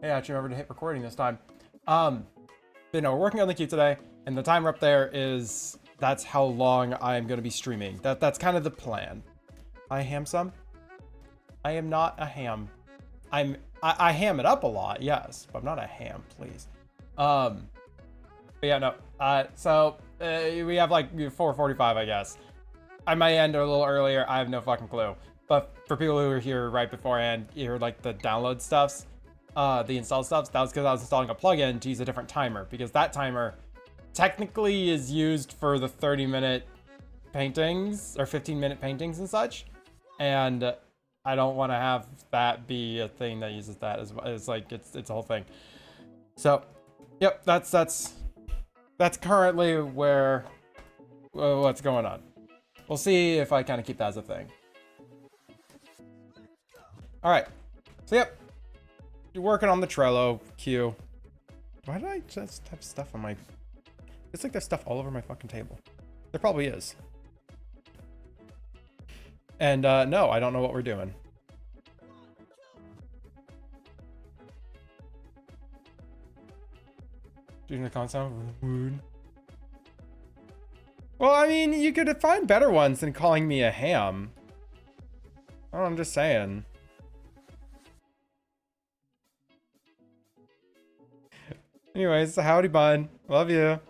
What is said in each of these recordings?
Hey, I actually remembered to hit recording this time. We're working on the queue today, and the timer up there is that's how long I'm gonna be streaming. That's kind of the plan. I ham some. I am not a ham. I ham it up a lot, yes, but I'm not a ham, please. But yeah, no. We have like 4:45, I guess. I might end a little earlier. I have no fucking clue. But for people who were here right beforehand, you heard like the download stuffs, the install stuffs. That was because I was installing a plugin to use a different timer, because that timer technically is used for the 30-minute paintings or 15-minute paintings and such, and I don't want to have that be a thing that uses that as well. It's like it's a whole thing. So, yep, that's currently where what's going on. We'll see if I kind of keep that as a thing. All right. So, yep. You're working on the Trello queue. Why did I just have stuff on my... It's like there's stuff all over my fucking table. There probably is. And, no, I don't know what we're doing. Doing the console? Well, I mean, you could find better ones than calling me a ham. Oh, I'm just saying. Anyways, howdy bun. Love you.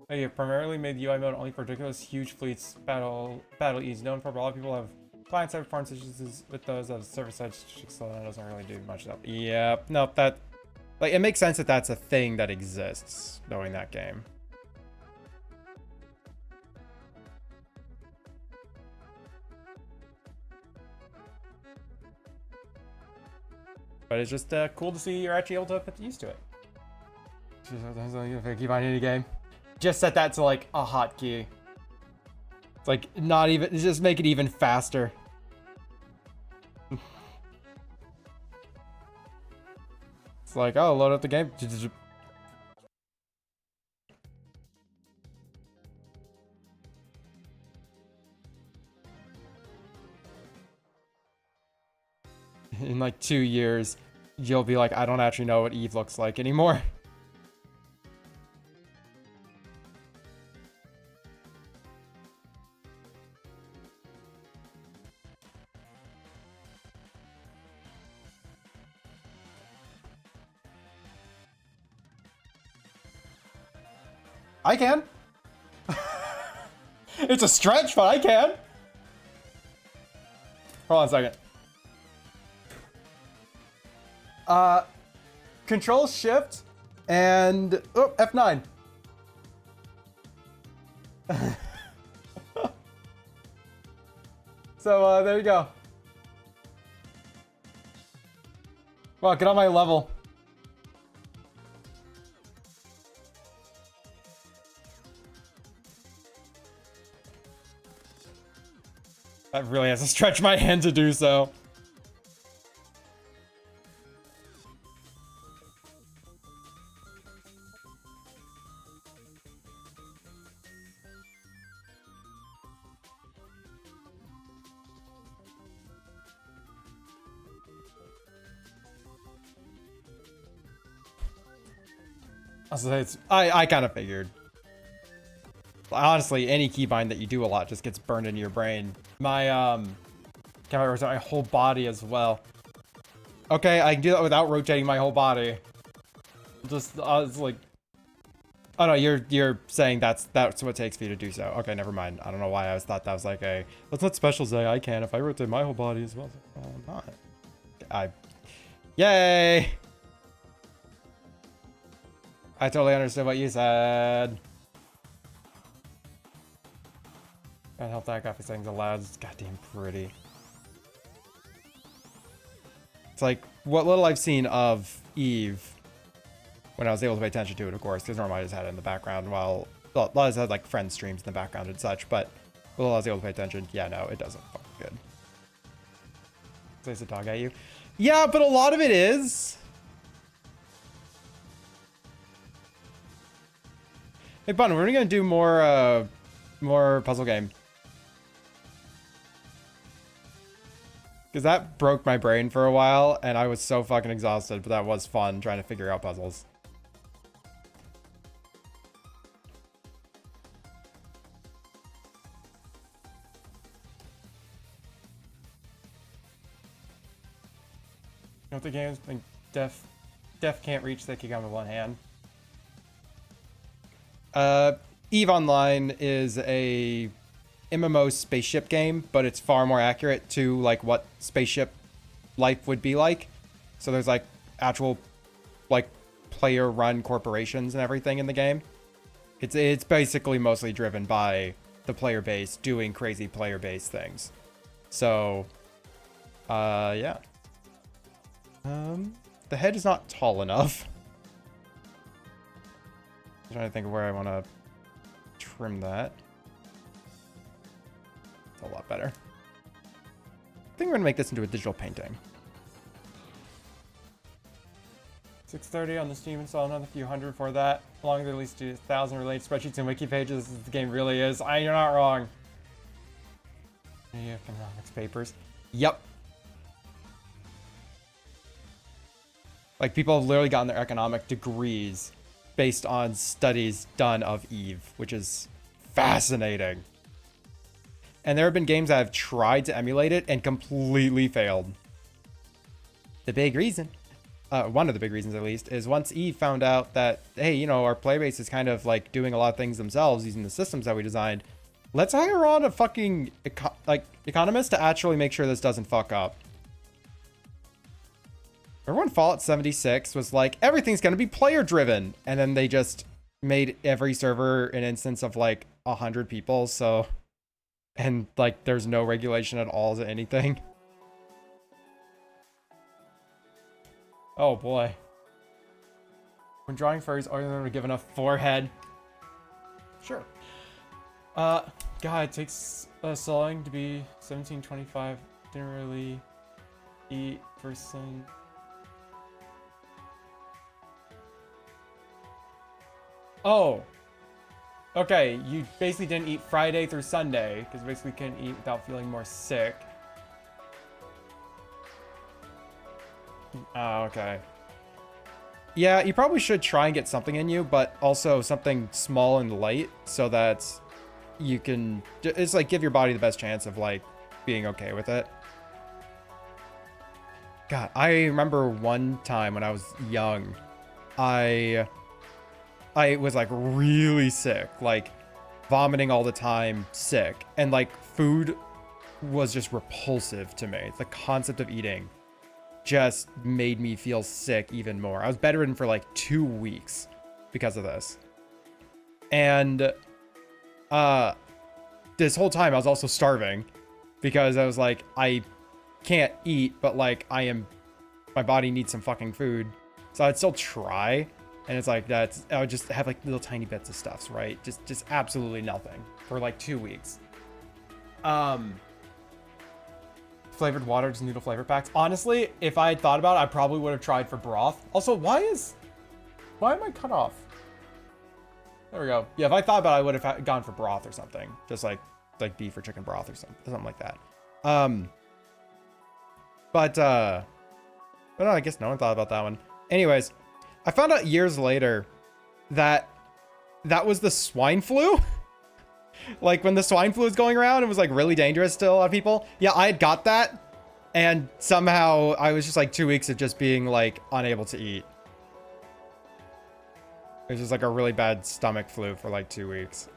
Hey, you primarily made the UI mode only for ridiculous huge fleets battle ease. Known for a lot of people have client-side performance issues with those of server-side, so that doesn't really do much though. Yep, nope, that... Like, it makes sense that that's a thing that exists, knowing that game. But it's just cool to see you're actually able to put used to it. Keep on any game. Just set that to like a hotkey. It's like not even, just make it even faster. It's like, oh, load up the game. In like 2 years, you'll be like, I don't actually know what Eve looks like anymore. I can. It's a stretch, but I can. Hold on a second. Control Shift and F9. So there you go. Wow, get on my level. That really has to stretch my hand to do so. I kind of figured. Honestly, any keybind that you do a lot just gets burned into your brain. My camera rotate my whole body as well. Okay, I can do that without rotating my whole body. Just it's like, oh no, you're saying that's what it takes for you to do so. Okay, never mind. I don't know why I thought that was like a let's let special say I can if I rotate my whole body as well. Oh, I'm not. Yay! I totally understood what you said. Can't help that graphic settings allowed. It's goddamn pretty. It's like what little I've seen of Eve when I was able to pay attention to it, of course, because normally I just had it in the background while well, I just had like friend streams in the background and such, but little I was able to pay attention, yeah, no, it doesn't fucking good. Plays a dog at you. Yeah, but a lot of it is. Hey, Bun, we're gonna do more puzzle game. Because that broke my brain for a while, and I was so fucking exhausted, but that was fun trying to figure out puzzles. You know what the games think Def can't reach the Kigami with one hand. EVE Online is a MMO spaceship game, but it's far more accurate to like what spaceship life would be like. So there's like actual like player run corporations and everything in the game. It's basically mostly driven by the player base doing crazy player base things. So yeah. The head is not tall enough. I'm trying to think of where I want to trim that. It's a lot better. I think we're gonna make this into a digital painting. 630 on the Steam install, another few hundred for that. Along with at least 2,000 related spreadsheets and wiki pages. The game really is. You're not wrong. Yeah, economics papers. Yep. Like, people have literally gotten their economic degrees based on studies done of EVE, which is fascinating. And there have been games that have tried to emulate it and completely failed. The big reason, one of the big reasons at least, is once EVE found out that, hey, you know, our player base is kind of like doing a lot of things themselves using the systems that we designed. Let's hire on a fucking economist to actually make sure this doesn't fuck up. Remember when Fallout 76 was like, everything's going to be player driven. And then they just made every server an instance of like 100 people. So, and like, there's no regulation at all to anything. Oh boy. When drawing furries, are they given a forehead? Sure. God, it takes so long to be 1725. Didn't really eat for some. Oh, okay. You basically didn't eat Friday through Sunday because basically couldn't eat without feeling more sick. Oh, okay. Yeah, you probably should try and get something in you, but also something small and light so that you can, it's like give your body the best chance of like being okay with it. God, I remember one time when I was young, I was like really sick, like vomiting all the time, sick, and like food was just repulsive to me. The concept of eating just made me feel sick even more. I was bedridden for like 2 weeks because of this. And this whole time I was also starving because I was like, I can't eat, but like my body needs some fucking food. So I'd still try. And it's like I would just have like little tiny bits of stuffs, right? Just absolutely nothing for like 2 weeks. Flavored water, just noodle flavor packs. Honestly, if I had thought about it, I probably would have tried for broth. Also, why am I cut off? There we go. Yeah, if I thought about it, I would have gone for broth or something. Just like beef or chicken broth or something like that. But no, I guess no one thought about that one. Anyways, I found out years later that was the swine flu. Like when the swine flu was going around, it was like really dangerous to a lot of people. Yeah, I had got that. And somehow I was just like 2 weeks of just being like unable to eat. It was just like a really bad stomach flu for like 2 weeks.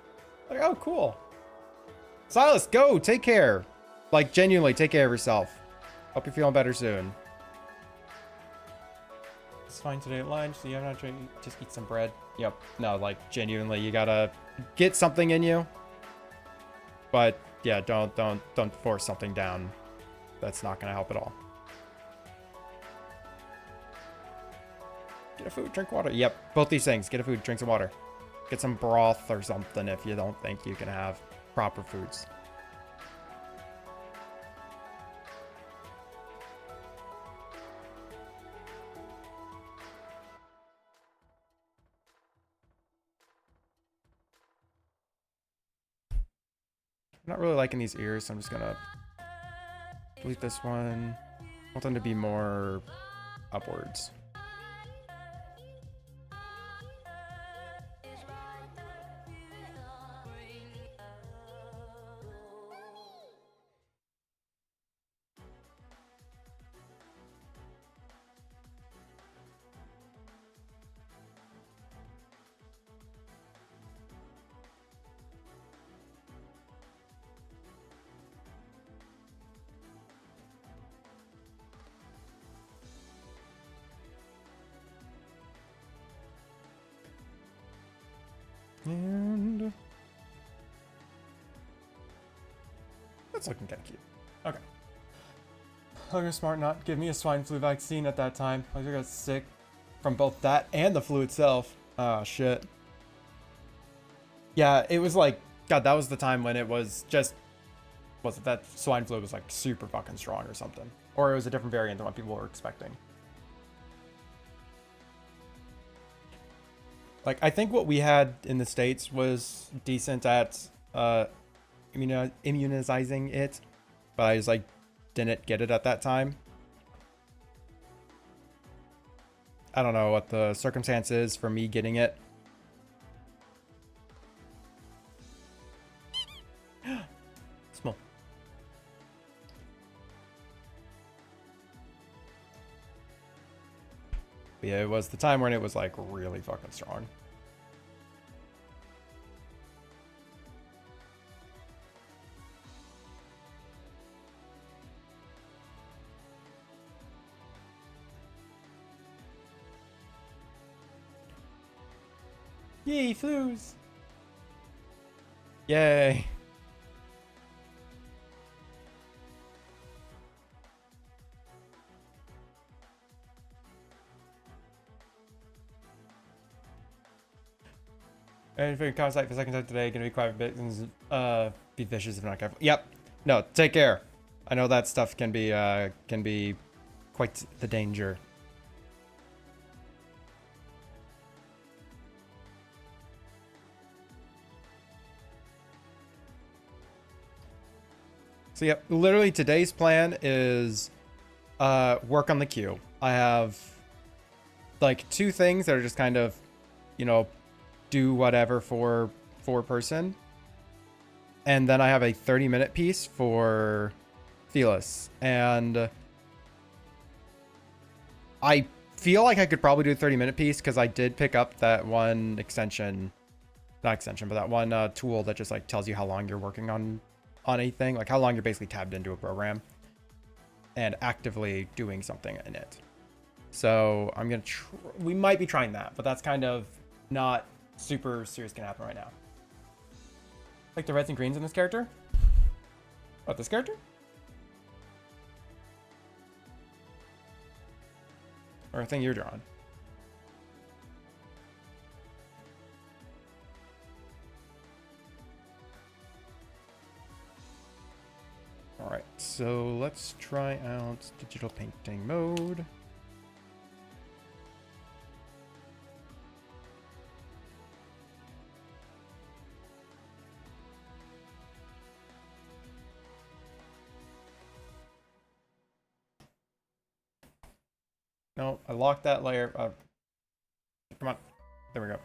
Like, oh, cool. Silas, go, take care. Like genuinely take care of yourself. Hope you're feeling better soon. It's fine today at lunch, so you have not to just eat some bread. Yep. No, like genuinely, you gotta get something in you. But yeah, don't force something down. That's not gonna help at all. Get a food, drink water. Yep, both these things. Get a food, drink some water. Get some broth or something if you don't think you can have proper foods. I'm not really liking these ears, so I'm just gonna delete this one. I want them to be more upwards. And that's looking kind of cute. Okay. Hunger Smart not give me a swine flu vaccine at that time. I got sick from both that and the flu itself. Oh shit. Yeah, it was like, God, that was the time when it was just, was it that swine flu was like super fucking strong or something? Or it was a different variant than what people were expecting. Like, I think what we had in the States was decent at immunizing it, but I just, like, didn't get it at that time. I don't know what the circumstance is for me getting it. Small. But yeah, it was the time when it was, like, really fucking strong. Yay, flus! Yay! And if you're in contact for the second time today, gonna be quite a bit, be vicious if not careful. Yep. No, take care. I know that stuff can be quite the danger. So yeah, literally today's plan is work on the queue. I have like 2 things that are just kind of, you know, do whatever for 4 person. And then I have a 30-minute piece for Felis. And I feel like I could probably do a 30-minute piece because I did pick up that one extension, not extension, but that one tool that just like tells you how long you're working on anything, like how long you're basically tabbed into a program and actively doing something in it. So I'm gonna we might be trying that, but that's kind of not super serious gonna happen right now. Like the reds and greens in this character? What, this character? Or a thing you're drawing? All right, so let's try out digital painting mode. No, I locked that layer. Come on, there we go.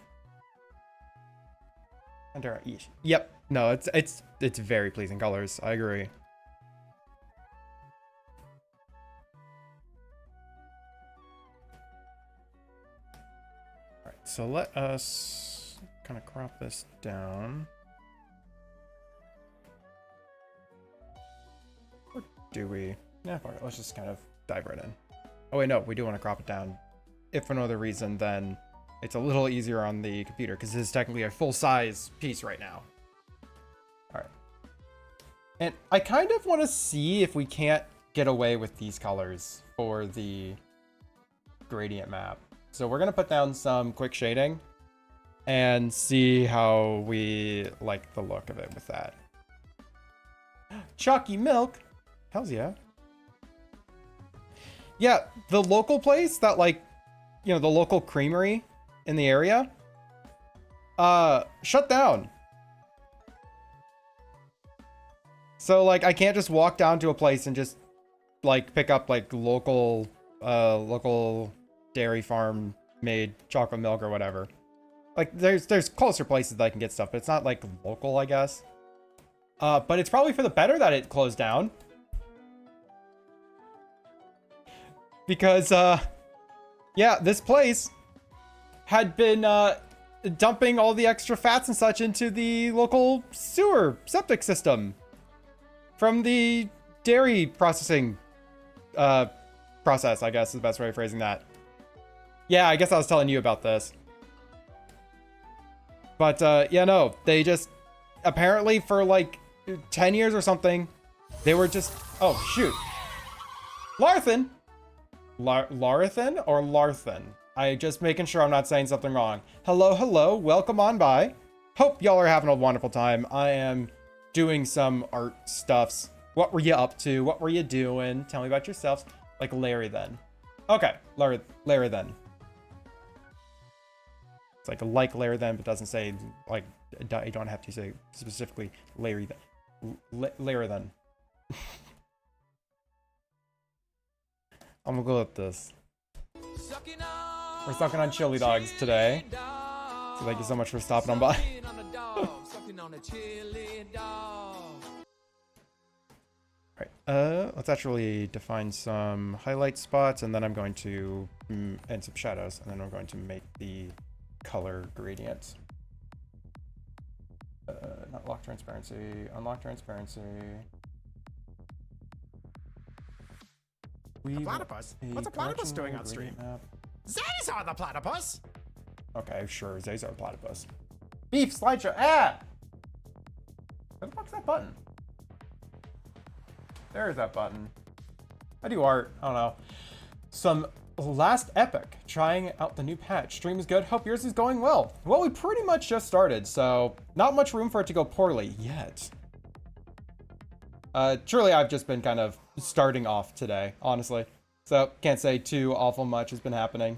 Under each. Yep. No, it's very pleasing colors. I agree. All right, so let us kind of crop this down. Or do we? Yeah, fuck it. Let's just kind of dive right in. Oh wait, no, we do want to crop it down. If for no other reason, then it's a little easier on the computer because this is technically a full-size piece right now. All right. And I kind of want to see if we can't get away with these colors for the gradient map. So we're going to put down some quick shading and see how we like the look of it with that. Chalky milk. Hells yeah. Yeah, the local place that, like, you know, the local creamery in the area, shut down. So, like, I can't just walk down to a place and just like pick up like local dairy farm made chocolate milk or whatever. Like there's closer places that I can get stuff, but it's not like local, I guess. But it's probably for the better that it closed down. Because yeah, this place had been dumping all the extra fats and such into the local sewer septic system from the dairy processing process, I guess is the best way of phrasing that. Yeah, I guess I was telling you about this. But yeah, no, they just apparently for like 10 years or something, they were just, oh shoot. Larthen? Larathan or Larthen? I just making sure I'm not saying something wrong. Hello, welcome on by. Hope y'all are having a wonderful time. I am doing some art stuffs. What were you up to? What were you doing? Tell me about yourselves. Like Larry then. Okay, Larry then. It's like Larry then, but doesn't say, like, you don't have to say specifically Larry then. Larry then. I'm gonna go with this. We're sucking on chili dogs today. So thank you so much for stopping on by. Alright, let's actually define some highlight spots, and then I'm going to, and some shadows, and then I'm going to make the color gradients. Not lock transparency, unlock transparency. A platypus? What's a platypus doing on stream? Zazar the platypus! Okay, sure, Zazar platypus. Beef slideshow, ah! Where the fuck's that button? There's that button. I do art, I don't know. Some last epic, trying out the new patch. Stream is good, hope yours is going well. Well, we pretty much just started, so not much room for it to go poorly yet. Truly, I've just been kind of starting off today, honestly. So, can't say too awful much has been happening.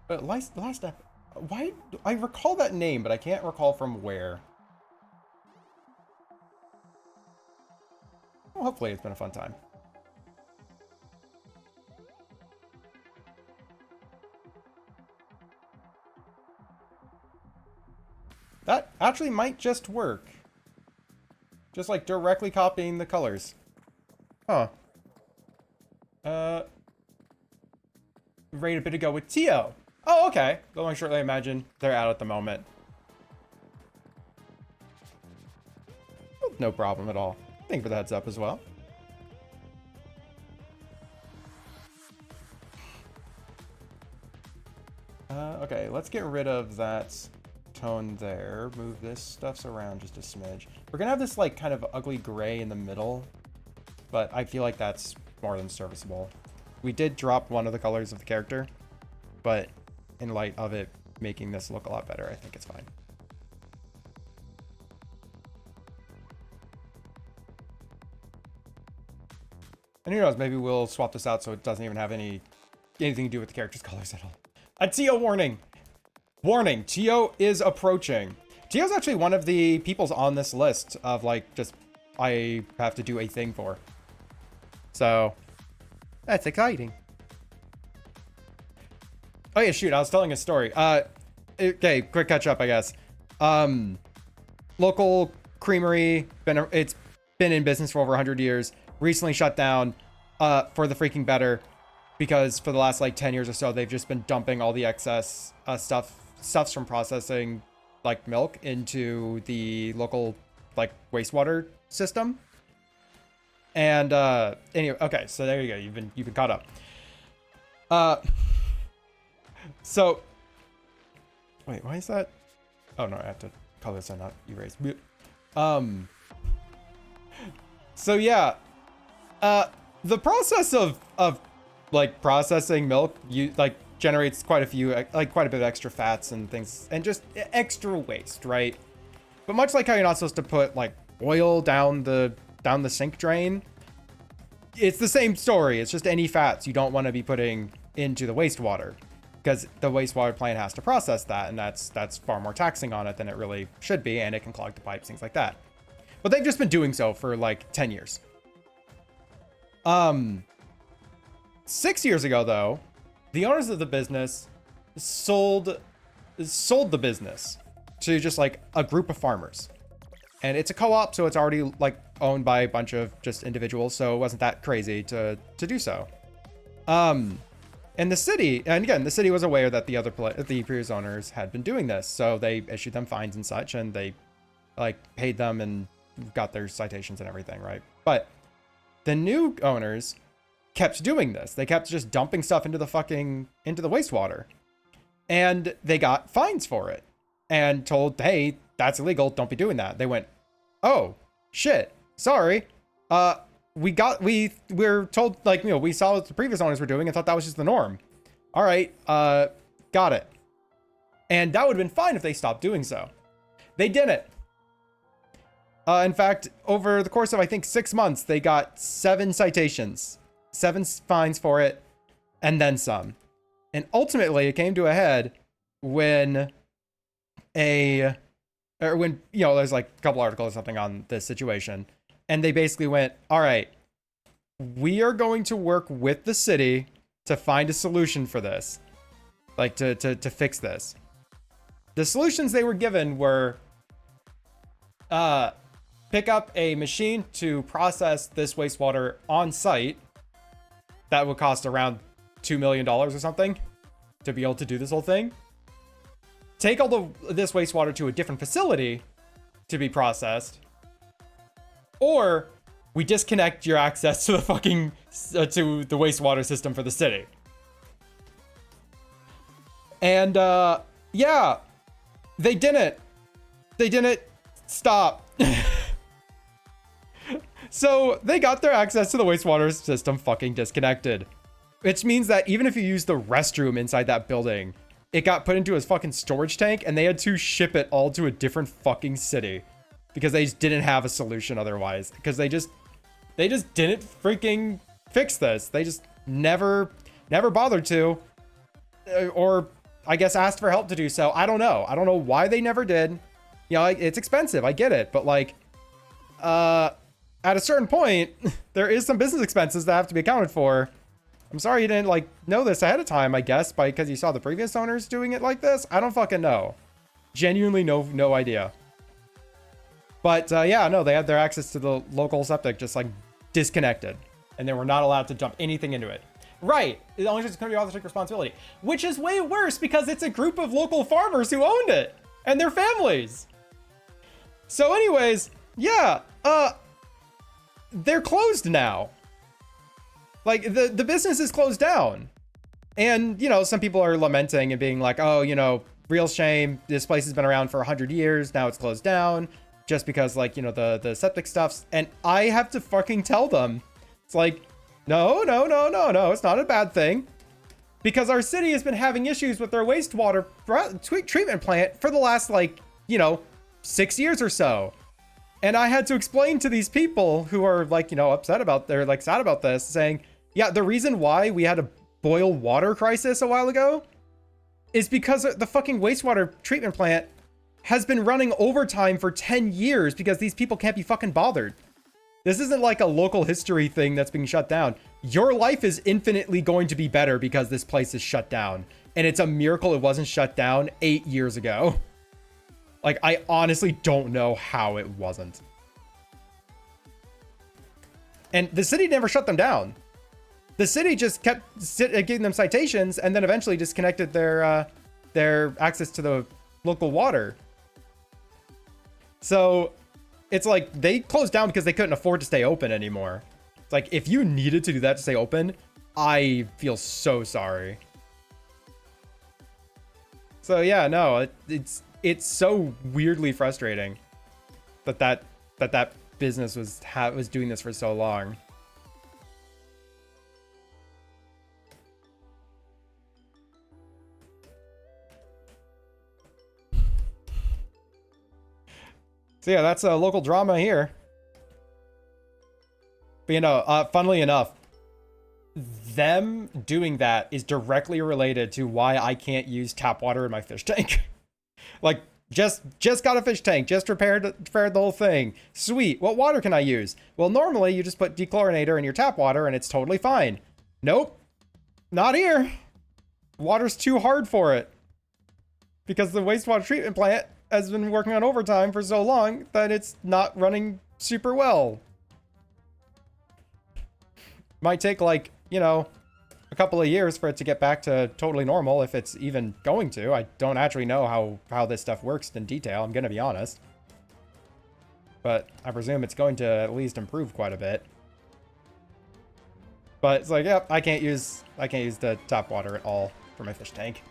But last epic, why? I recall that name, but I can't recall from where. Well, hopefully it's been a fun time. That actually might just work. Just like directly copying the colors. Huh. Ready a bit to go with Tio. Oh, okay. Going shortly, I imagine they're out at the moment. No problem at all. Thank you for the heads up as well. Okay, let's get rid of that tone there. Move this stuffs around just a smidge. We're gonna have this like kind of ugly gray in the middle, but I feel like that's more than serviceable. We did drop one of the colors of the character, but in light of it making this look a lot better, I think it's fine. And who knows, maybe we'll swap this out so it doesn't even have anything to do with the character's colors at all. A Tio warning! Warning, Tio is approaching. Tio's actually one of the peoples on this list of like, just, I have to do a thing for. So, that's exciting. Oh yeah, shoot, I was telling a story. Okay, quick catch up, I guess. Local creamery, it's been in business for over 100 years. Recently shut down for the freaking better, because for the last like 10 years or so, they've just been dumping all the excess stuffs from processing like milk into the local like wastewater system. And anyway, okay, so there you go. You've been caught up. So wait, why is that? Oh no, I have to color this and not erase. So yeah, the process of like processing milk, like generates quite a bit of extra fats and things, and just extra waste, right? But much like how you're not supposed to put like oil down the sink drain, it's the same story. It's just any fats you don't want to be putting into the wastewater, because the wastewater plant has to process that, and that's far more taxing on it than it really should be, and it can clog the pipes, things like that. but they've just been doing so for like 10 years. 6 years ago, though, the owners of the business sold the business to just like a group of farmers. And it's a co-op, so it's already like owned by a bunch of just individuals, so it wasn't that crazy to do so. And the city, and again, the city was aware that the previous owners had been doing this, so they issued them fines and such, and they like paid them and got their citations and everything, right? But the new owners kept doing this. They kept just dumping stuff into the wastewater, and they got fines for it and told, hey, that's illegal, don't be doing that. They went, oh shit, sorry. We're told, like, we saw what the previous owners were doing and thought that was just the norm. All right, got it. And that would have been fine if they stopped doing so. They didn't. In fact, over the course of, I think, 6 months, they got 7 citations, 7 fines for it, and then some. And ultimately, it came to a head when there's like a couple articles or something on this situation. And they basically went, all right, we are going to work with the city to find a solution for this. Like to fix this. The solutions they were given were pick up a machine to process this wastewater on site. That would cost around $2 million or something to be able to do this whole thing. Take all this wastewater to a different facility to be processed. Or we disconnect your access to the fucking to the wastewater system for the city. And yeah, they didn't stop. So they got their access to the wastewater system fucking disconnected, which means that even if you use the restroom inside that building, it got put into a fucking storage tank, and they had to ship it all to a different fucking city. Because they just didn't have a solution otherwise. Because they just didn't freaking fix this. They just never bothered to. Or I guess asked for help to do so. I don't know. I don't know why they never did. It's expensive. I get it. But like, at a certain point, there is some business expenses that have to be accounted for. I'm sorry you didn't like know this ahead of time, I guess, because you saw the previous owners doing it like this. I don't fucking know. Genuinely no idea. But yeah, no, they had their access to the local septic just like disconnected, and they were not allowed to dump anything into it. Right, the owners just couldn't be allowed to take responsibility, which is way worse because it's a group of local farmers who owned it and their families. So, anyways, yeah, they're closed now. Like the business is closed down, and some people are lamenting and being like, oh, real shame. This place has been around for 100 years. Now it's closed down. Just because, like, the septic stuffs. And I have to fucking tell them. It's like, no. It's not a bad thing. Because our city has been having issues with their wastewater treatment plant for the last, 6 years or so. And I had to explain to these people who are, upset about, they're, sad about this, saying, yeah, the reason why we had a boil water crisis a while ago is because the fucking wastewater treatment plant has been running overtime for 10 years because these people can't be fucking bothered. This isn't like a local history thing that's being shut down. Your life is infinitely going to be better because this place is shut down. And it's a miracle it wasn't shut down 8 years ago. Like, I honestly don't know how it wasn't. And the city never shut them down. The city just kept giving them citations and then eventually disconnected their access to the local water. So it's like they closed down because they couldn't afford to stay open anymore. It's like, if you needed to do that to stay open, I feel so sorry. So yeah, no, it's so weirdly frustrating that business was doing this for so long. So yeah, that's a local drama here. But funnily enough, them doing that is directly related to why I can't use tap water in my fish tank. Like, Just got a fish tank. Just repaired the whole thing. Sweet. What water can I use? Well, normally you just put dechlorinator in your tap water and it's totally fine. Nope. Not here. Water's too hard for it. Because the wastewater treatment plant has been working on overtime for so long that it's not running super well. Might take like, you know, a couple of years for it to get back to totally normal, if it's even going to. I don't actually know how this stuff works in detail, I'm gonna be honest. But I presume it's going to at least improve quite a bit. But it's like, yep, I can't use the tap water at all for my fish tank.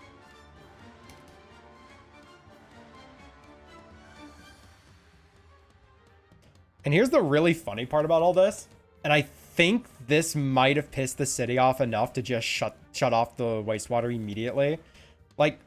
And here's the really funny part about all this, and I think this might have pissed the city off enough to just shut off the wastewater immediately. Like,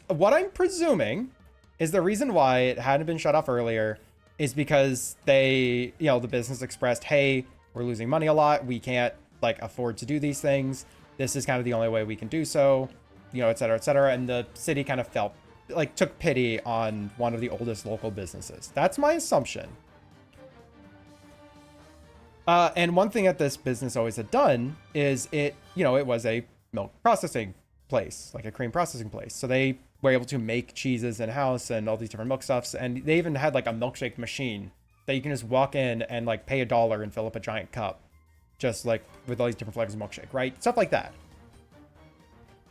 what I'm presuming is the reason why it hadn't been shut off earlier is because they, you know, the business expressed, hey, we're losing money a lot. We can't, like, afford to do these things. This is kind of the only way we can do so, you know, et cetera, et cetera. And the city kind of felt, like, took pity on one of the oldest local businesses. That's my assumption. And one thing that this business always had done is it was a milk processing place, like a cream processing place. So they were able to make cheeses in-house and all these different milk stuffs. And they even had like a milkshake machine that you can just walk in and like pay $1 and fill up a giant cup, just like with all these different flavors of milkshake, right? Stuff like that.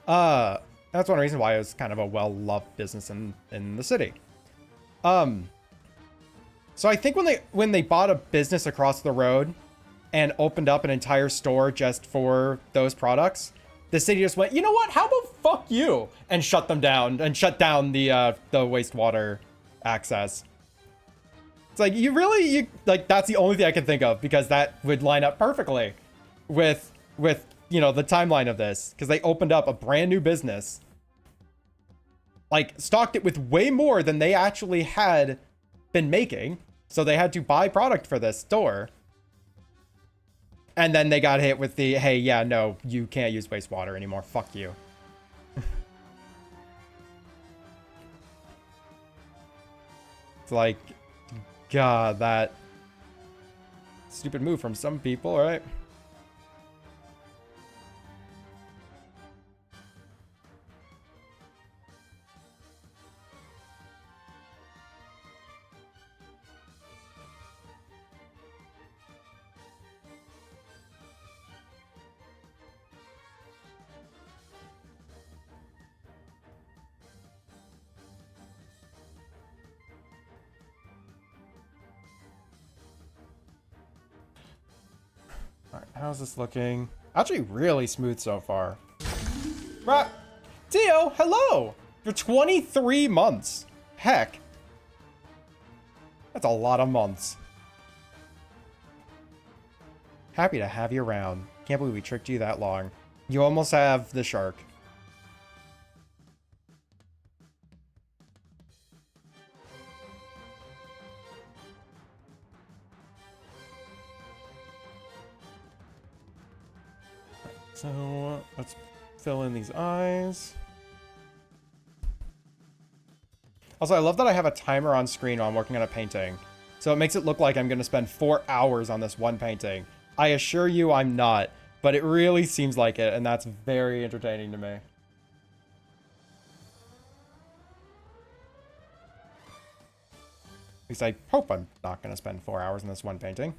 That's one reason why it was kind of a well-loved business in the city. So I think when they bought a business across the road and opened up an entire store just for those products, the city just went, you know what? How about fuck you? And shut them down and shut down the wastewater access. It's like, you like, that's the only thing I can think of, because that would line up perfectly with you know, the timeline of this, because they opened up a brand new business, like stocked it with way more than they actually had been making. So they had to buy product for this store. And then they got hit with the, hey, yeah, no, you can't use wastewater anymore. Fuck you. It's like, God, that stupid move from some people, right? Alright, how's this looking? Actually, really smooth so far. Right. Tio, hello! For 23 months. Heck. That's a lot of months. Happy to have you around. Can't believe we tricked you that long. You almost have the shark. So let's fill in these eyes. Also, I love that I have a timer on screen while I'm working on a painting. So it makes it look like I'm going to spend 4 hours on this one painting. I assure you I'm not, but it really seems like it, and that's very entertaining to me. At least I hope I'm not going to spend 4 hours on this one painting.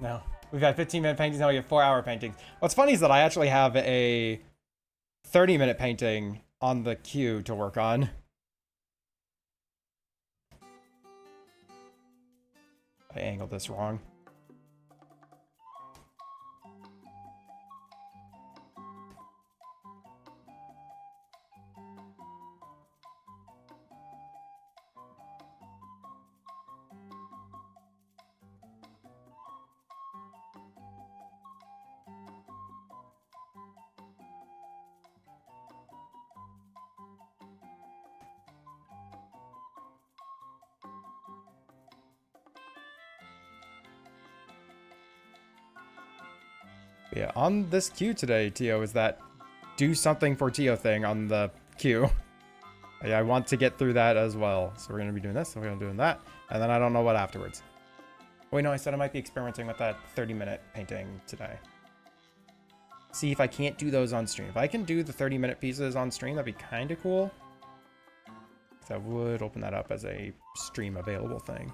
No. We've had 15-minute paintings, now we have 4-hour paintings. What's funny is that I actually have a 30-minute painting on the queue to work on. I angled this wrong. Yeah, on this queue today, Tio, is that do something for Tio thing on the queue. Yeah, I want to get through that as well. So we're going to be doing this, and we're going to be doing that, and then I don't know what afterwards. Wait, no, I said I might be experimenting with that 30-minute painting today. See if I can't do those on stream. If I can do the 30-minute pieces on stream, that'd be kind of cool. That would open that up as a stream available thing.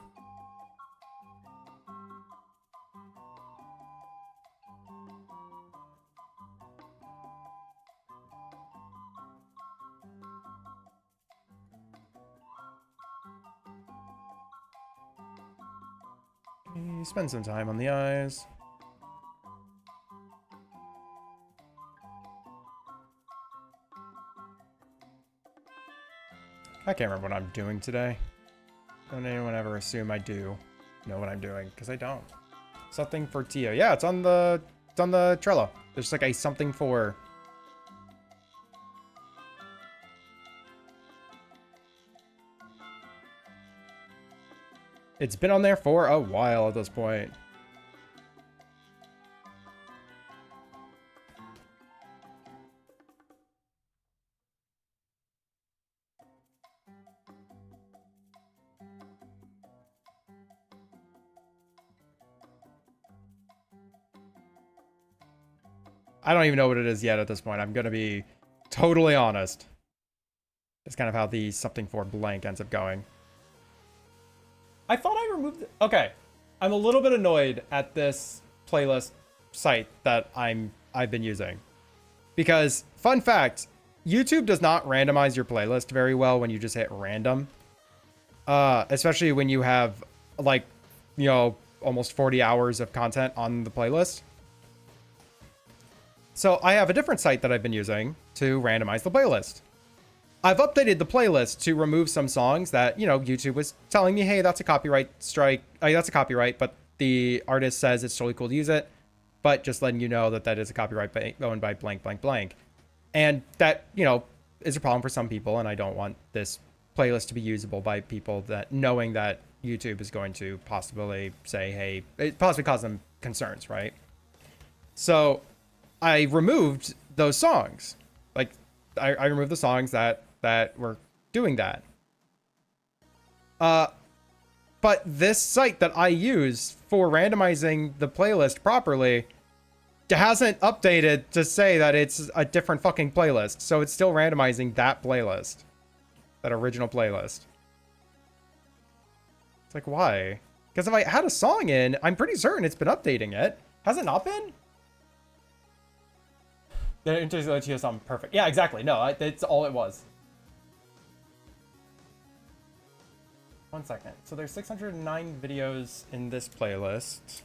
Spend some time on the eyes. I can't remember what I'm doing today. Don't anyone ever assume I do know what I'm doing, because I don't. Something for Tio. Yeah, it's on the Trello. There's like a something for. It's been on there for a while at this point. I don't even know what it is yet at this point. I'm going to be totally honest. It's kind of how the something for blank ends up going. I thought I removed it. Okay. I'm a little bit annoyed at this playlist site that I've been using. Because, fun fact, YouTube does not randomize your playlist very well when you just hit random. Especially when you have, like, you know, almost 40 hours of content on the playlist. So I have a different site that I've been using to randomize the playlist. I've updated the playlist to remove some songs that, you know, YouTube was telling me, hey, that's a copyright strike. That's a copyright, but the artist says it's totally cool to use it. But just letting you know that that is a copyright owned by blank, blank, blank. And that, you know, is a problem for some people. And I don't want this playlist to be usable by people that knowing that YouTube is going to possibly say, hey, it possibly cause them concerns, right? So I removed those songs. Like, I removed the songs that were doing that. But this site that I use for randomizing the playlist properly hasn't updated to say that it's a different fucking playlist. So it's still randomizing that playlist. That original playlist. It's like, why? Because if I had a song in, I'm pretty certain it's been updating it. Has it not been? The interstellar song, perfect. Yeah, exactly. No, that's all it was. 1 second. So there's 609 videos in this playlist.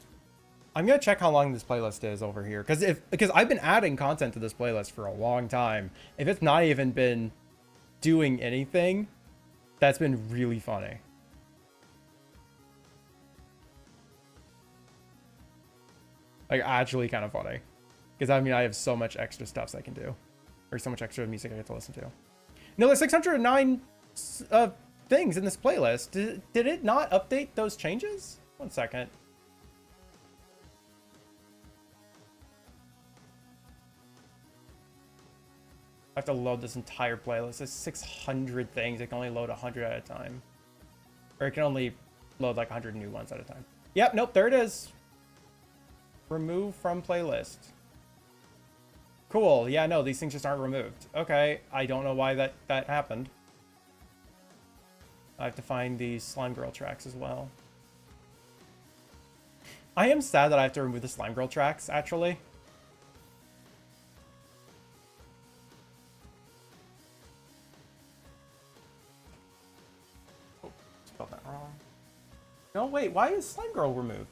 I'm gonna check how long this playlist is over here, because I've been adding content to this playlist for a long time. If it's not even been doing anything, that's been really funny. Like, actually kind of funny. Because, I mean, I have so much extra stuff I can do. Or so much extra music I get to listen to. No, there's 609 things in this playlist. Did it not update those changes? 1 second. I have to load this entire playlist. There's 600 things. It can only load 100 at a time. Or it can only load like 100 new ones at a time. Yep, nope, there it is. Remove from playlist. Cool. Yeah, no, these things just aren't removed. Okay, I don't know why that happened. I have to find the Slime Girl tracks as well. I am sad that I have to remove the Slime Girl tracks, actually. Oh, spelled that wrong. No, wait, why is Slime Girl removed?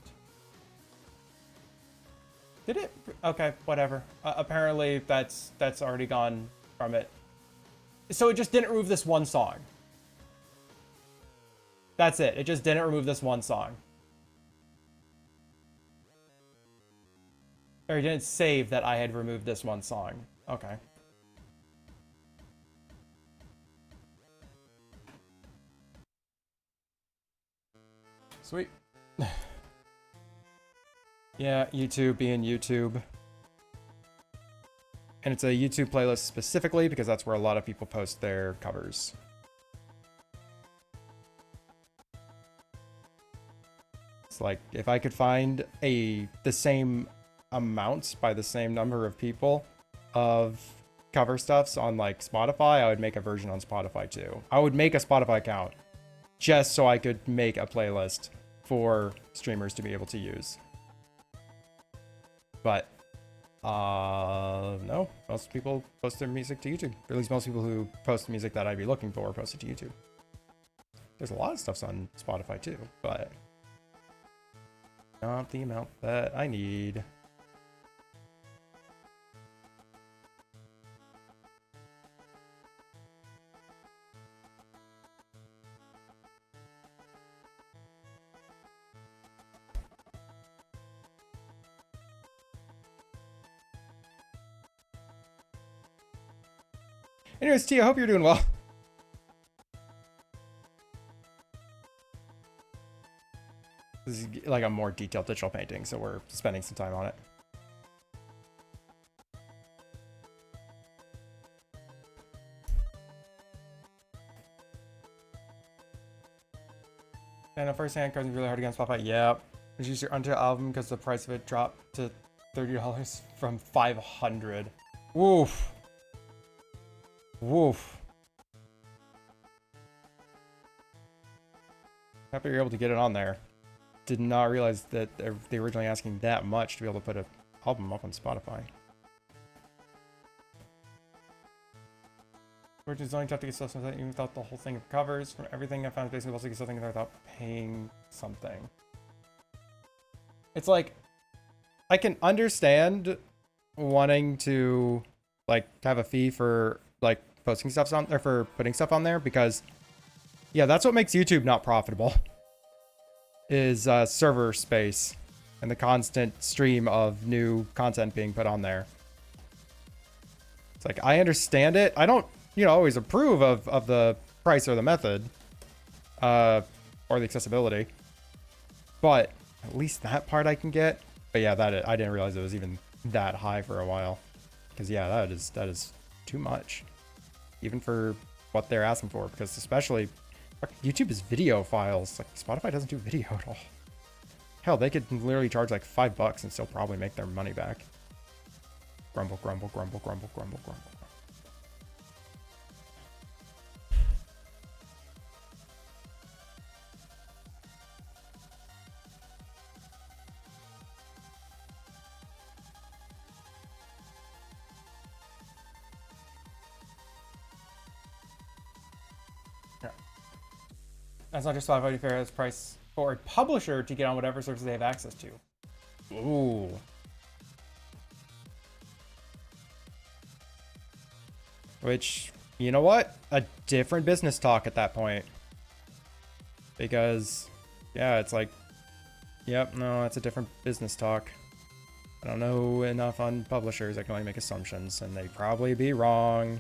Did it? Okay, whatever. Apparently, that's already gone from it. So it just didn't remove this one song. That's it. It just didn't remove this one song. Or it didn't save that I had removed this one song. Okay. Sweet. Yeah, YouTube being YouTube. And it's a YouTube playlist specifically because that's where a lot of people post their covers. It's like if I could find the same amounts by the same number of people of cover stuffs on like Spotify, I would make a version on Spotify too. I would make a Spotify account just so I could make a playlist for streamers to be able to use. But no, most people post their music to YouTube. Or at least most people who post music that I'd be looking for post it to YouTube. There's a lot of stuffs on Spotify too, but not the amount that I need. Anyways, T, I hope you're doing well. This is like a more detailed digital painting, so we're spending some time on it. And a first-hand cards is really hard to get on Spotify. Yeah, just use your Untitled album because the price of it dropped to $30 from $500. Woof. Woof. Happy you're able to get it on there. Did not realize that they were originally asking that much to be able to put an album up on Spotify. Which is only tough to get stuff even without the whole thing of covers. From everything I found, it's basically possible to get something without paying something. It's like, I can understand wanting to like have a fee for like posting stuff on there, for putting stuff on there, because yeah, that's what makes YouTube not profitable, is server space and the constant stream of new content being put on there. It's like, I understand it. I don't, you know, always approve of the price or the method, or the accessibility, but at least that part I can get. But yeah, I didn't realize it was even that high for a while, because yeah, that is too much, even for what they're asking for, because especially YouTube is video files. Like Spotify doesn't do video at all. Hell, they could literally charge like $5 and still probably make their money back. Grumble, grumble, grumble, grumble, grumble, grumble. That's not just Spotify, fair as price for a publisher to get on whatever services they have access to. Ooh. Which, you know what? A different business talk at that point. Because, yeah, it's like, yep, no, that's a different business talk. I don't know enough on publishers. I can only make assumptions, and they'd probably be wrong.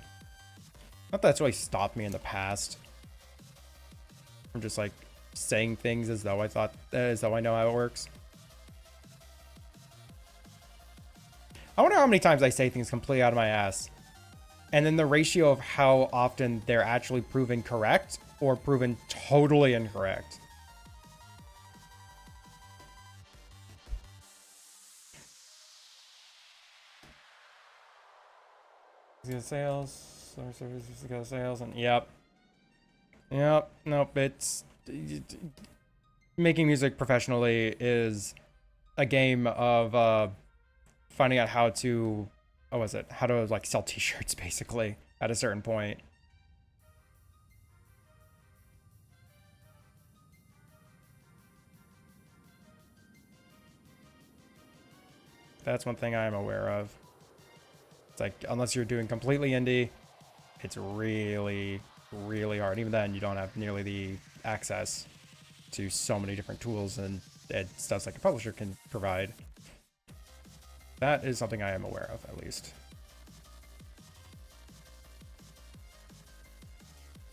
Not that that's really stopped me in the past. I'm just like saying things as though I know how it works. I wonder how many times I say things completely out of my ass, and then the ratio of how often they're actually proven correct or proven totally incorrect. Sales, services, sales, and yep. Nope, it's making music professionally is a game of finding out how to, how to like sell t-shirts basically at a certain point. That's one thing I am aware of. It's like, unless you're doing completely indie, it's really hard. Even then, you don't have nearly the access to so many different tools and stuff like a publisher can provide. That is something I am aware of, at least.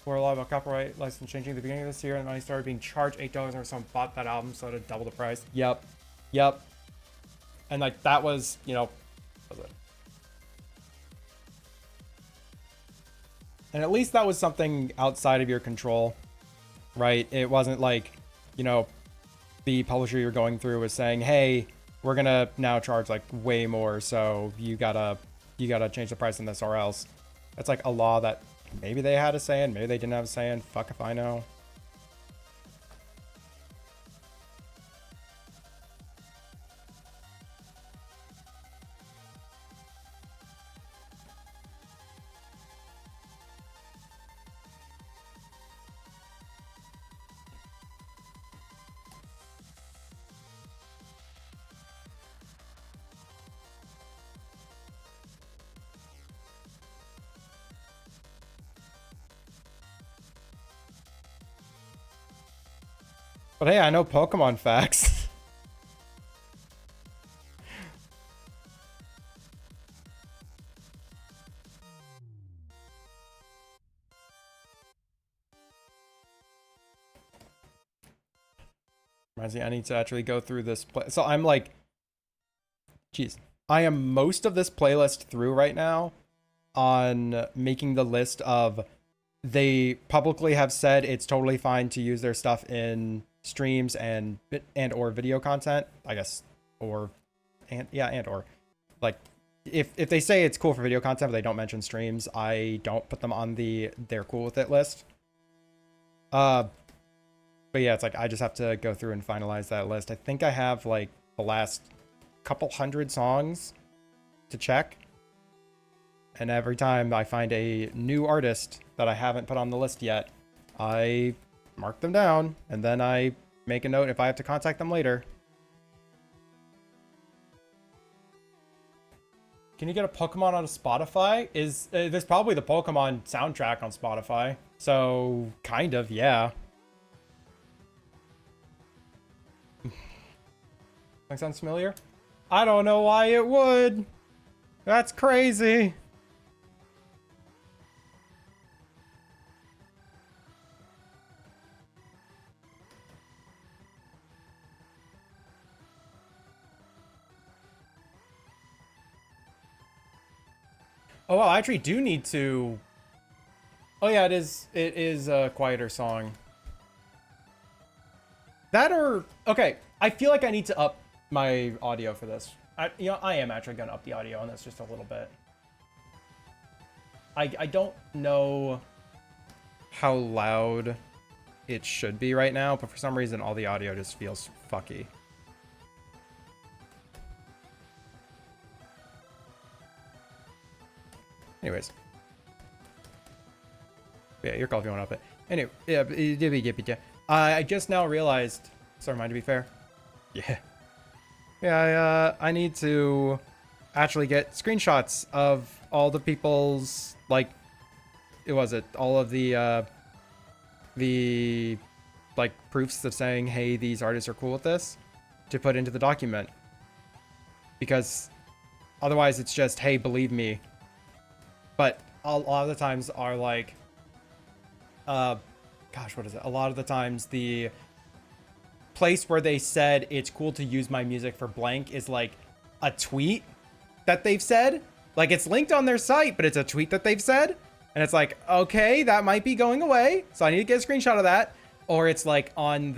For a lot about copyright license changing at the beginning of this year, and then I started being charged $8 or someone bought that album, so to double the price. Yep. And like that was, you know, what was it? And at least that was something outside of your control, right? It wasn't like, you know, the publisher you're going through was saying, hey, we're gonna now charge like way more, so you gotta change the price on this or else. It's like a law that maybe they had a say in, maybe they didn't have a say in. Fuck if I know. But hey, I know Pokemon facts. Reminds me, I need to actually go through this so I'm like, geez, I am most of this playlist through right now on making the list of, they publicly have said it's totally fine to use their stuff in streams and or video content, I guess, or like if they say it's cool for video content but they don't mention streams, I don't put them on the they're cool with it list. But yeah, it's like I just have to go through and finalize that list. I think I have like the last couple hundred songs to check, and every time I find a new artist that I haven't put on the list yet, I mark them down, and then I make a note if I have to contact them later. Can you get a Pokemon on Spotify? There's probably the Pokemon soundtrack on Spotify, so kind of, yeah. That sounds familiar? I don't know why it would. That's crazy. Oh, well, I actually do need to... Oh yeah, it is a quieter song. That or... Okay, I feel like I need to up my audio for this. I am actually going to up the audio on this just a little bit. I don't know how loud it should be right now, but for some reason all the audio just feels fucky. Anyways. Yeah, your call if you want to up it. Anyway, yeah, I just now realized, sorry, mine to be fair. Yeah. Yeah, I need to actually get screenshots of all the people's, like, all of the like, proofs of saying, hey, these artists are cool with this, to put into the document. Because otherwise it's just, hey, believe me. But a lot of the times are like, gosh, what is it? A lot of the times the place where they said it's cool to use my music for blank is like a tweet that they've said. Like, it's linked on their site, but it's a tweet that they've said. And it's like, okay, that might be going away, so I need to get a screenshot of that. Or it's like on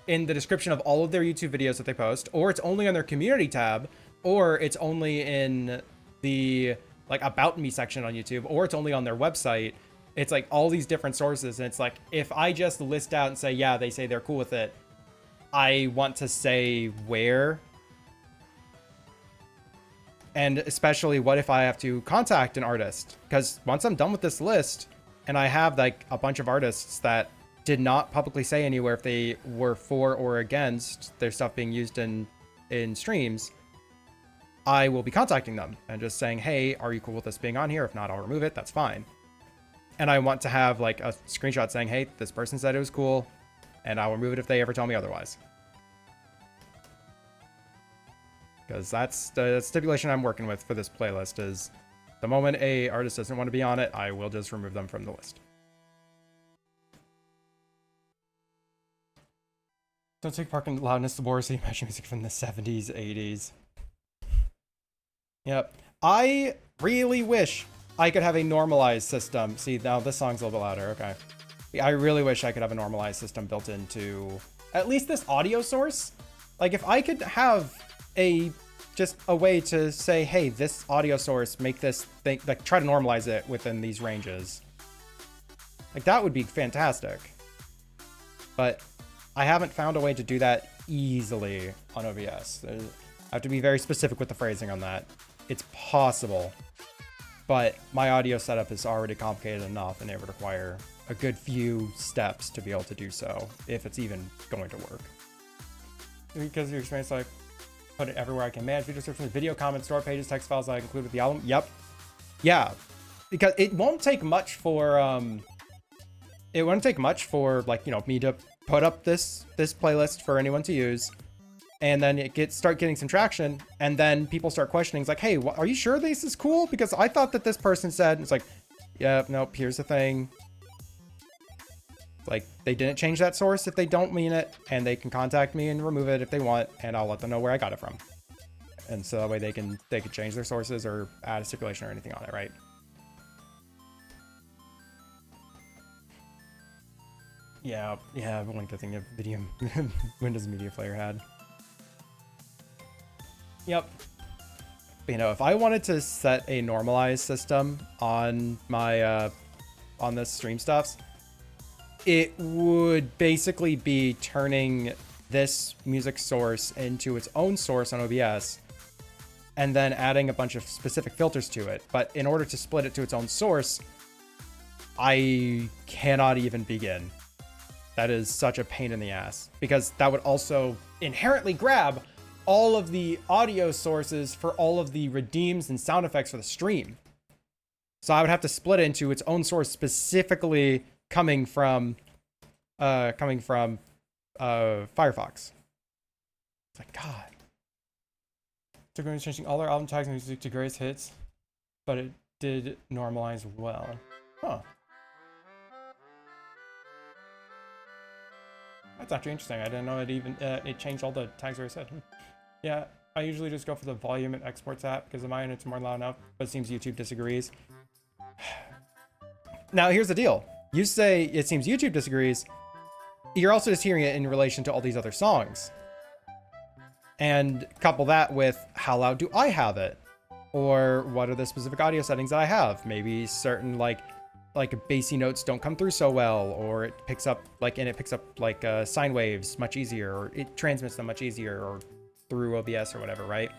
in the description of all of their YouTube videos that they post, or it's only on their community tab, or it's only in the like about me section on YouTube, or it's only on their website. It's like all these different sources, and it's like, if I just list out and say, yeah, they say they're cool with it, I want to say where. And especially, what if I have to contact an artist? Because once I'm done with this list, and I have like a bunch of artists that did not publicly say anywhere if they were for or against their stuff being used in streams, I will be contacting them and just saying, hey, are you cool with this being on here? If not, I'll remove it. That's fine. And I want to have like a screenshot saying, hey, this person said it was cool, and I'll remove it if they ever tell me otherwise. Because that's the stipulation I'm working with for this playlist, is the moment a artist doesn't want to be on it, I will just remove them from the list. Don't take part in loudness, the Morrissey imagine music from the 70s, 80s. Yep. I really wish I could have a normalized system. See, now this song's a little bit louder. Okay. I really wish I could have a normalized system built into at least this audio source. Like if I could have just a way to say, hey, this audio source, make this thing, like try to normalize it within these ranges. Like that would be fantastic. But I haven't found a way to do that easily on OBS. I have to be very specific with the phrasing on that. It's possible, but my audio setup is already complicated enough and it would require a good few steps to be able to do so, if it's even going to work. Because of your experience, like, put it everywhere I can manage video descriptions, video comments, store pages, text files I include with the album. Yep. Yeah. Because it won't take much for, like, you know, me to put up this playlist for anyone to use. And then start getting some traction. And then people start questioning. It's like, hey, are you sure this is cool? Because I thought that this person said, it's like, yeah, nope, here's the thing. Like, they didn't change that source if they don't mean it, and they can contact me and remove it if they want, and I'll let them know where I got it from. And so that way they can change their sources or add a stipulation or anything on it, right? Yeah, I've linked a thing of video Windows Media Player had. Yep. But, you know, if I wanted to set a normalized system on my on this stream stuffs, it would basically be turning this music source into its own source on OBS and then adding a bunch of specific filters to it. But in order to split it to its own source, I cannot even begin. That is such a pain in the ass because that would also inherently grab all of the audio sources for all of the redeems and sound effects for the stream. So I would have to split it into its own source specifically coming from Firefox. It's like, God. They're going to changing all their album tags and music to greatest hits, but it did normalize well. Huh. That's actually interesting. I didn't know it even it changed all the tags where I said. Yeah, I usually just go for the volume and exports app because of mine it's more loud enough, but it seems YouTube disagrees. Now here's the deal. You say it seems YouTube disagrees. You're also just hearing it in relation to all these other songs. And couple that with how loud do I have it? Or what are the specific audio settings that I have? Maybe certain like bassy notes don't come through so well, or it picks up like sine waves much easier, or it transmits them much easier, or through OBS or whatever, right?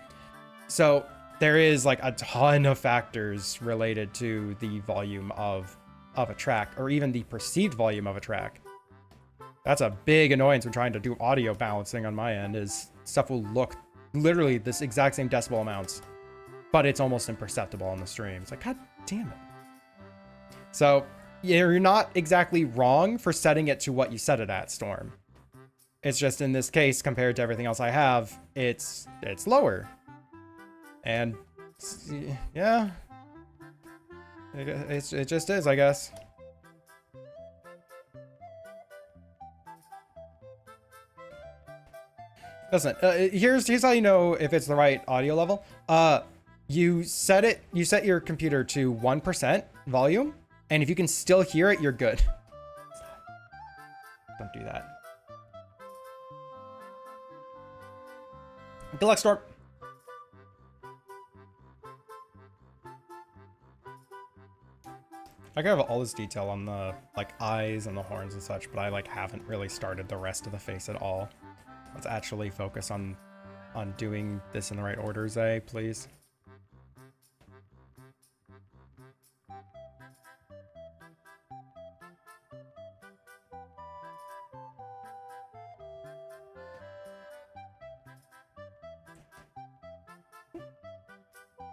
So there is like a ton of factors related to the volume of a track, or even the perceived volume of a track. That's a big annoyance when trying to do audio balancing on my end, is stuff will look literally this exact same decibel amounts, but it's almost imperceptible on the stream. It's like, God damn it. So you're not exactly wrong for setting it to what you set it at, Storm. It's just in this case, compared to everything else I have, it's lower. And yeah, it just is, I guess. Listen, here's how you know if it's the right audio level. You set your computer to 1% volume, and if you can still hear it, you're good. Don't do that. Good luck, Storm. I have all this detail on the eyes and the horns and such, but I haven't really started the rest of the face at all. Let's actually focus on doing this in the right order, Zay, please.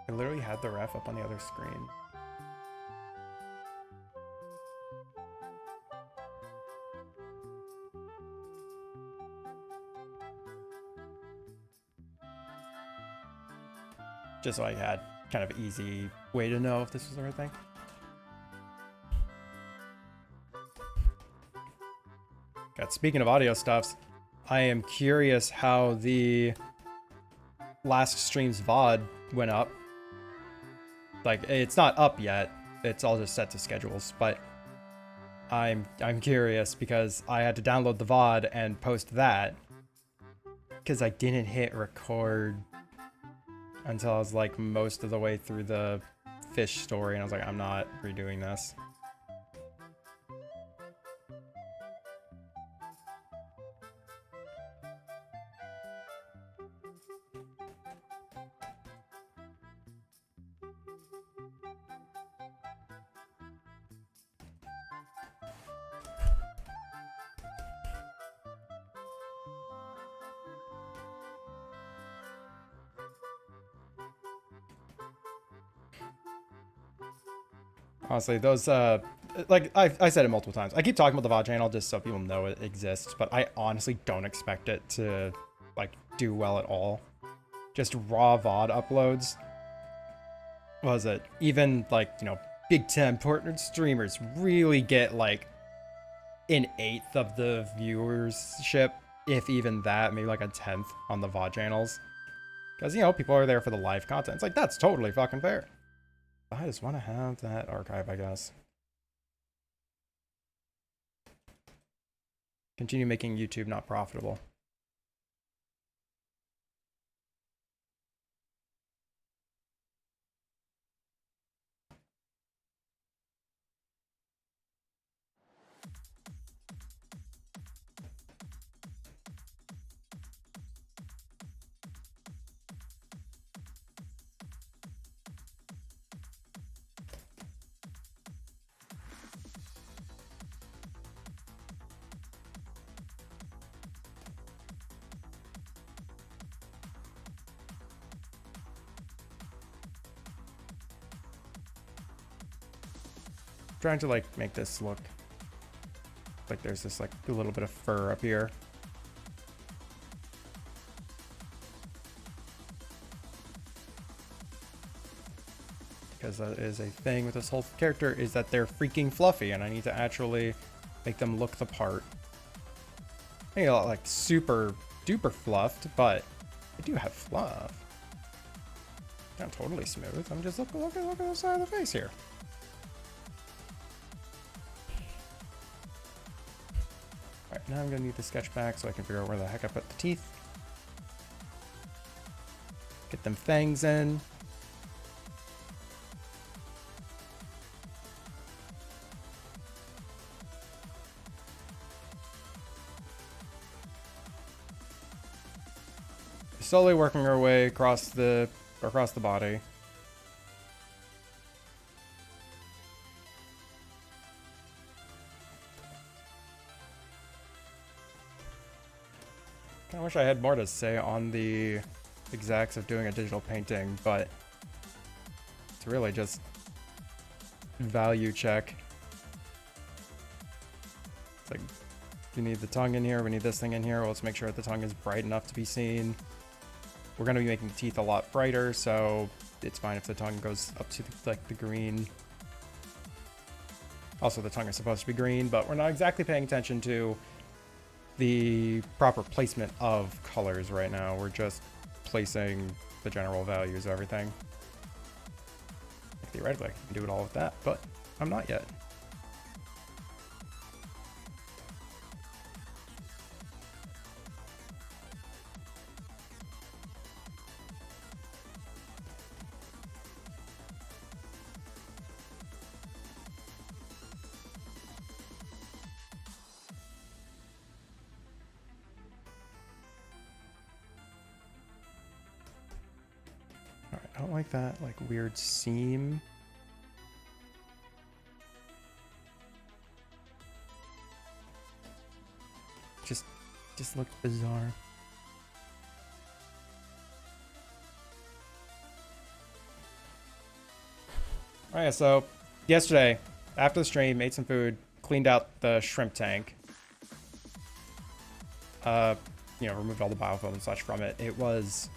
I literally had the ref up on the other screen. Just so I had kind of an easy way to know if this was the right thing. God, speaking of audio stuffs, I am curious how the last stream's VOD went up. Like, it's not up yet. It's all just set to schedules, but I'm curious because I had to download the VOD and post that because I didn't hit record until I was like most of the way through the fish story, and I was like, I'm not redoing this. Honestly, those, like, I said it multiple times. I keep talking about the VOD channel just so people know it exists, but I honestly don't expect it to, like, do well at all. Just raw VOD uploads. What was it? Even, like, you know, big time partnered streamers really get, like, an 1/8 of the viewership, if even that, maybe like a 10th on the VOD channels. Because, you know, people are there for the live content. It's like, that's totally fucking fair. I just want to have that archive, I guess. Continue making YouTube not profitable. Trying to like make this look like there's this like a little bit of fur up here. Because that is a thing with this whole character, is that they're freaking fluffy and I need to actually make them look the part. Maybe not like super duper fluffed, but I do have fluff. Not totally smooth. I'm just look at the side of the face here. Alright, now I'm gonna need the sketch back so I can figure out where the heck I put the teeth. Get them fangs in. Slowly working our way across the body. I wish I had more to say on the exacts of doing a digital painting, but it's really just value check. It's like, we need the tongue in here, we need this thing in here, well, let's make sure that the tongue is bright enough to be seen. We're going to be making the teeth a lot brighter, so it's fine if the tongue goes up to the green. Also, the tongue is supposed to be green, but we're not exactly paying attention to the proper placement of colors right now. We're just placing the general values of everything. Theoretically, I can do it all with that, but I'm not yet. I don't like that, like, weird seam. Just looked bizarre. Alright, so yesterday, after the stream, ate some food, cleaned out the shrimp tank. You know, removed all the biofilm and such from it. It was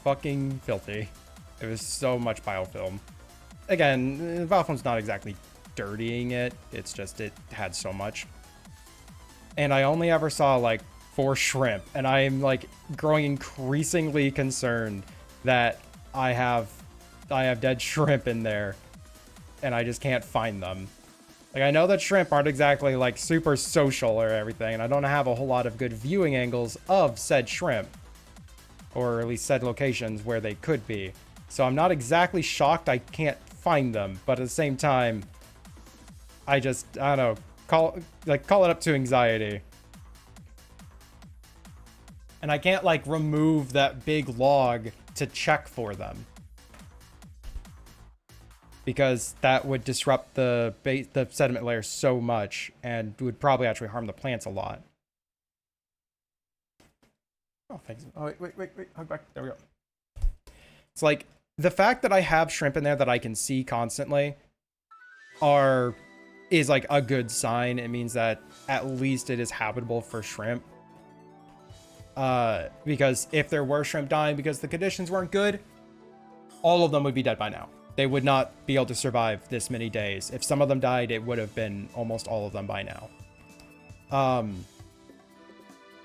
fucking filthy. It was so much biofilm. Again, the biofilm's not exactly dirtying it. It's just it had so much. And I only ever saw like 4 shrimp. And I am like growing increasingly concerned that I have I have dead shrimp in there, and I just can't find them. Like, I know that shrimp aren't exactly, like, super social or everything, and I don't have a whole lot of good viewing angles of said shrimp. Or at least said locations where they could be. So I'm not exactly shocked I can't find them, but at the same time, I don't know, call it up to anxiety. And I can't, like, remove that big log to check for them, because that would disrupt the sediment layer so much and would probably actually harm the plants a lot. Oh, thanks. Oh, wait. Hug back. There we go. It's like, the fact that I have shrimp in there that I can see constantly is like a good sign. It means that at least it is habitable for shrimp. Because if there were shrimp dying because the conditions weren't good, all of them would be dead by now. They would not be able to survive this many days. If some of them died, it would have been almost all of them by now.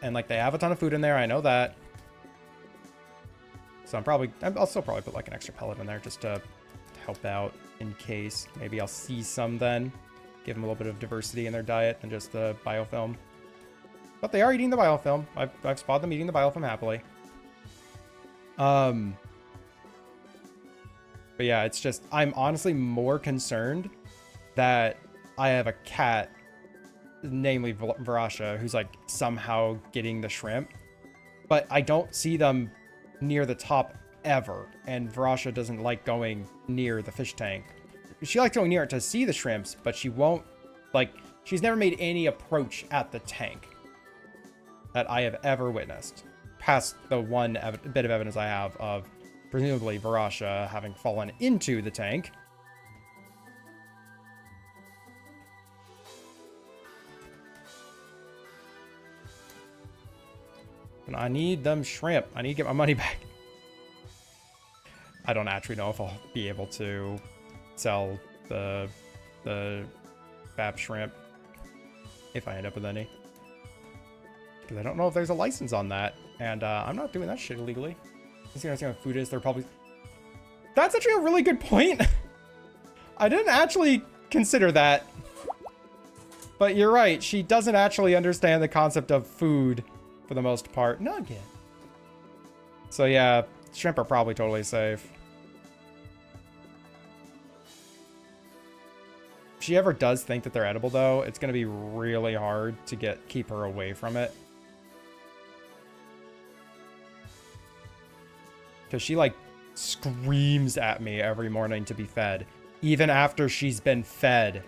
And like, they have a ton of food in there, I know that. So I'll still probably put like an extra pellet in there just to help out in case. Maybe I'll see some then. Give them a little bit of diversity in their diet than just the biofilm. But they are eating the biofilm. I've spotted them eating the biofilm happily. But yeah, it's just, I'm honestly more concerned that I have a cat, namely Varasha, who's like somehow getting the shrimp. But I don't see them near the top ever. And Varasha doesn't like going near the fish tank. She likes going near it to see the shrimps, but she won't, like, she's never made any approach at the tank that I have ever witnessed, past the one bit of evidence I have of presumably Varasha having fallen into the tank. And I need them shrimp. I need to get my money back. I don't actually know if I'll be able to sell the Bab shrimp if I end up with any. Because I don't know if there's a license on that. And I'm not doing that shit illegally. Let's see what food is. They're probably... That's actually a really good point. I didn't actually consider that. But you're right. She doesn't actually understand the concept of food for the most part. Nugget. So yeah, shrimp are probably totally safe. If she ever does think that they're edible, though, it's going to be really hard to keep her away from it. Because she, like, screams at me every morning to be fed. Even after she's been fed.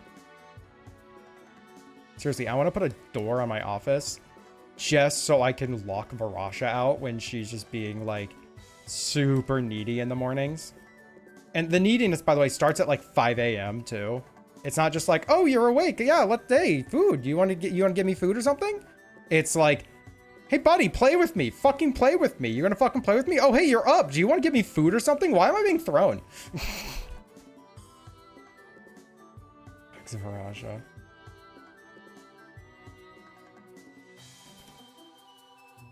Seriously, I want to put a door on my office just so I can lock Varasha out when she's just being, like, super needy in the mornings. And the neediness, by the way, starts at, like, 5 a.m., too. It's not just like, oh, you're awake. Yeah, hey, food. You want to give me food or something? It's like, hey, buddy, play with me. Fucking play with me. You're gonna fucking play with me? Oh, hey, you're up. Do you want to give me food or something? Why am I being thrown? Varasha.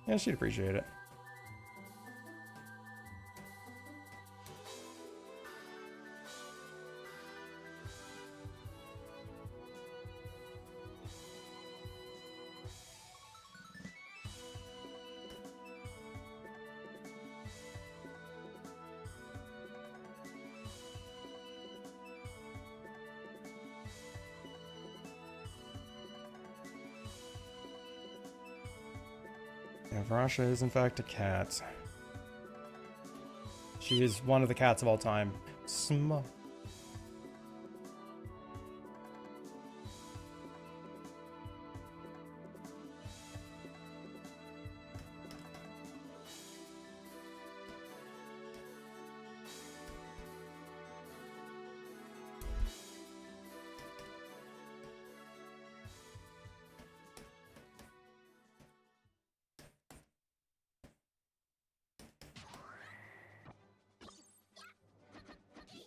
Yeah, she'd appreciate it. Yeah, Varasha is in fact a cat. She is one of the cats of all time.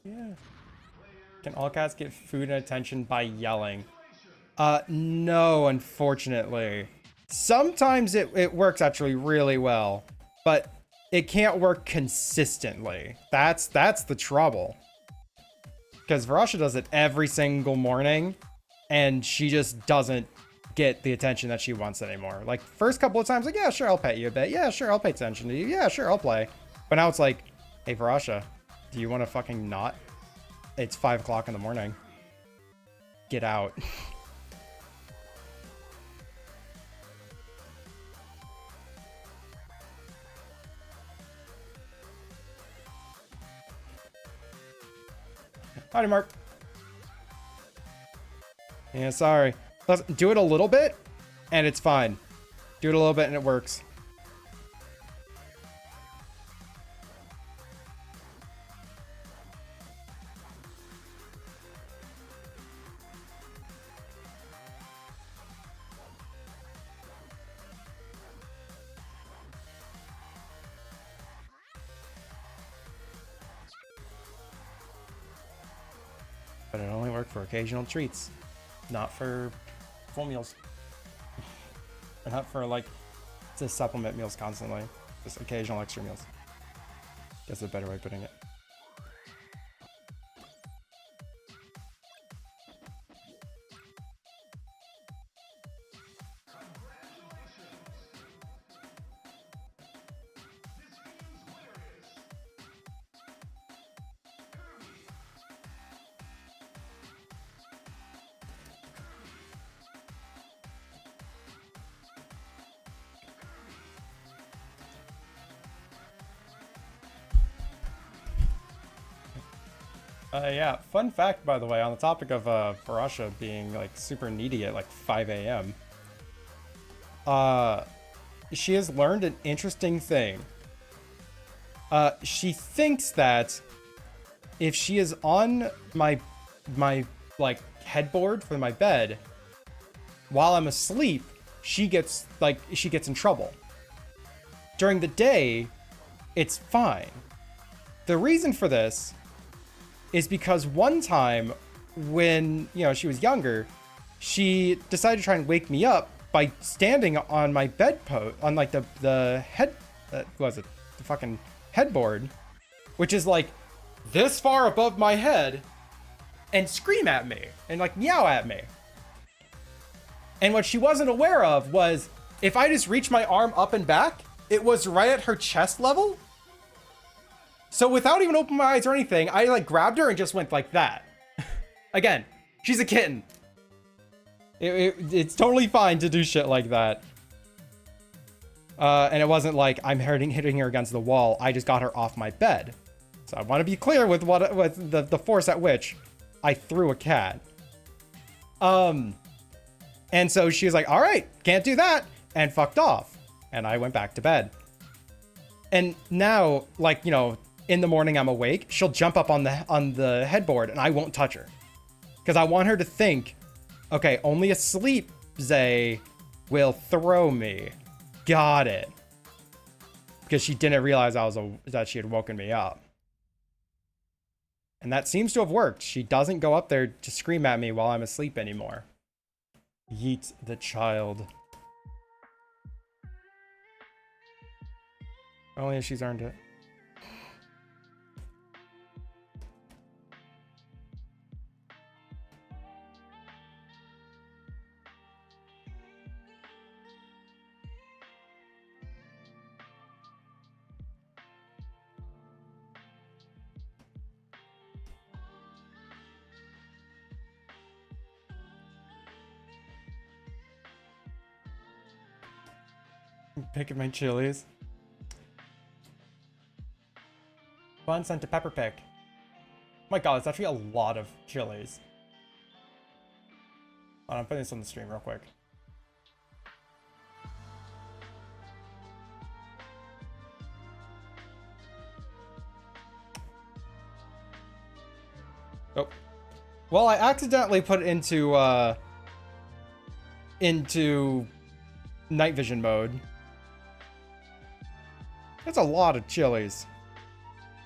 Yeah. Can all cats get food and attention by yelling? No, unfortunately. Sometimes it works actually really well, but it can't work consistently. That's the trouble. Because Varasha does it every single morning, and she just doesn't get the attention that she wants anymore. Like, first couple of times, like, yeah, sure, I'll pet you a bit. Yeah, sure, I'll pay attention to you. Yeah, sure, I'll play. But now it's like, hey, Varasha, do you want to fucking not? It's 5 o'clock in the morning. Get out. Howdy, Mark. Yeah, sorry. Let's do it a little bit, and it's fine. Do it a little bit, and it works. But it only worked for occasional treats, not for full meals. Or not for, like, to supplement meals constantly. Just occasional extra meals. Guess a better way of putting it. Yeah, fun fact, by the way, on the topic of Varasha being, like, super needy at, like, 5 a.m. She has learned an interesting thing. She thinks that if she is on my, like, headboard for my bed while I'm asleep, she gets in trouble. During the day, it's fine. The reason for this is because one time when, you know, she was younger, she decided to try and wake me up by standing on my bedpost, on, like, the head, what was it? The fucking headboard, which is, like, this far above my head, and scream at me, and, like, meow at me. And what she wasn't aware of was, if I just reach my arm up and back, it was right at her chest level. So without even opening my eyes or anything, I, like, grabbed her and just went like that. Again, she's a kitten. It's totally fine to do shit like that. And it wasn't like I'm hitting her against the wall. I just got her off my bed. So I want to be clear with the force at which I threw a cat. And so she was like, all right, can't do that, and fucked off. And I went back to bed. And now, like, you know, in the morning I'm awake, she'll jump up on the headboard and I won't touch her. Because I want her to think, okay, only asleep Zay will throw me. Got it. Because she didn't realize that she had woken me up. And that seems to have worked. She doesn't go up there to scream at me while I'm asleep anymore. Yeet the child. Only if she's earned it. Picking my chilies. Fun sent to Pepper Pick. Oh my god, it's actually a lot of chilies. Hold on, I'm putting this on the stream real quick. Oh. Well, I accidentally put it into night vision mode. That's a lot of chilies.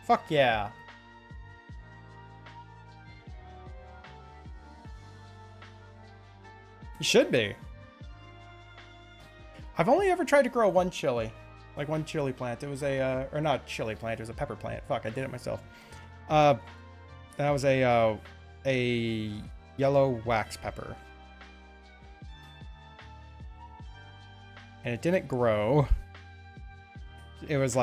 Fuck yeah. You should be. I've only ever tried to grow one chili. Like one chili plant. It was a, or not chili plant, it was a pepper plant. Fuck, I did it myself. That was a yellow wax pepper. And it didn't grow. It was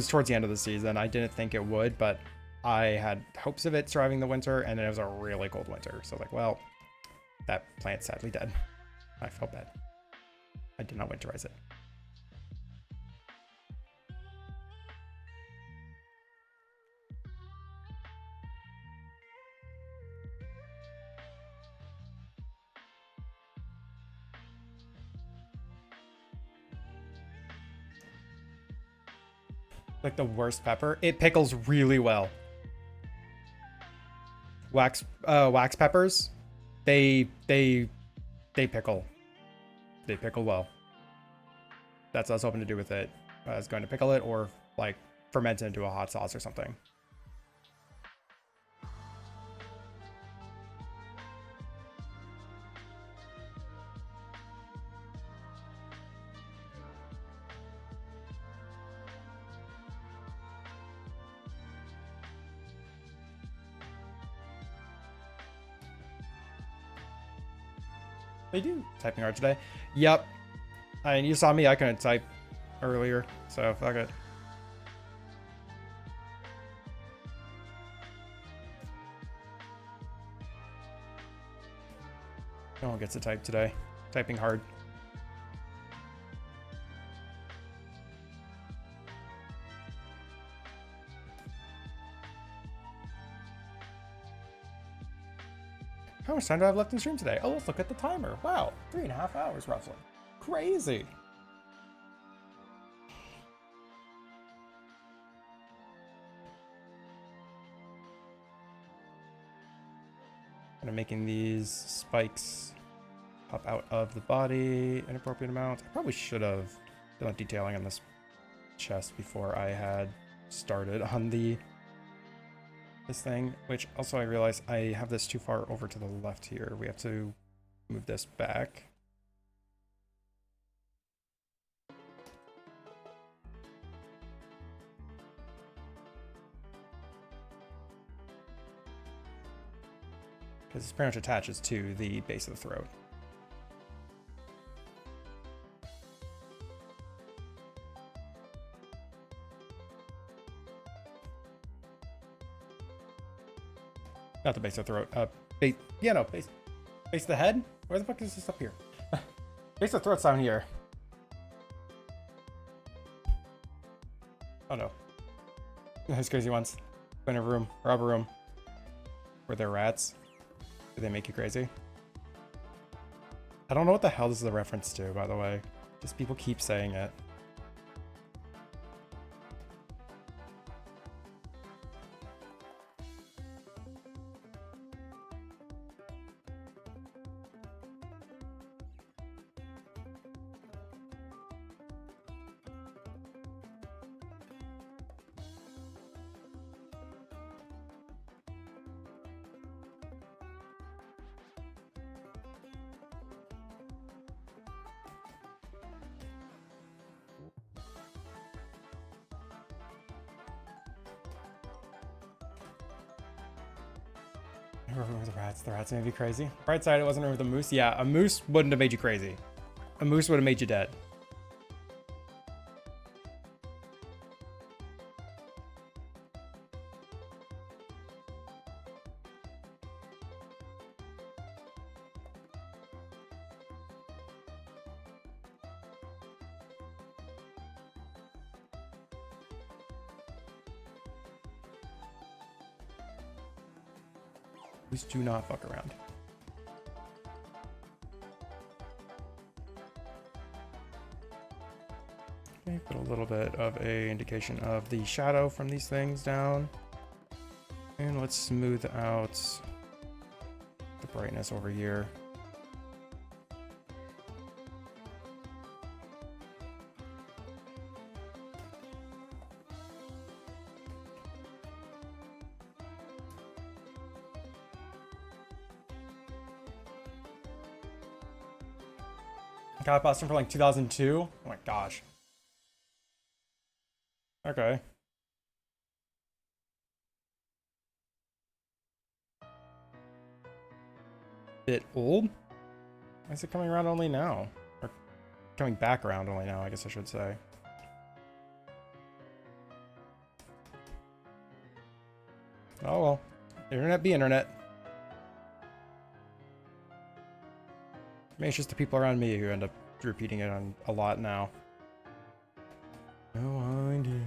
towards the end of the season. I didn't think it would, but I had hopes of it surviving the winter, and then it was a really cold winter. So like, well, that plant's sadly dead. I felt bad. I did not winterize it. Like the worst pepper. It pickles really well. Wax peppers, they pickle. They pickle well. That's what I was hoping to do with it. I was going to pickle it or like ferment it into a hot sauce or something. They do typing hard today. Yep. You saw me, I couldn't type earlier, so fuck it. No one gets to type today. Typing hard. How much time do I have left in stream today? Oh, let's look at the timer. Wow, 3.5 hours roughly. Crazy. Kind of making these spikes pop out of the body an appropriate amount. I probably should have done detailing on this chest before I had started on this thing, which also I realize I have this too far over to the left here. We have to move this back. Because this pretty much attaches to the base of the throat. Not the base of the throat. Base of the head? Where the fuck is this up here? Base of the throat's down here. Oh no. Those crazy ones. Spinner room, rubber room. Were there rats? Did they make you crazy? I don't know what the hell this is a reference to, by the way. Just people keep saying it. The rats made me crazy. Bright side, it wasn't over the moose. Yeah, a moose wouldn't have made you crazy. A moose would have made you dead. Please do not fuck around. Okay, put a little bit of a indication of the shadow from these things down. And let's smooth out the brightness over here. Got Boston for like 2002. Oh my gosh. Okay. Bit old? Why is it coming around only now? Or coming back around only now, I guess I should say. Oh well. Internet be internet. Maybe it's just the people around me who end up repeating it on a lot now. No idea.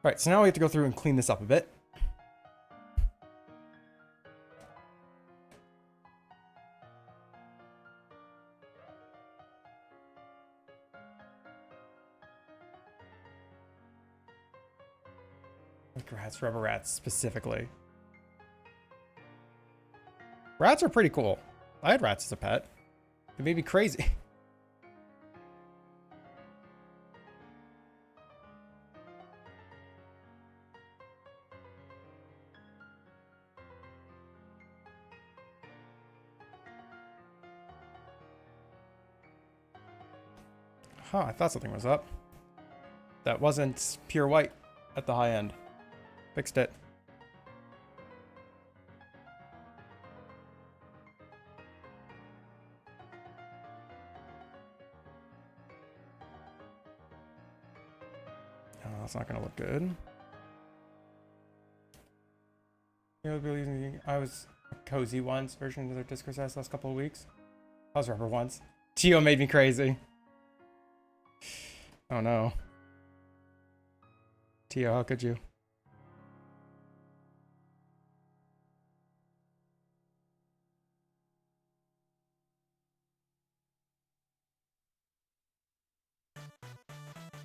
Alright, so now we have to go through and clean this up a bit. Like rats, rubber rats specifically. Rats are pretty cool. I had rats as a pet. They made me crazy. Huh, I thought something was up. That wasn't pure white at the high end. Fixed it. Oh, that's not gonna look good. I was cozy once version of their Discourse last couple of weeks. I was rubber once. Tio made me crazy. Oh no. Tio, how could you?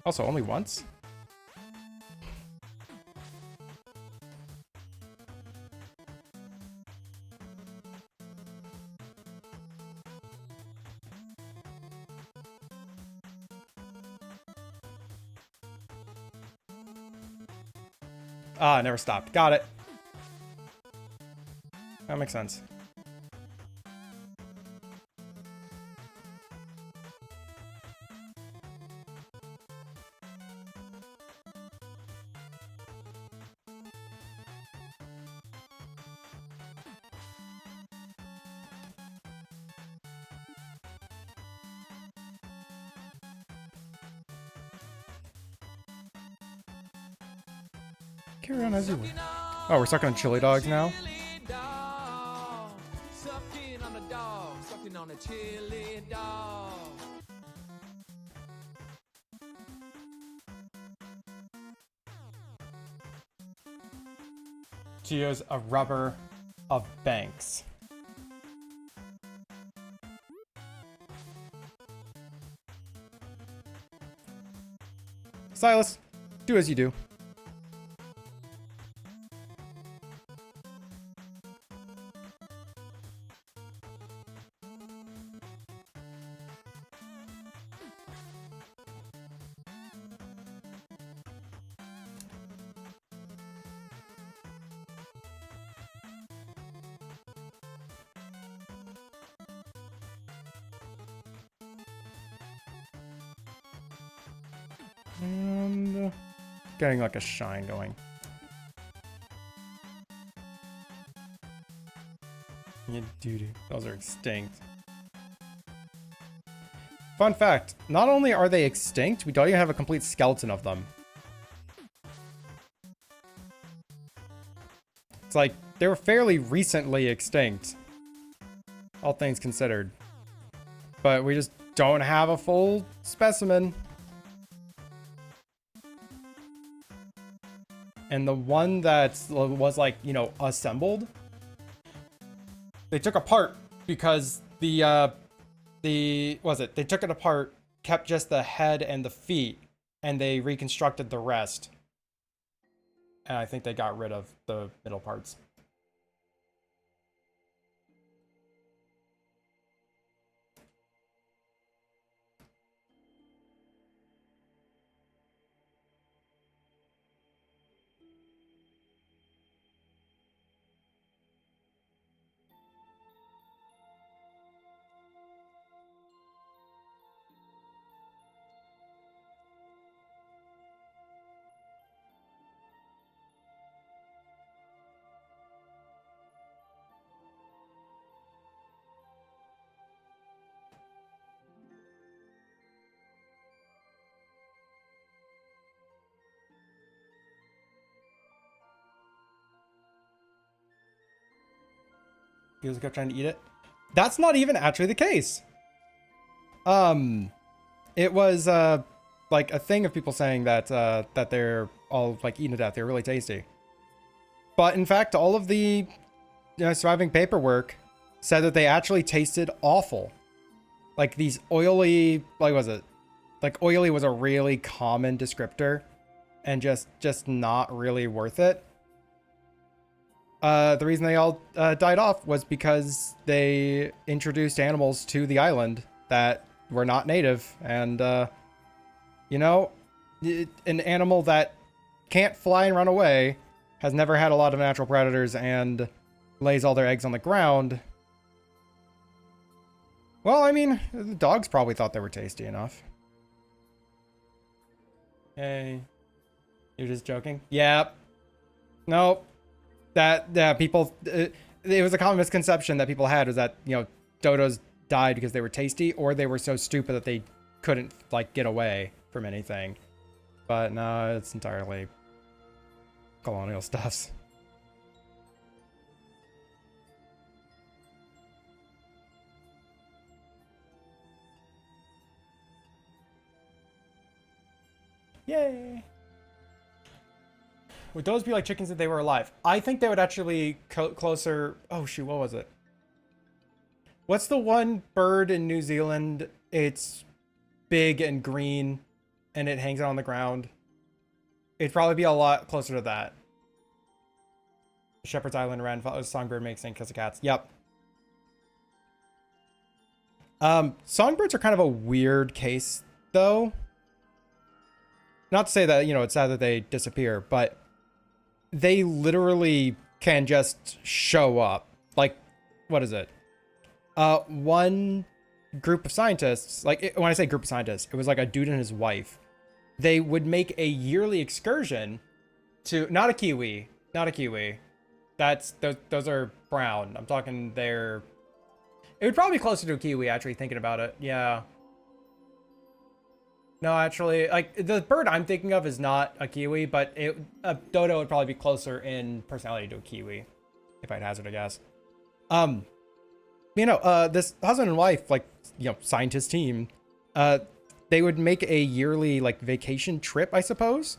Also, only once? Ah, it never stopped. Got it. That makes sense. Carry on as you will. Oh, we're stuck on chili dogs now? Tio's a rubber of banks. Silas, do as you do. And getting like a shine going. Yeah, dude, those are extinct. Fun fact, not only are they extinct, we don't even have a complete skeleton of them. It's like, they were fairly recently extinct, all things considered. But we just don't have a full specimen. And the one that was like, you know, assembled, they took apart because they took it apart, kept just the head and the feet, and they reconstructed the rest. And I think they got rid of the middle parts. eagles kept trying to eat it. That's not even actually the case. It was like a thing of people saying that that they're all like eaten to death. They're really tasty. But in fact, all of the surviving paperwork said that they actually tasted awful. Like these oily, like was it? Like oily was a really common descriptor, and just not really worth it. The reason they all died off was because they introduced animals to the island that were not native, and you know, an animal that can't fly and run away, has never had a lot of natural predators, and lays all their eggs on the ground. Well, I mean, the dogs probably thought they were tasty enough. Hey, you're just joking? Yep. Nope. That people, it was a common misconception that people had, was that, you know, dodos died because they were tasty, or they were so stupid that they couldn't like get away from anything. But no, it's entirely colonial stuffs. Yay! Would those be like chickens if they were alive? I think they would actually closer. Oh shoot, what was it? What's the one bird in New Zealand? It's big and green, and it hangs out on the ground. It'd probably be a lot closer to that. Shepherd's Island wren, songbird makes because of cats. Yep. Songbirds are kind of a weird case, though. Not to say that, you know, it's sad that they disappear, but they literally can just show up. Like, what is it? One group of scientists, like when I say group of scientists, it was like a dude and his wife. They would make a yearly excursion to, not a kiwi. That's, those are brown. I'm talking it would probably be closer to a kiwi, actually, thinking about it. Yeah. No, actually, like, the bird I'm thinking of is not a kiwi, but a dodo would probably be closer in personality to a kiwi, if I'd hazard a guess. You know, this husband and wife, like, you know, scientist team, they would make a yearly, like, vacation trip, I suppose,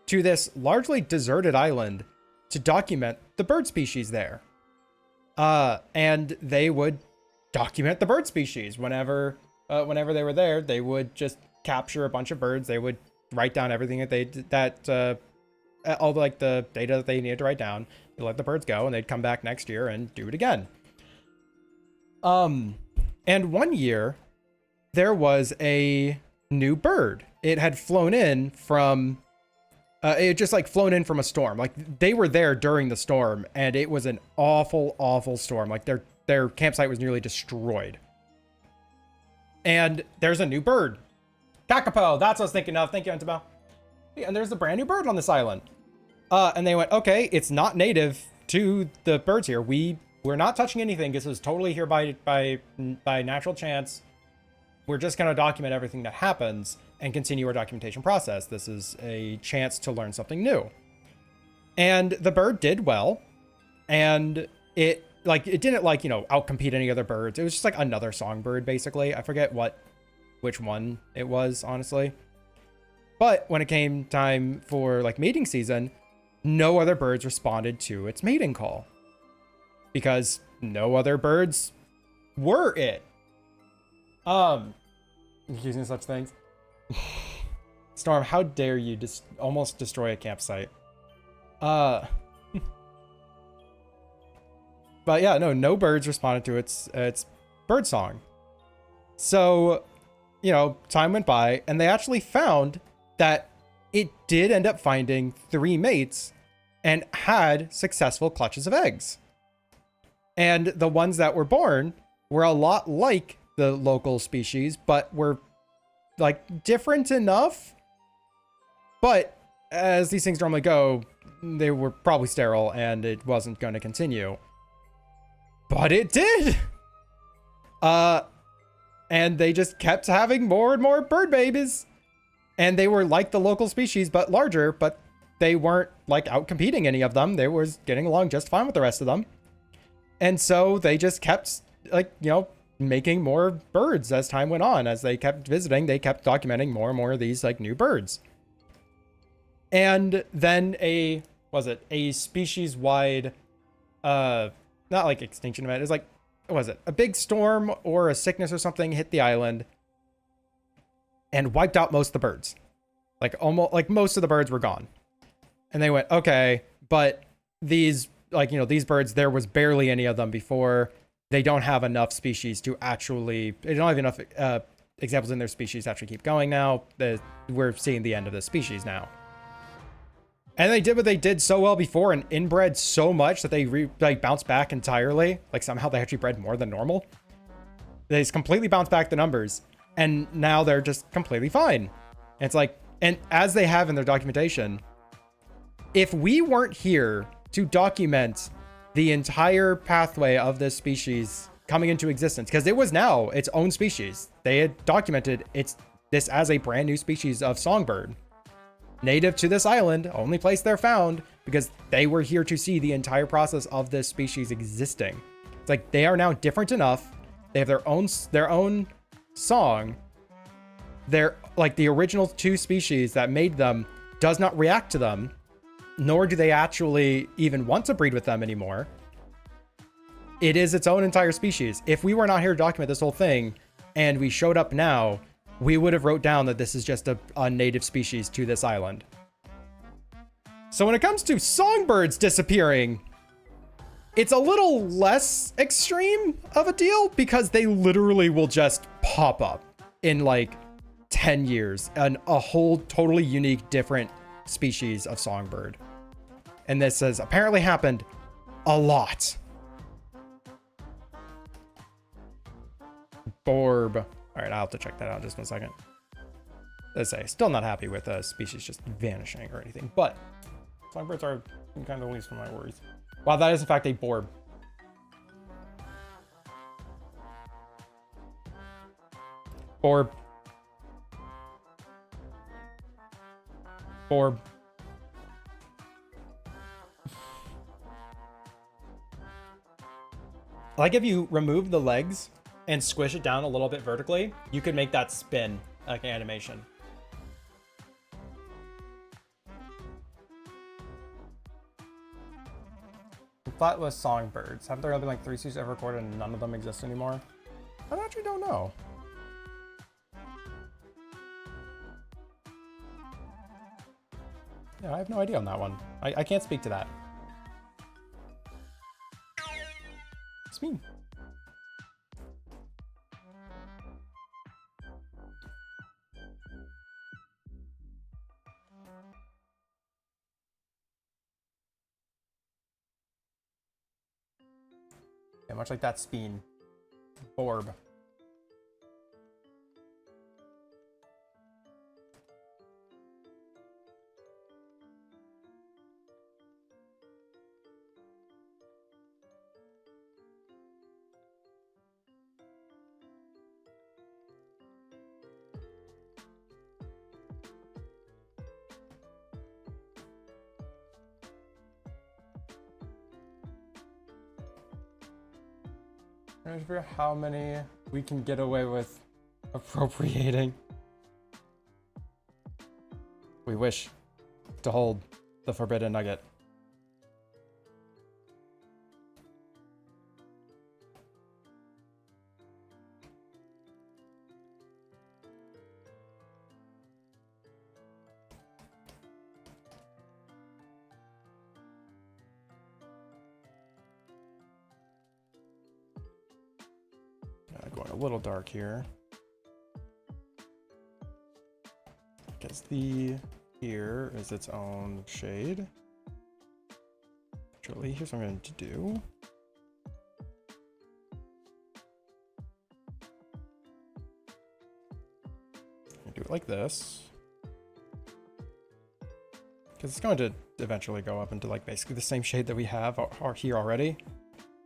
to this largely deserted island to document the bird species there. And they would document the bird species whenever they were there. They would just capture a bunch of birds. They would write down everything that all like the data that they needed to write down. They let the birds go, and they'd come back next year and do it again. And one year there was a new bird. It had flown in from it just like flown in from a storm. Like they were there during the storm, and it was an awful storm. Like their campsite was nearly destroyed. And there's a new bird. Kakapo, that's what I was thinking of. Thank you, Antabel. And there's a brand new bird on this island. And they went, okay, it's not native to the birds here. We're not touching anything. This is totally here by natural chance. We're just going to document everything that happens and continue our documentation process. This is a chance to learn something new. And the bird did well. And it didn't like, you know, outcompete any other birds. It was just like another songbird, basically. I forget which one it was, honestly. But when it came time for like mating season, no other birds responded to its mating call, because no other birds were it. Using such things. Storm, how dare you just almost destroy a campsite? But yeah, no birds responded to its bird song. So, you know, time went by, and they actually found that it did end up finding 3 mates and had successful clutches of eggs. And the ones that were born were a lot like the local species, but were like different enough. But as these things normally go, they were probably sterile and it wasn't going to continue. But it did. And they just kept having more and more bird babies. And they were like the local species, but larger, but they weren't like out competing any of them. They were getting along just fine with the rest of them. And so they just kept, like, you know, making more birds as time went on. As they kept visiting, they kept documenting more and more of these, like, new birds. And then a species-wide, not like extinction event. It was like, what was it? A big storm or a sickness or something hit the island and wiped out most of the birds. Like, almost, like, most of the birds were gone. And they went, okay, but these, like, you know, these birds, there was barely any of them before. They don't have enough species to actually, they don't have enough examples in their species to actually keep going now. We're seeing the end of the species now. And they did what they did so well before and inbred so much that they bounced back entirely. Like, somehow they actually bred more than normal. They just completely bounced back the numbers. And now they're just completely fine. And it's like, and as they have in their documentation, if we weren't here to document the entire pathway of this species coming into existence, because it was now its own species. They had documented this as a brand new species of songbird. Native to this island, only place they're found, because they were here to see the entire process of this species existing. It's like they are now different enough. They have their own song. They're like the original two species that made them does not react to them, nor do they actually even want to breed with them anymore. It is its own entire species. If we were not here to document this whole thing and we showed up now, we would have wrote down that this is just a native species to this island. So when it comes to songbirds disappearing, it's a little less extreme of a deal because they literally will just pop up in like 10 years and a whole totally unique, different species of songbird. And this has apparently happened a lot. Borb. All right, I'll have to check that out just 1 second. Let's say, still not happy with a species just vanishing or anything, but songbirds are kind of the least of my worries. Wow, that is in fact a borb. Borb. Borb. Like if you remove the legs and squish it down a little bit vertically, you could make that spin like an animation. Flightless songbirds. Have there been like 3 species ever recorded and none of them exist anymore? I actually don't know. Yeah, I have no idea on that one. I can't speak to that. It's mean. Yeah, much like that speen. Borb. I'm trying to figure out how many we can get away with appropriating. We wish to hold the forbidden nugget. Going a little dark here. Because here is its own shade. Actually, here's what I'm going to do. Do it like this. Because it's going to eventually go up into like basically the same shade that we have here already.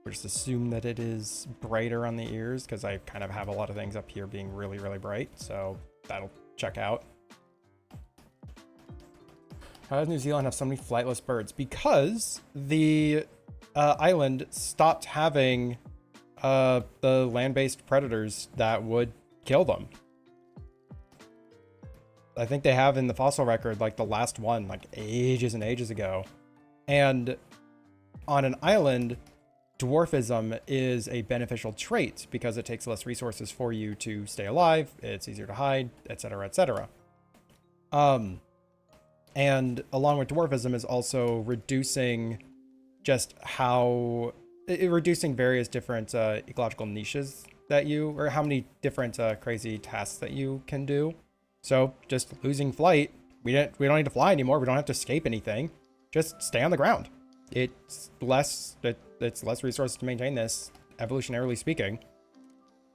We just assume that it is brighter on the ears because I kind of have a lot of things up here being really, really bright. So that'll check out. How does New Zealand have so many flightless birds? Because the island stopped having the land-based predators that would kill them. I think they have in the fossil record, like the last one, like ages and ages ago. And on an island, dwarfism is a beneficial trait because it takes less resources for you to stay alive. It's easier to hide, etc., etc. And along with dwarfism is also reducing just how reducing various different ecological niches that you, or how many different crazy tasks that you can do. So just losing flight, we don't need to fly anymore. We don't have to escape anything. Just stay on the ground. It's less resources to maintain this, evolutionarily speaking.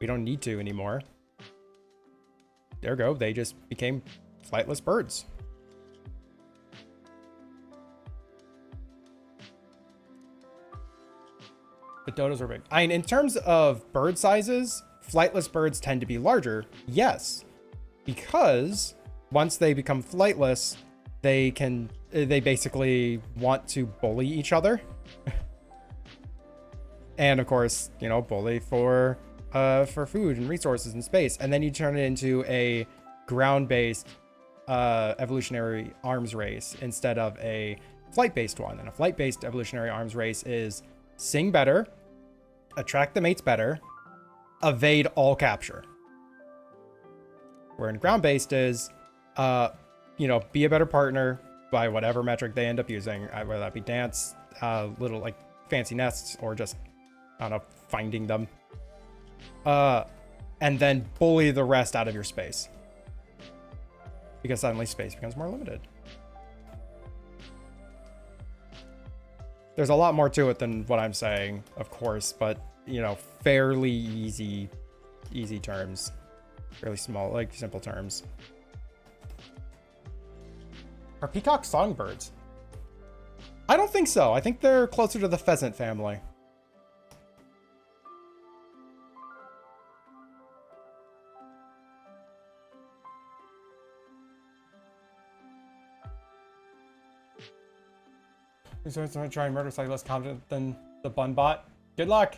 We don't need to anymore. Ergo, they just became flightless birds. The dodos are big. I mean, in terms of bird sizes, flightless birds tend to be larger. Yes, because once they become flightless, they basically want to bully each other. And of course, you know, bully for food and resources and space. And then you turn it into a ground-based evolutionary arms race instead of a flight-based one. And a flight-based evolutionary arms race is sing better, attract the mates better, evade all capture. Where in ground-based is, you know, be a better partner by whatever metric they end up using, whether that be dance, little like fancy nests, or just, I don't know, finding them. And then bully the rest out of your space. Because suddenly space becomes more limited. There's a lot more to it than what I'm saying, of course, but, you know, fairly easy terms. Fairly small, like simple terms. Are peacocks songbirds? I don't think so. I think they're closer to the pheasant family. Who's going to try and murder slightly less confident than the bun bot? Good luck!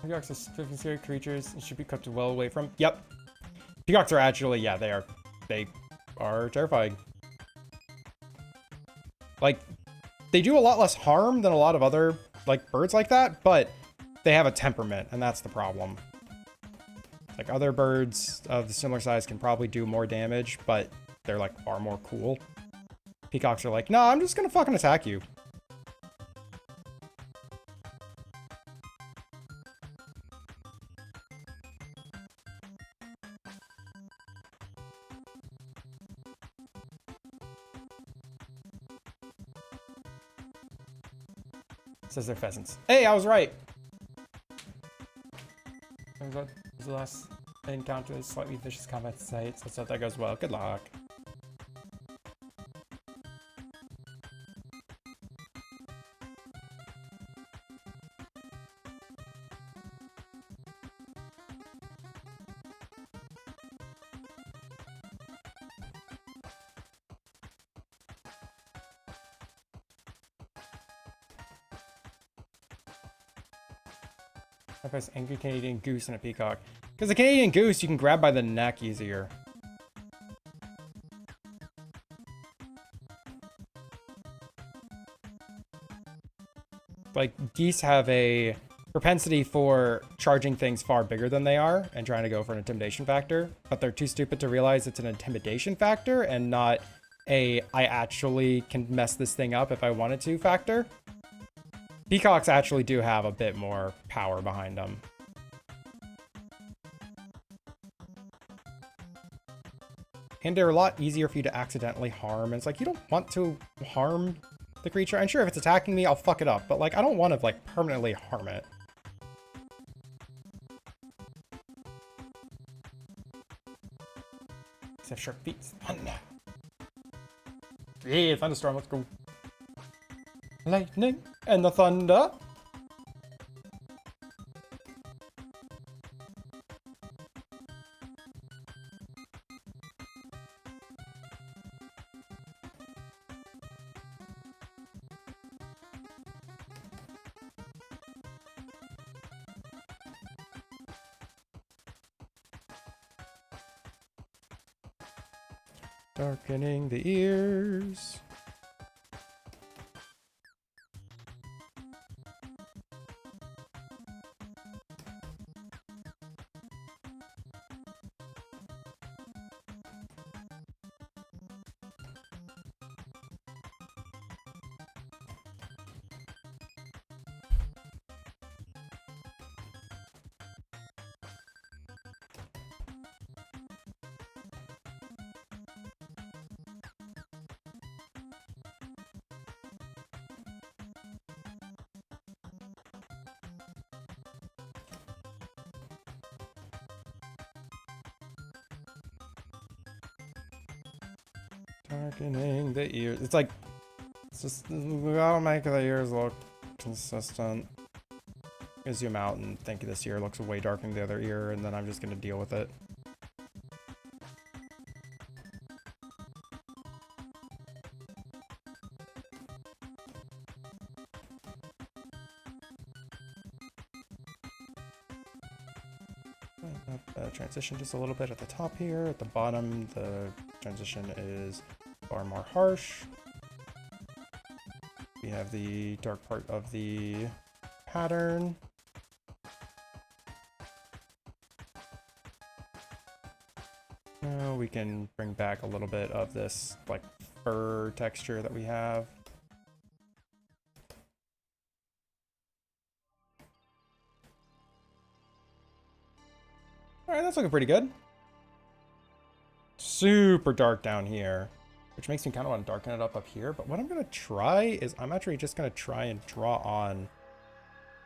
Peacocks are scary creatures and should be kept well away from. Yep. Peacocks are actually, yeah, they are terrifying. Like, they do a lot less harm than a lot of other, like, birds like that, but they have a temperament, and that's the problem. Like, other birds of the similar size can probably do more damage, but they're, like, far more cool. Peacocks are like, no, I'm just gonna fucking attack you. Says they're pheasants. Hey, I was right. The last encounter is slightly vicious combat sites. Let's hope that goes well. Good luck. I press angry Canadian goose and a peacock. Because the Canadian goose you can grab by the neck easier. Like, geese have a propensity for charging things far bigger than they are and trying to go for an intimidation factor, but they're too stupid to realize it's an intimidation factor and not a I actually can mess this thing up if I wanted to factor. Peacocks actually do have a bit more power behind them. And they're a lot easier for you to accidentally harm. And it's like, you don't want to harm the creature. And sure, if it's attacking me, I'll fuck it up. But like, I don't want to like permanently harm it. sharp feet. Thunder. Yeah, thunderstorm. Let's go. Lightning and the thunder. Darkening the ears. Darkening the ears. It's like, it's just, we gotta make the ears look consistent. I'm gonna zoom out and think this ear looks way darker than the other ear, and then I'm just gonna deal with it. Transition just a little bit at the top here. At the bottom, the transition is far more harsh. We have the dark part of the pattern. Now we can bring back a little bit of this like fur texture that we have. Alright, that's looking pretty good. Super dark down here, which makes me kind of want to darken it up here. But what I'm going to try is I'm actually just going to try and draw on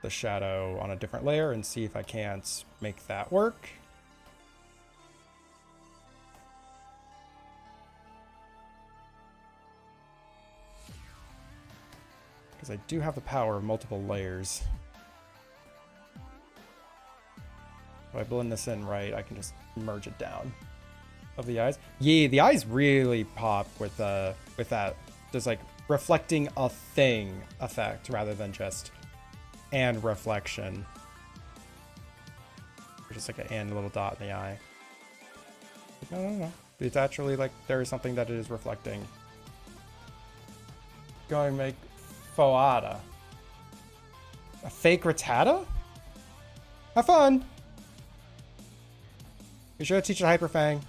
the shadow on a different layer and see if I can't make that work. Because I do have the power of multiple layers. If I blend this in right, I can just merge it down. Of the eyes. Yeah, the eyes really pop with that. There's like reflecting a thing effect rather than just and reflection. Or just like an and little dot in the eye. No. It's actually like there is something that it is reflecting. Going to make Foada. A fake Rattata? Have fun! Be sure to teach it Hyperfang.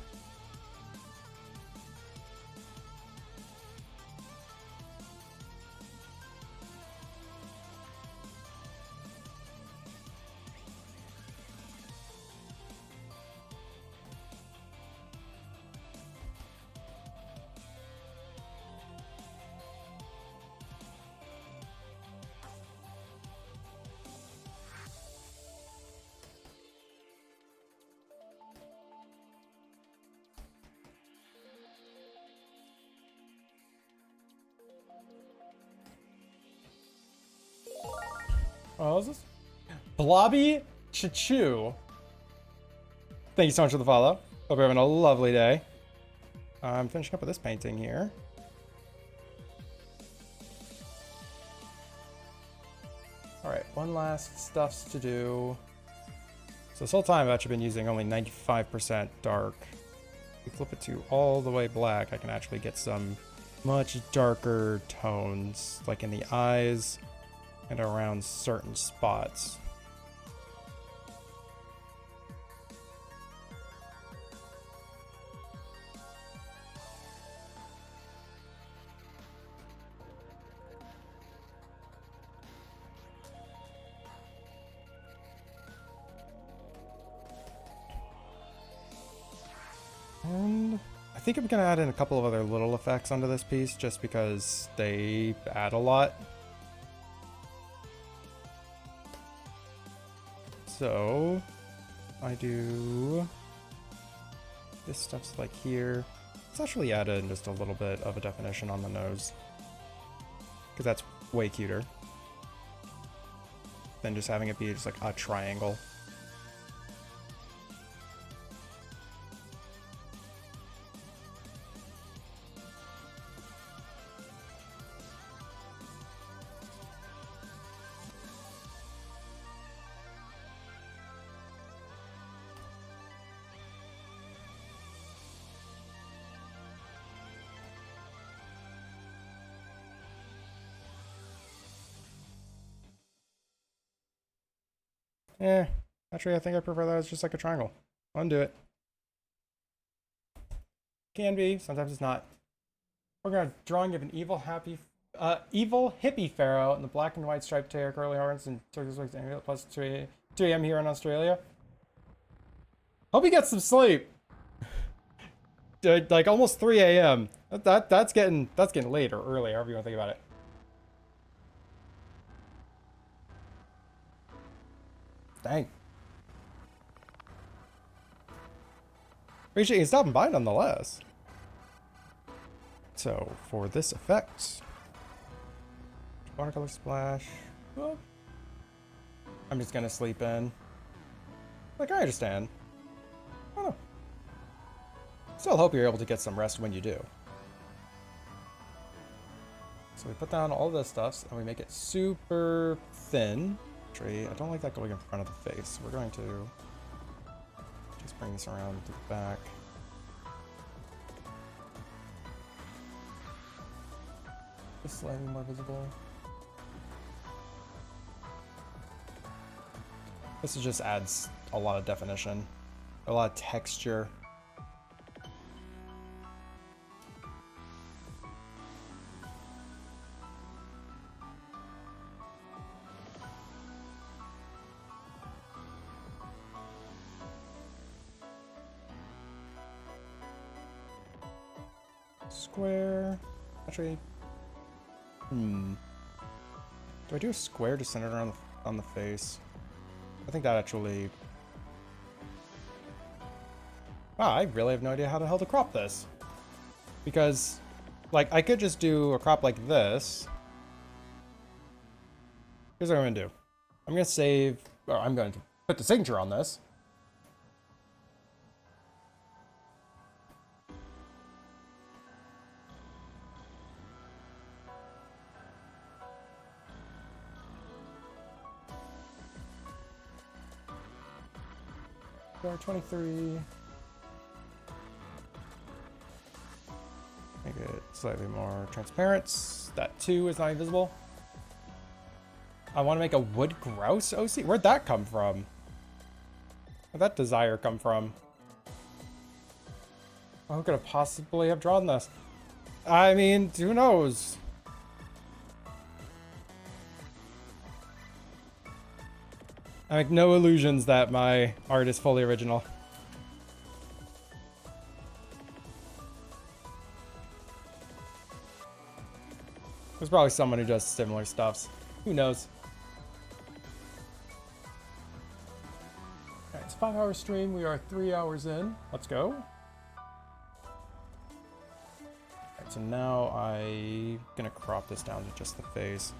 Oh, what is this? Blobby Chichu. Thank you so much for the follow. Hope you're having a lovely day. I'm finishing up with this painting here. Alright, one last stuffs to do. So this whole time I've actually been using only 95% dark. If we flip it to all the way black, I can actually get some much darker tones, like in the eyes and around certain spots. And I think I'm gonna add in a couple of other little effects onto this piece just because they add a lot. So I do this stuff's like here. Let's actually add in just a little bit of a definition on the nose, because that's way cuter than just having it be just like a triangle. Actually, I think I prefer that as just like a triangle. Undo it. Can be, sometimes it's not. We're gonna drawing of an evil hippie pharaoh in the black and white striped tail, curly horns, and turquoise wings, amulet plus 2 a.m. here in Australia. Hope he gets some sleep. Like almost 3 a.m. That's getting late or early, however you want to think about it. Dang. Appreciate you stopping by nonetheless. So, for this effect, watercolor splash. Well, I'm just gonna sleep in. Like, I understand. I don't know. Still hope you're able to get some rest when you do. So we put down all this stuff and we make it super thin. Actually, I don't like that going in front of the face. We're going to just bring this around to the back. Just slightly more visible. This just adds a lot of definition, a lot of texture. Square. Actually, do I do a square to center it on the face? I think that actually. Wow, I really have no idea how the hell to crop this. Because, like, I could just do a crop like this. Here's what I'm gonna do. I'm gonna save, or I'm going to put the signature on this. R23. Make it slightly more transparent. That too is not invisible. I want to make a wood grouse OC. Where'd that come from? Where'd that desire come from? Who could have possibly have drawn this? I mean, who knows? I make no illusions that my art is fully original. There's probably someone who does similar stuffs. Who knows? Alright, it's a 5-hour stream. We are 3 hours in. Let's go. Alright, so now I'm gonna crop this down to just the face.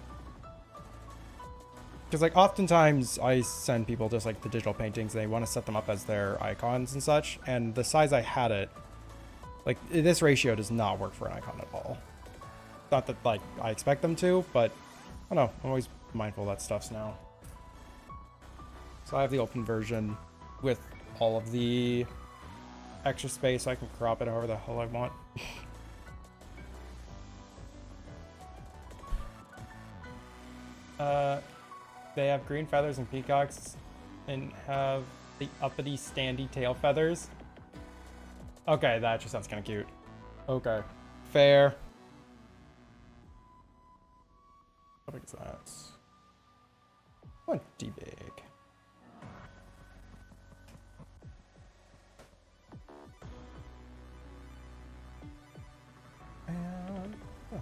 Because, like, oftentimes I send people just, like, the digital paintings. They want to set them up as their icons and such. And the size I had it, like, this ratio does not work for an icon at all. Not that, like, I expect them to, but I don't know. I'm always mindful of that stuff now. So I have the open version with all of the extra space, so I can crop it however the hell I want. They have green feathers and peacocks and have the uppity standy tail feathers. Okay, that actually sounds kind of cute. Okay, fair. How big is that? Plenty big. And yeah.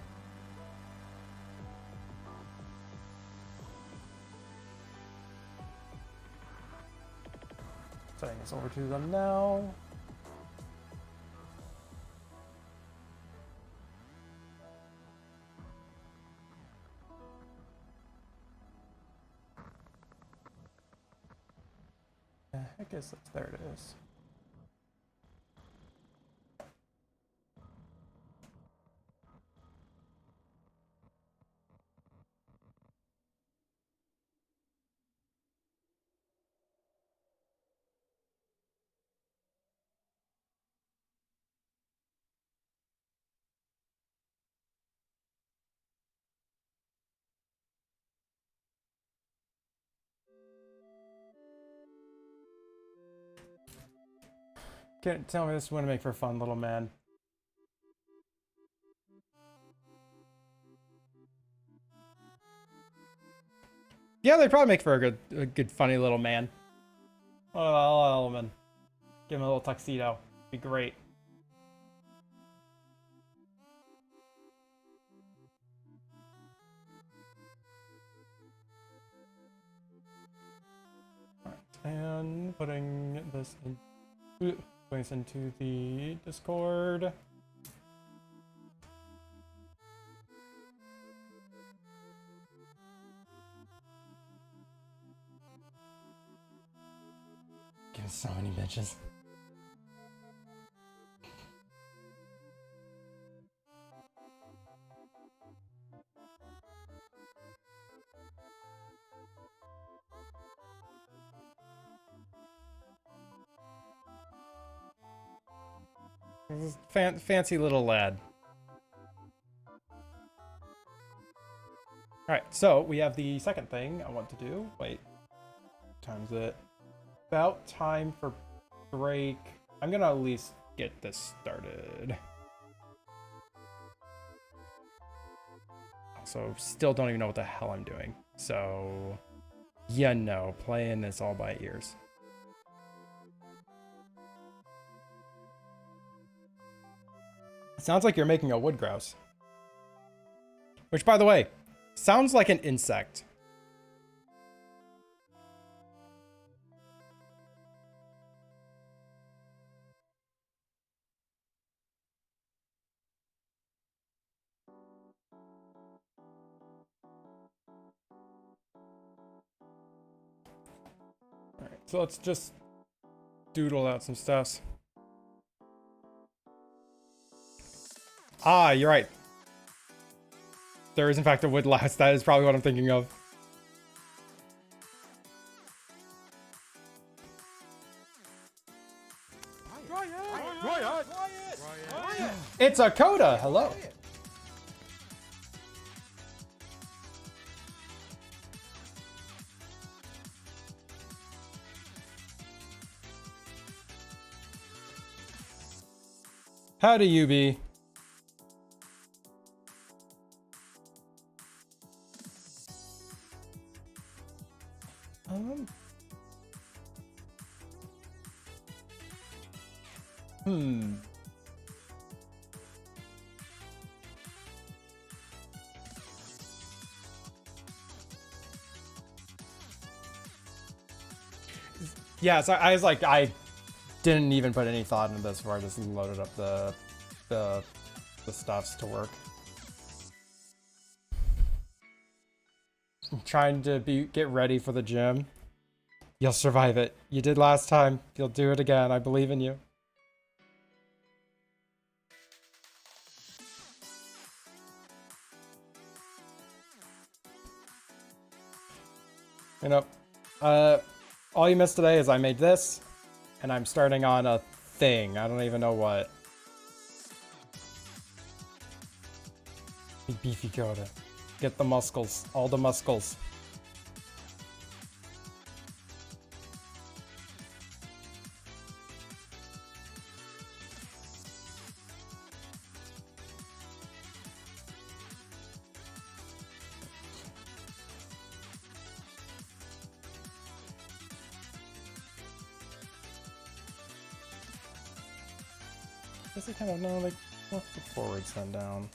Setting this over to them now. heck is this? There it is. Can't tell me this wouldn't make for a fun little man. Yeah, they'd probably make for a good, funny little man. Oh, Element. Give him a little tuxedo. Be great. Alright, and putting this into the Discord. Give so many bitches. This is fancy little lad. Alright, so we have the second thing I want to do. Wait. What time is it? About time for break. I'm gonna at least get this started. Also, still don't even know what the hell I'm doing. So, yeah, no, playing this all by ears. Sounds like you're making a wood grouse. Which, by the way, sounds like an insect. Alright, so let's just doodle out some stuff. Ah, you're right. There is, in fact, a wood louse. That is probably what I'm thinking of. Riot! It's a coda. Hello. How do you be? Yeah, so I was like, I didn't even put any thought into this before I just loaded up the stuffs to work. I'm trying to get ready for the gym. You'll survive it. You did last time. You'll do it again. I believe in you. You know, all you missed today is I made this, and I'm starting on a thing. I don't even know what. Big beefy coda. Get the muscles. All the muscles. Guess I kind of know, like, what the forward send down.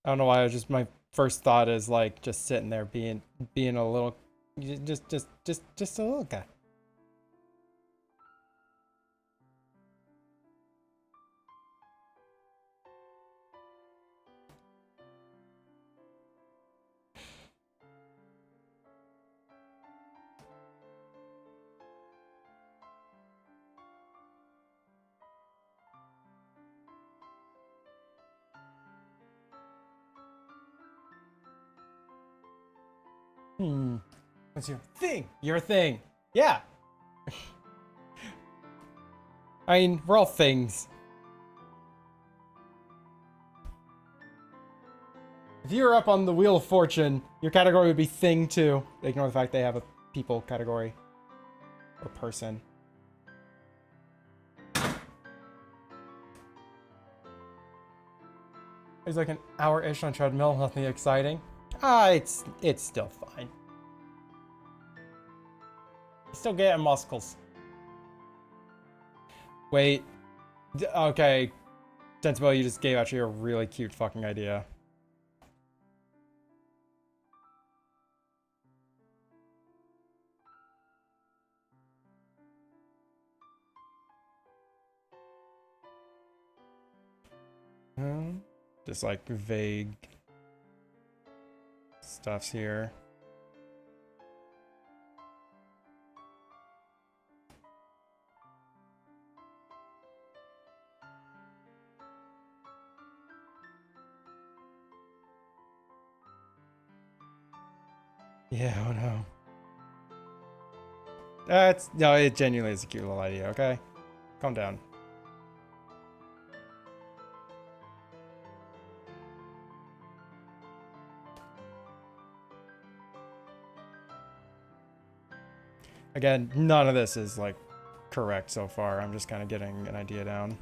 I don't know why. My first thought is like just sitting there being a little, just a little guy. What's your thing? Your thing. Yeah. I mean, we're all things. If you were up on the Wheel of Fortune, your category would be thing too. Ignore the fact they have a people category. Or person. It's like an hour-ish on treadmill, nothing exciting. It's still fine. Still getting muscles. Wait. Okay. Sensible, you just gave actually a really cute fucking idea. Just like vague stuffs here. Yeah, oh no. No, it genuinely is a cute little idea, okay? Calm down. Again, none of this is like correct so far. I'm just kind of getting an idea down.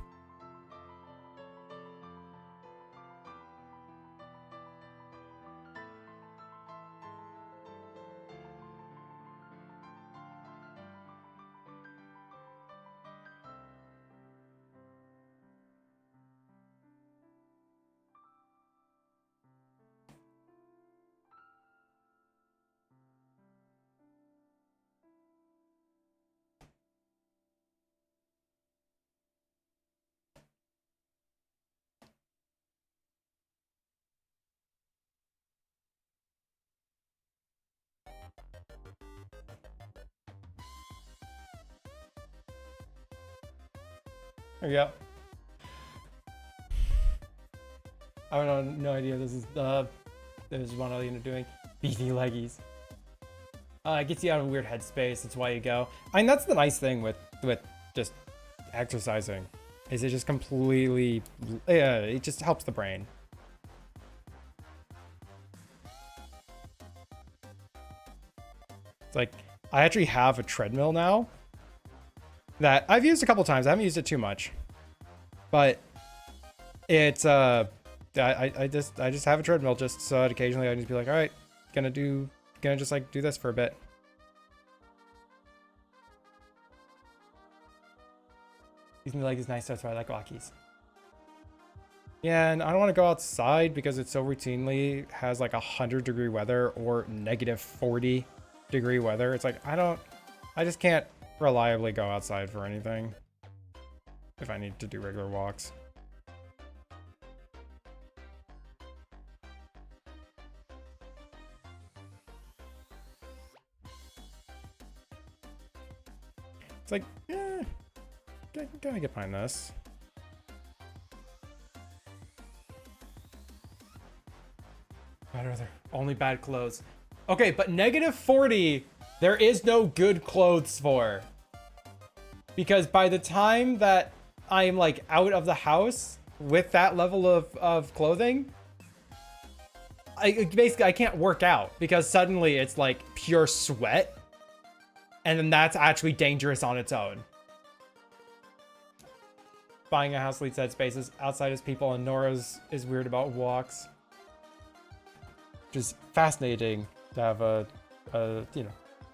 There you go. I have no idea. This is what I'm doing. Beefy leggies. It gets you out of a weird headspace. That's why you go. I mean, that's the nice thing with just exercising, is it just completely, it just helps the brain. It's like, I actually have a treadmill now that I've used a couple times. I haven't used it too much, but it's I just have a treadmill just so that occasionally I just be like, all right, gonna just like do this for a bit. These new leg is nice, that's why I like Rockies. Yeah, and I don't want to go outside because it so routinely has like 100-degree weather or -40-degree weather. It's like I just can't reliably go outside for anything if I need to do regular walks. It's like, gotta get behind this. Bad weather, only bad clothes. Okay, but -40, there is no good clothes for. Because by the time that I'm like out of the house with that level of clothing, I can't work out because suddenly it's like pure sweat. And then that's actually dangerous on its own. Buying a house leads headspaces. Outside is people, and Nora's is weird about walks. Which is fascinating to have a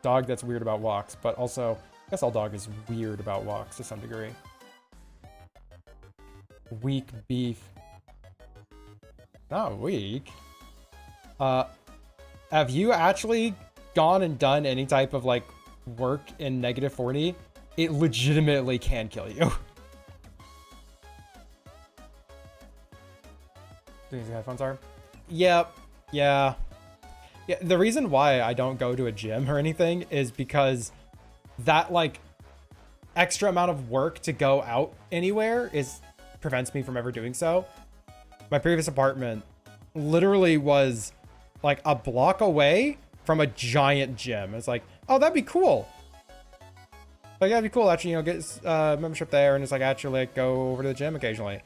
dog that's weird about walks, but also I guess all dog is weird about walks to some degree. Weak beef. Not weak. Have you actually gone and done any type of like work in -40? It legitimately can kill you. These headphones are? Yep. Yeah. The reason why I don't go to a gym or anything is because that like extra amount of work to go out anywhere prevents me from ever doing so. My previous apartment literally was like a block away from a giant gym. It's like, oh, that'd be cool. Like, that'd be cool, actually, you know, get membership there and just, like, actually, like, go over to the gym occasionally.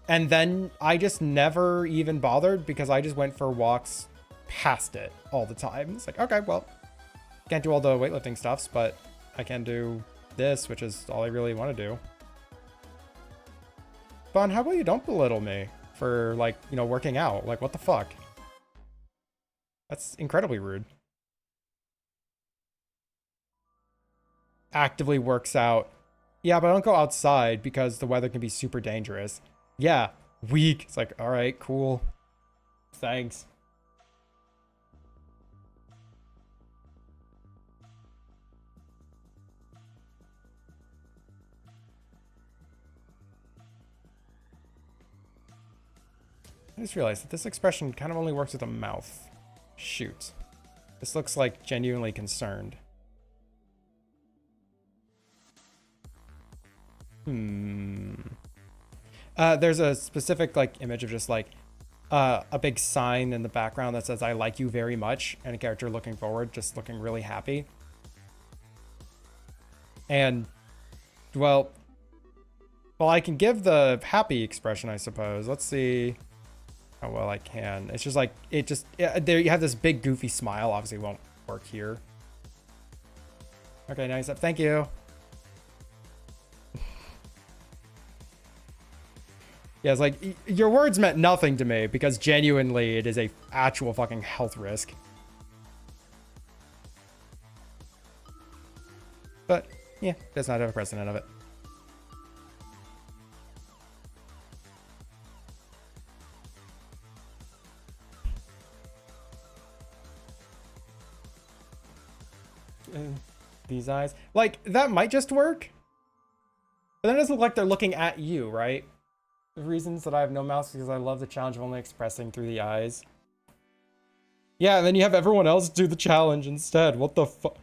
And then I just never even bothered because I just went for walks past it all the time. It's like, okay, well, can't do all the weightlifting stuffs, but I can do this, which is all I really want to do. Bun, how about you don't belittle me for, like, you know, working out? Like, what the fuck? That's incredibly rude. Actively works out. Yeah, but I don't go outside because the weather can be super dangerous. Yeah, weak. It's like, all right, cool. Thanks. I just realized that this expression kind of only works with the mouth. Shoot. This looks like genuinely concerned. There's a specific, like, image of just, like, a big sign in the background that says, I like you very much, and a character looking forward, just looking really happy. And, well, I can give the happy expression, I suppose. Let's see how well I can. It's just like, there you have this big goofy smile. Obviously won't work here. Okay, nice. Thank you. Yeah, it's like, your words meant nothing to me because genuinely it is a actual fucking health risk. But, yeah, does not have a precedent of it. These eyes. Like, that might just work. But then it doesn't look like they're looking at you, right? The reasons that I have no mouth is because I love the challenge of only expressing through the eyes. Yeah, and then you have everyone else do the challenge instead. What the fuck?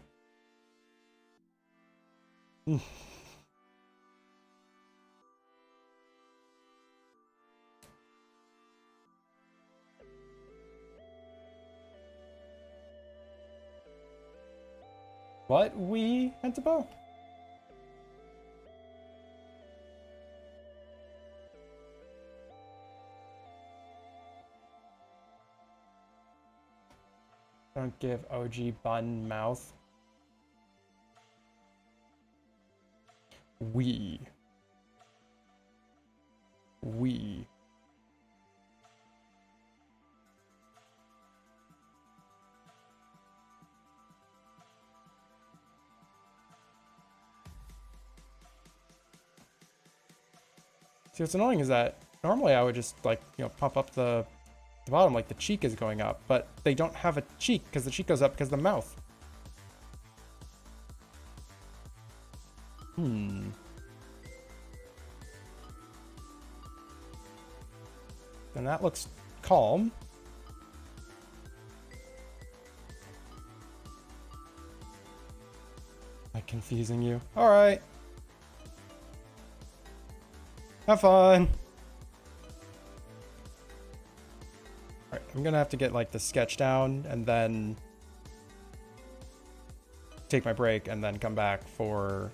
What? We went to bow? Don't give OG bun mouth. We. See, what's annoying is that normally I would just, like, you know, pump up the bottom like the cheek is going up, but they don't have a cheek because the cheek goes up because of the mouth. And that looks calm. Am I confusing you? All right. Have fun. All right, I'm gonna have to get, like, the sketch down and then take my break and then come back for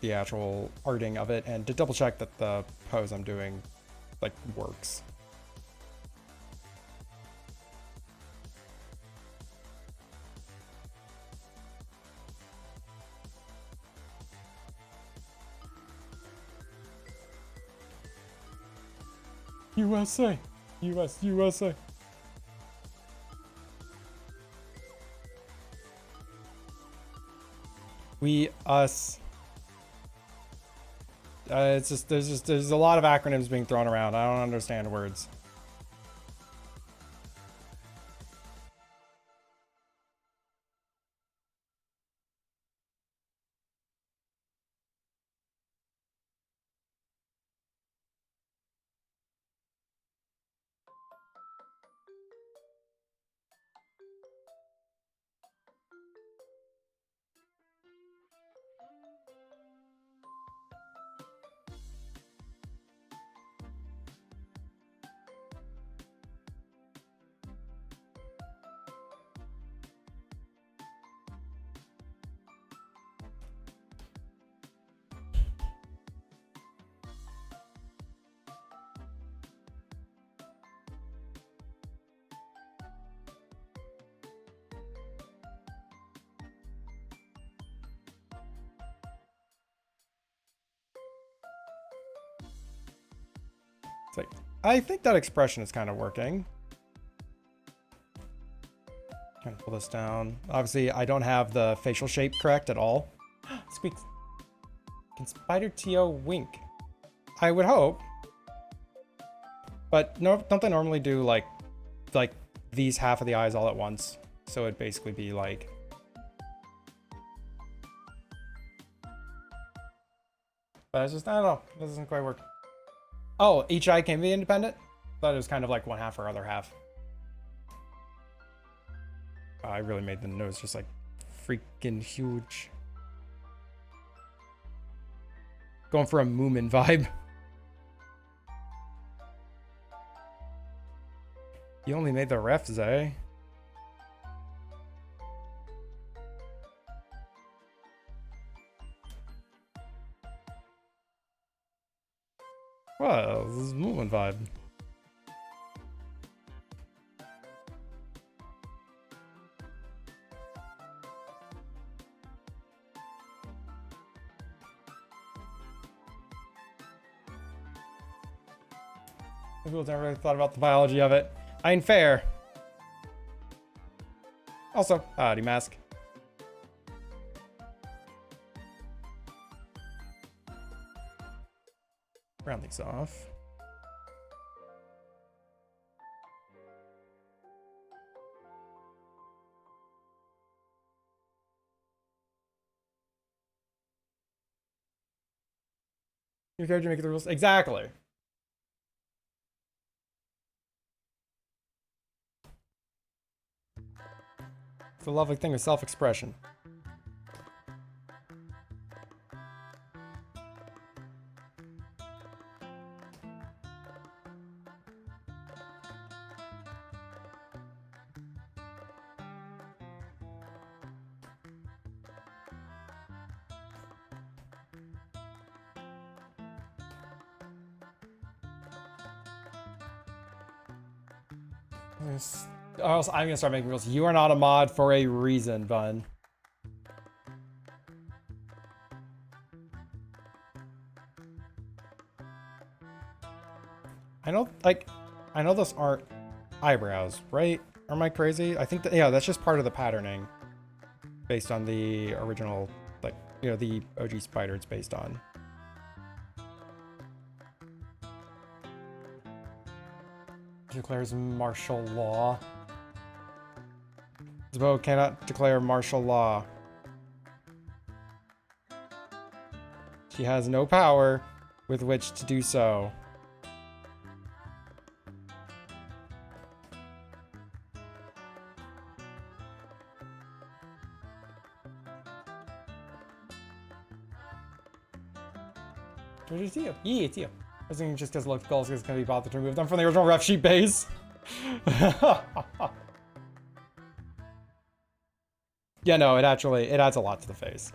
the actual arting of it and to double check that the pose I'm doing, like, works. USA, USA. We, us. It's just there's a lot of acronyms being thrown around. I don't understand words. It's like, I think that expression is kind of working. Trying to pull this down. Obviously, I don't have the facial shape correct at all. Squeaks. Can Spider Tio wink? I would hope. But no, don't they normally do like these half of the eyes all at once? So it'd basically be like. But it's just, I don't know. It doesn't quite work. Oh, each eye can be independent? Thought it was kind of like one half or other half. I really made the nose just like freaking huge. Going for a Moomin vibe. You only made the refs, eh? Well, this is Moomin vibe. People never really thought about the biology of it. I mean, fair. Also, howdy, mask. Round these off. Your character make the rules exactly. It's a lovely thing with self-expression. Also, I'm gonna start making rules. You are not a mod for a reason, Bun. I know those aren't eyebrows, right? Am I crazy? I think that, yeah, that's just part of the patterning based on the original, like, you know, the OG spider it's based on. Declares martial law. Zbo cannot declare martial law. She has no power with which to do so. Where's Tio? Yeah, it's Tio. I was thinking just because Gulsk is going to be bothered to remove them from the original ref sheet base. Yeah, no, it adds a lot to the face.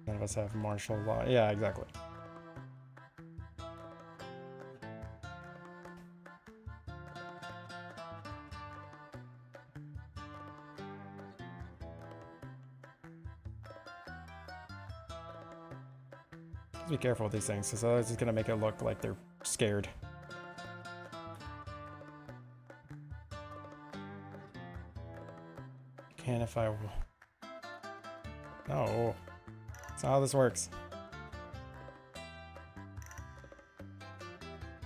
None of us have martial law. Yeah, exactly. Just be careful with these things, because otherwise it's gonna make it look like they're scared. Can if I... No. That's not how this works.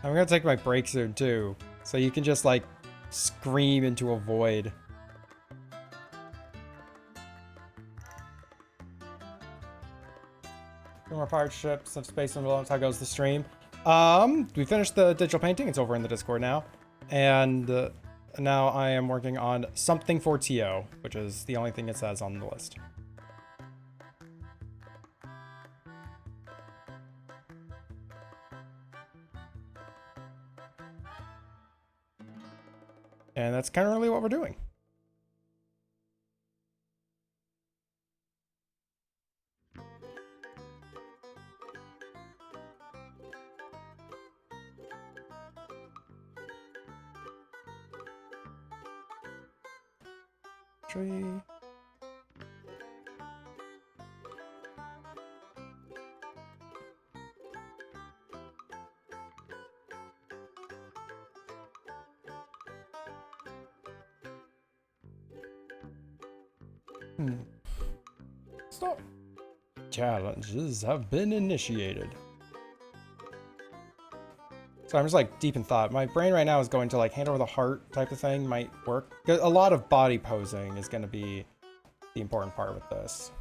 I'm gonna take my break soon, too. So you can just, like, scream into a void. More pirate ships of space and below. How goes the stream? We finished the digital painting. It's over in the Discord now. And now I am working on something for Tio, which is the only thing it says on the list. And that's kind of really what we're doing. Tree. Stop. Challenges have been initiated. So I'm just like deep in thought. My brain right now is going to like hand over the heart type of thing might work. A lot of body posing is going to be the important part with this.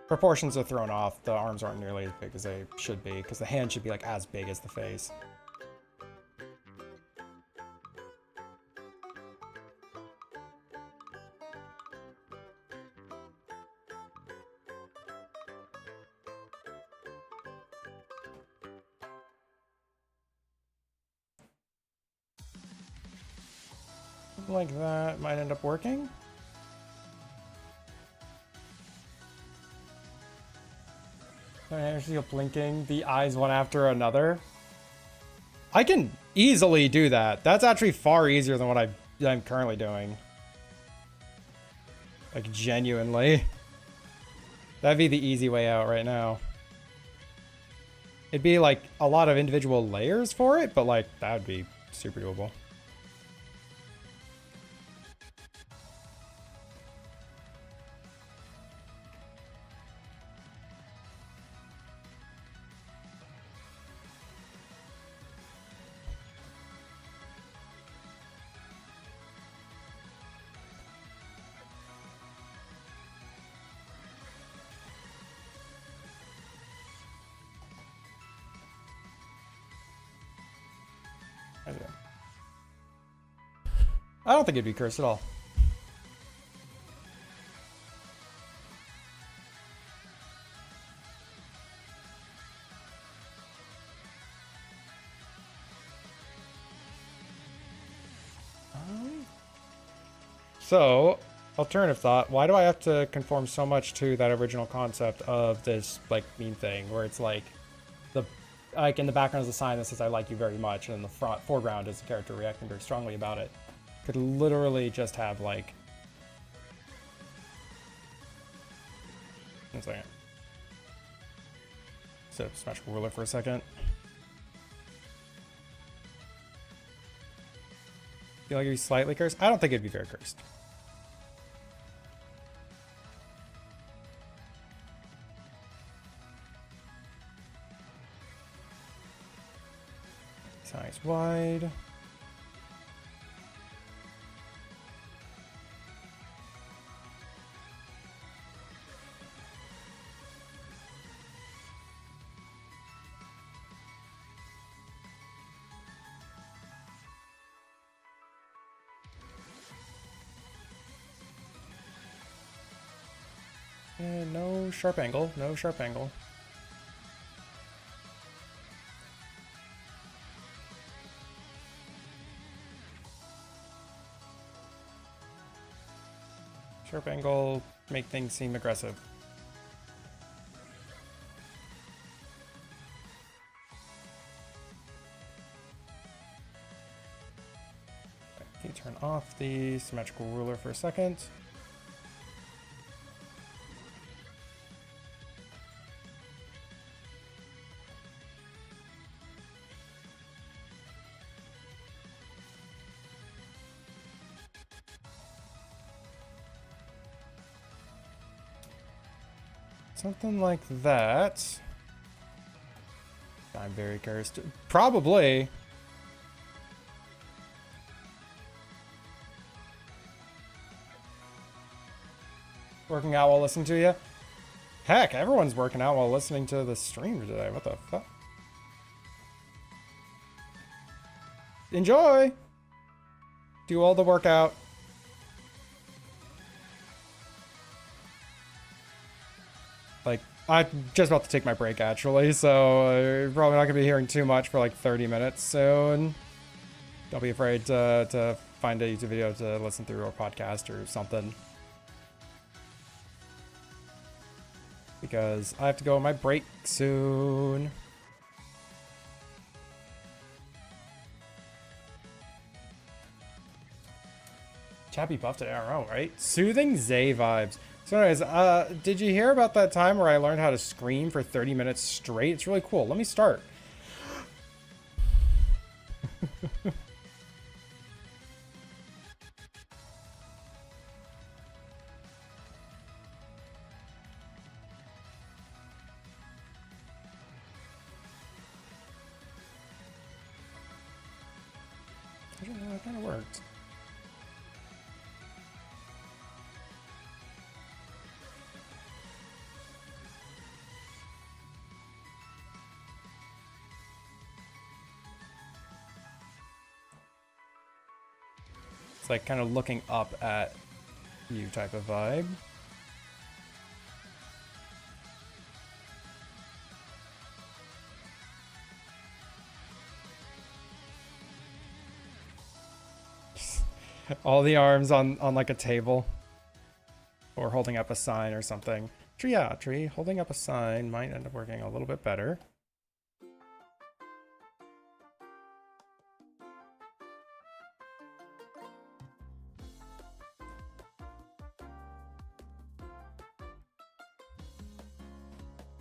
Proportions are thrown off. The arms aren't nearly as big as they should be because the hand should be like as big as the face. Like that might end up working. I actually go blinking the eyes one after another. I can easily do that. That's actually far easier than what I'm currently doing. Like genuinely. That'd be the easy way out right now. It'd be like a lot of individual layers for it, but like that would be super doable. I don't think it'd be cursed at all. So, alternative thought, why do I have to conform so much to that original concept of this, like, meme thing, where it's like, like in the background is a sign that says I like you very much, and in the foreground is a character reacting very strongly about it. Could literally just have, like... One second. So, smash ruler for a second. Feel like it'd be slightly cursed? I don't think it'd be very cursed. Size wide. And no sharp angle, no sharp angle. Sharp angle, make things seem aggressive. Can you turn off the symmetrical ruler for a second? Something like that. I'm very cursed. Probably. Working out while listening to you? Heck, everyone's working out while listening to the stream today. What the fuck? Enjoy! Do all the workout. Like, I'm just about to take my break, actually, so you're probably not going to be hearing too much for like 30 minutes soon. Don't be afraid to find a YouTube video to listen through or podcast or something. Because I have to go on my break soon. Chappy buffed at RO, right? Soothing Zay vibes. So anyways, did you hear about that time where I learned how to scream for 30 minutes straight? It's really cool. Let me start. That kind of worked. It's like kind of looking up at you type of vibe. All the arms on like a table. Or holding up a sign or something. Tree holding up a sign might end up working a little bit better.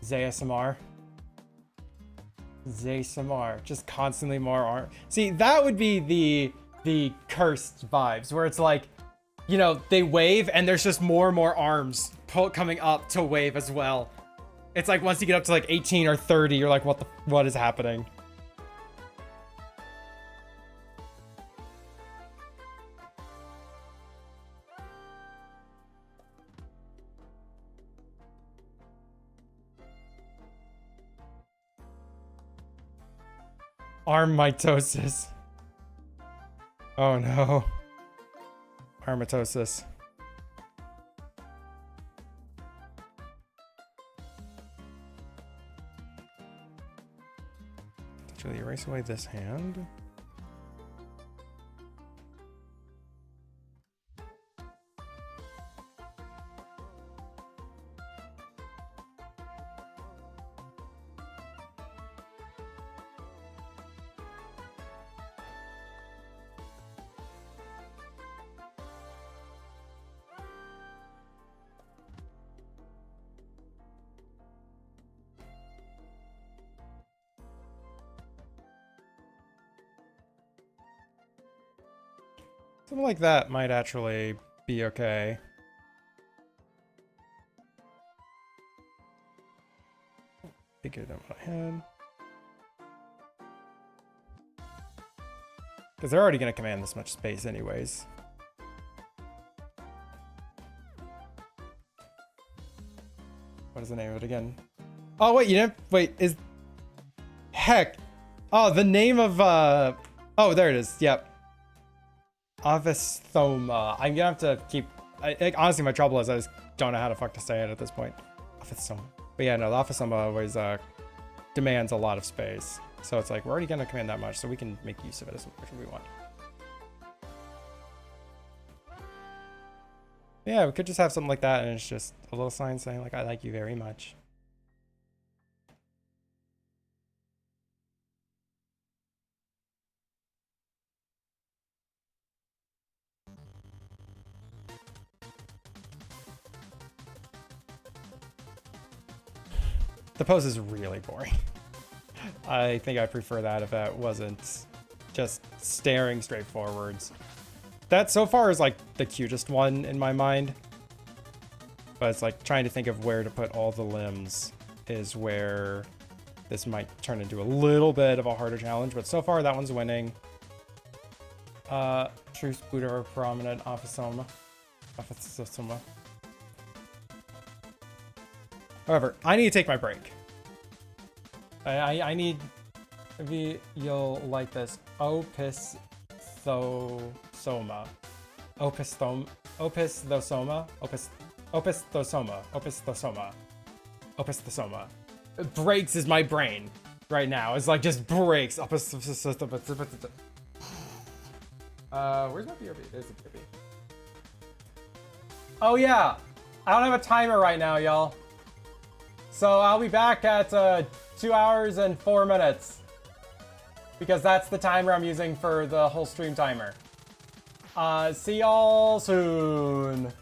ZSMR. ZSMR. Just constantly more arm. See, that would be the cursed vibes where it's like, you know, they wave and there's just more and more arms coming up to wave as well. It's like once you get up to like 18 or 30, you're like, what is happening? Arm mitosis. Oh no. Armatosis. Actually, erase away this hand. Something like that might actually be okay. Bigger than what I had. Because they're already going to command this much space anyways. What is the name of it again? Oh, wait, you didn't... Wait, is... Heck. Oh, the name of... Oh, there it is. Yep. Ophisthoma. I'm gonna have to keep... honestly, my trouble is I just don't know how the fuck to say it at this point. Ophisthoma. But yeah, no, the Ophisthoma always demands a lot of space. So it's like, we're already gonna command that much, so we can make use of it as much as we want. Yeah, we could just have something like that, and it's just a little sign saying, like, I like you very much. The pose is really boring. I think I prefer that if that wasn't just staring straight forwards. That so far is like the cutest one in my mind. But it's like trying to think of where to put all the limbs is where this might turn into a little bit of a harder challenge. But so far that one's winning. True Scooter Prominent Ophisthoma. Ophisthoma. However, I need to take my break. I need... Maybe you'll like this. Opisthothoma. Opisthothoma. Opisthothoma. It breaks is my brain right now. It's like just breaks. Where's my BRB? There's a BRB. Oh yeah. I don't have a timer right now, y'all. So I'll be back at 2 hours and 4 minutes. Because that's the timer I'm using for the whole stream timer. See y'all soon.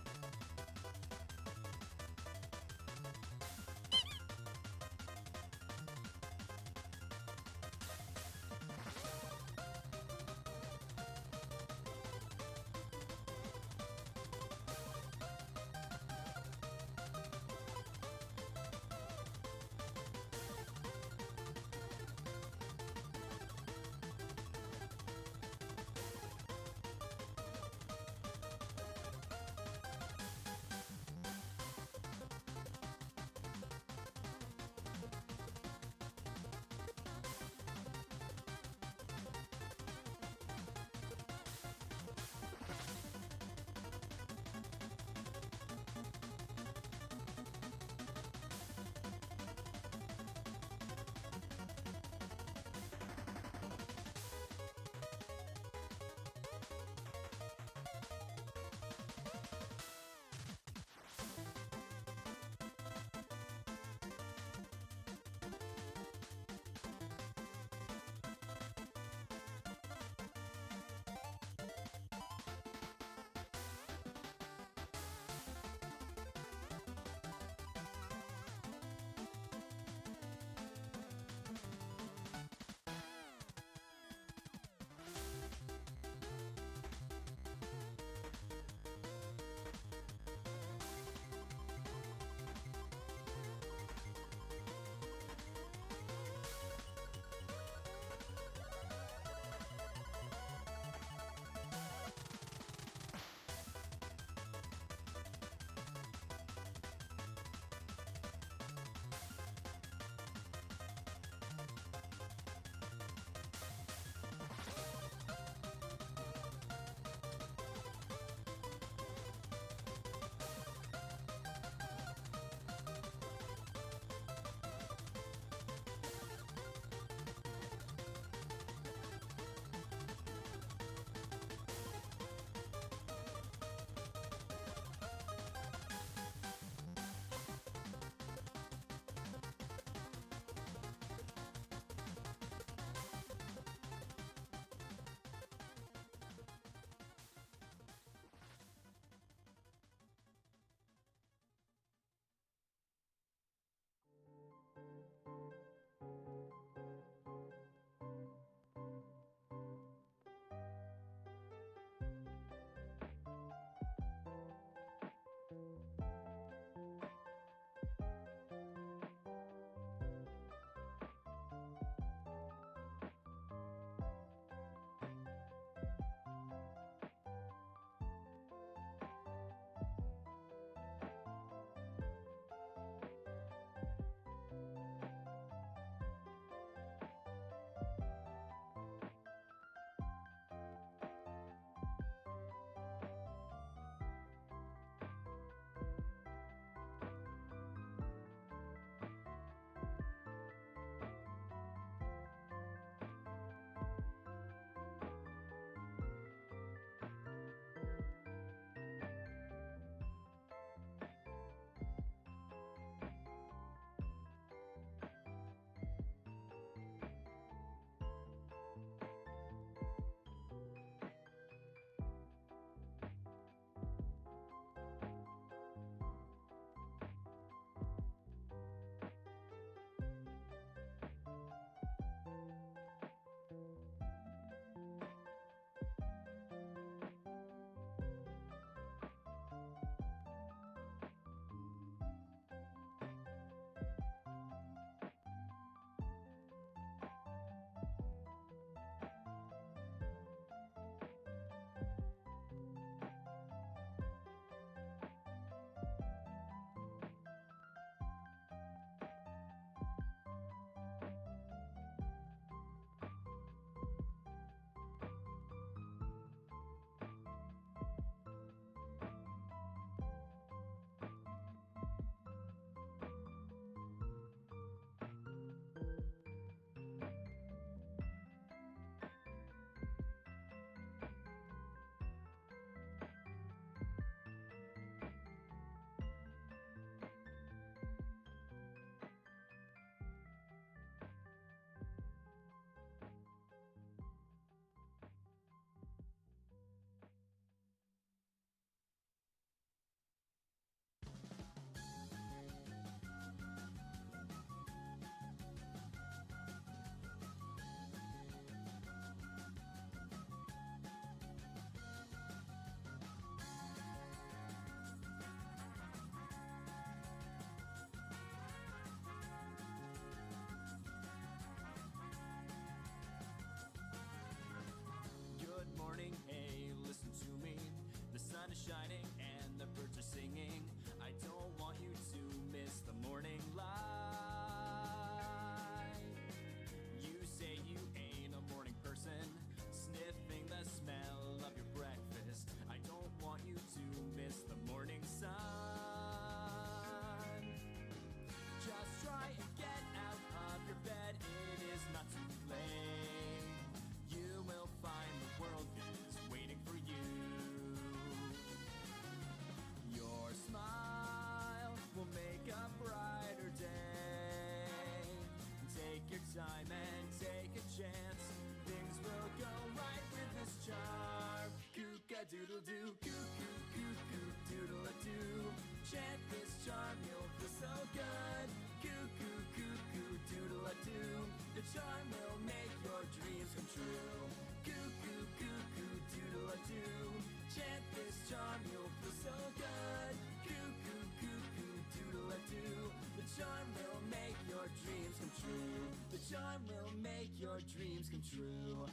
your dreams come true.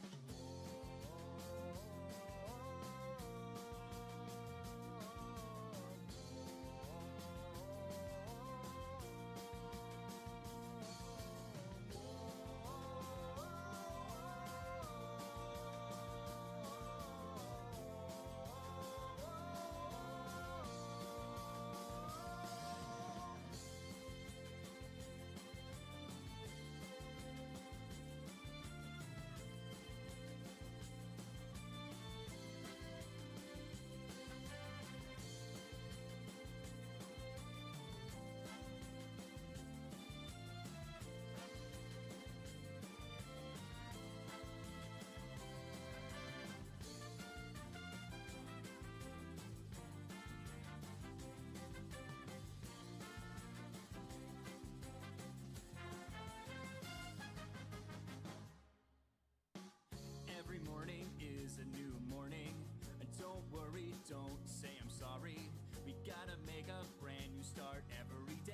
Every morning is a new morning. And don't worry, don't say I'm sorry. We gotta make a brand new start every day.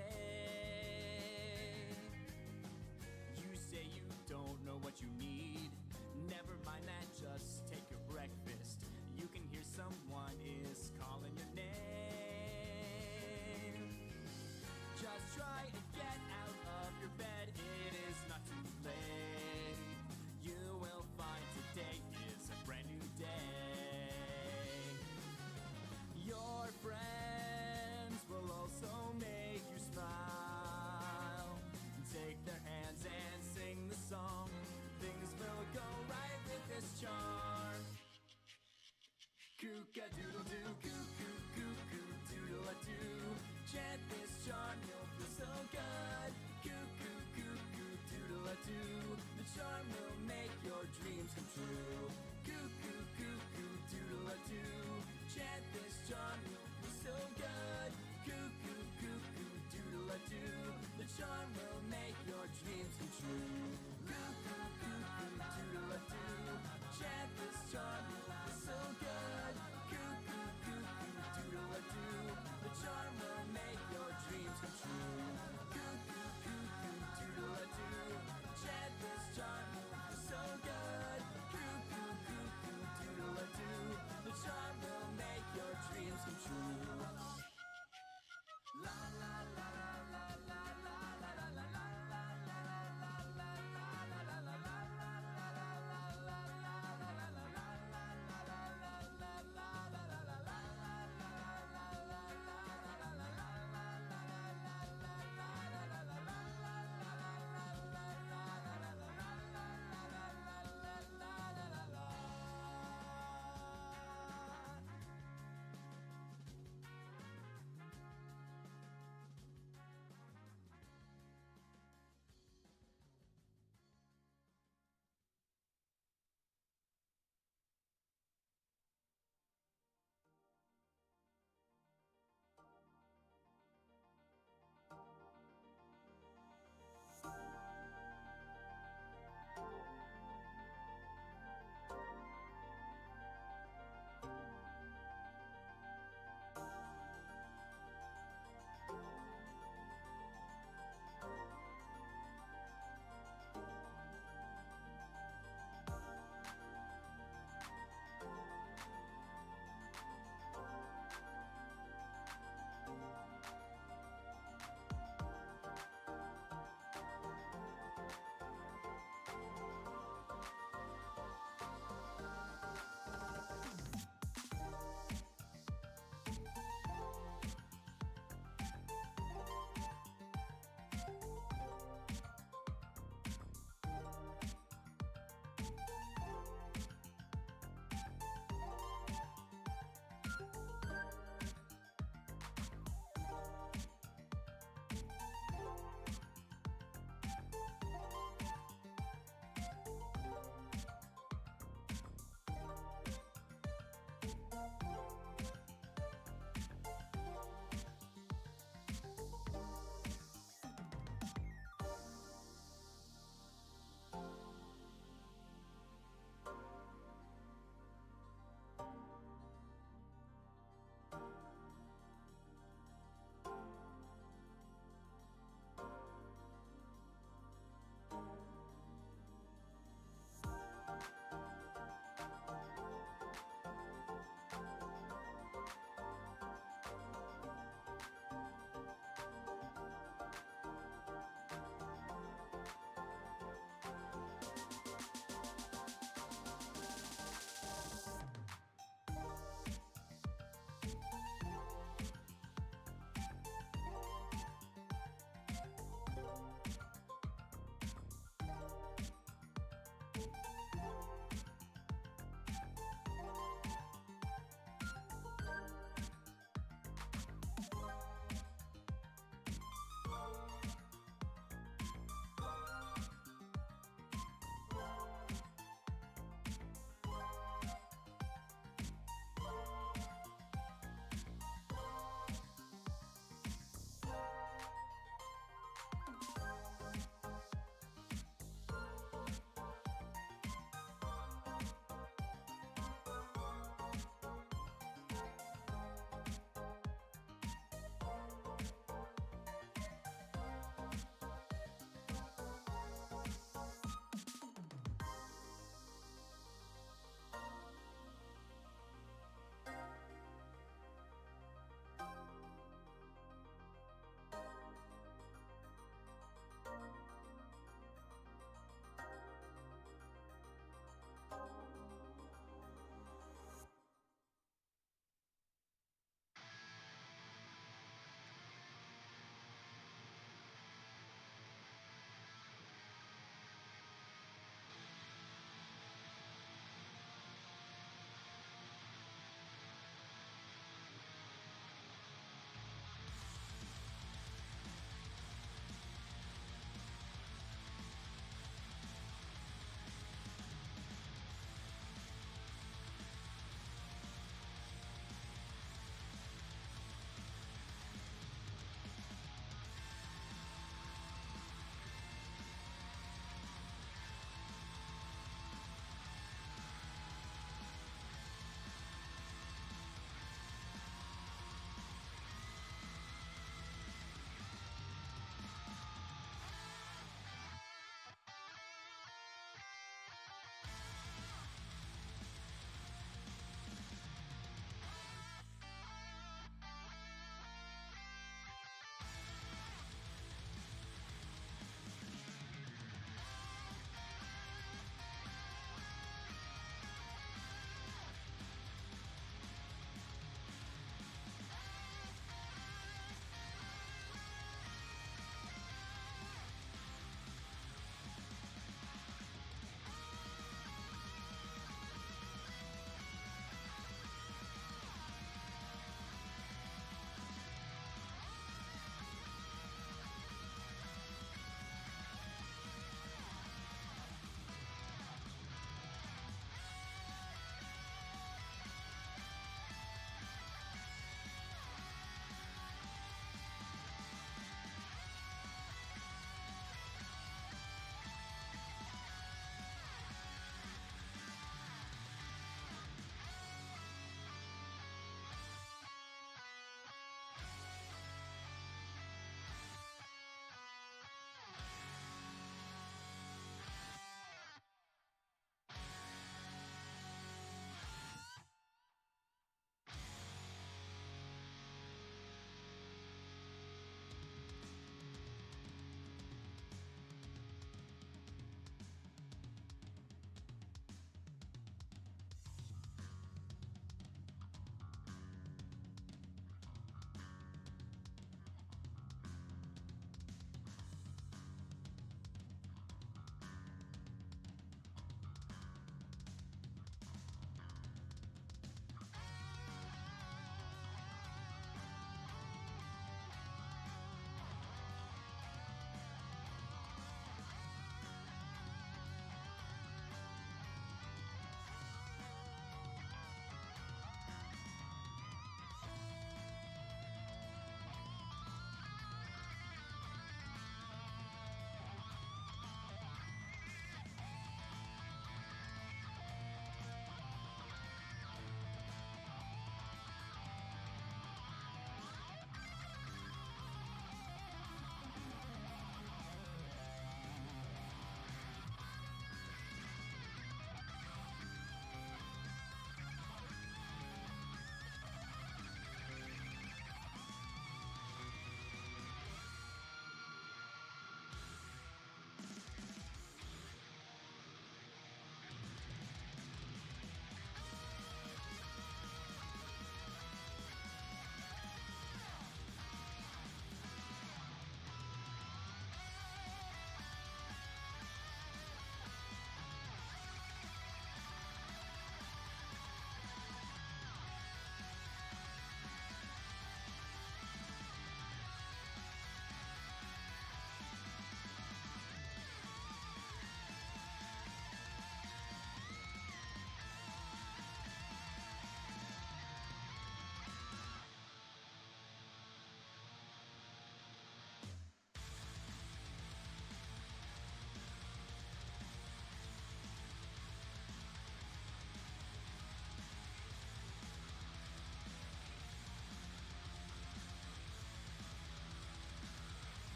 You say you don't know what you need. Never mind that, just take your breakfast. You can hear someone is calling your name. Just try and get out of your bed, it is not too late. You will find today is a brand new day. Your friends will also make you smile. Take their hands and sing the song. Things will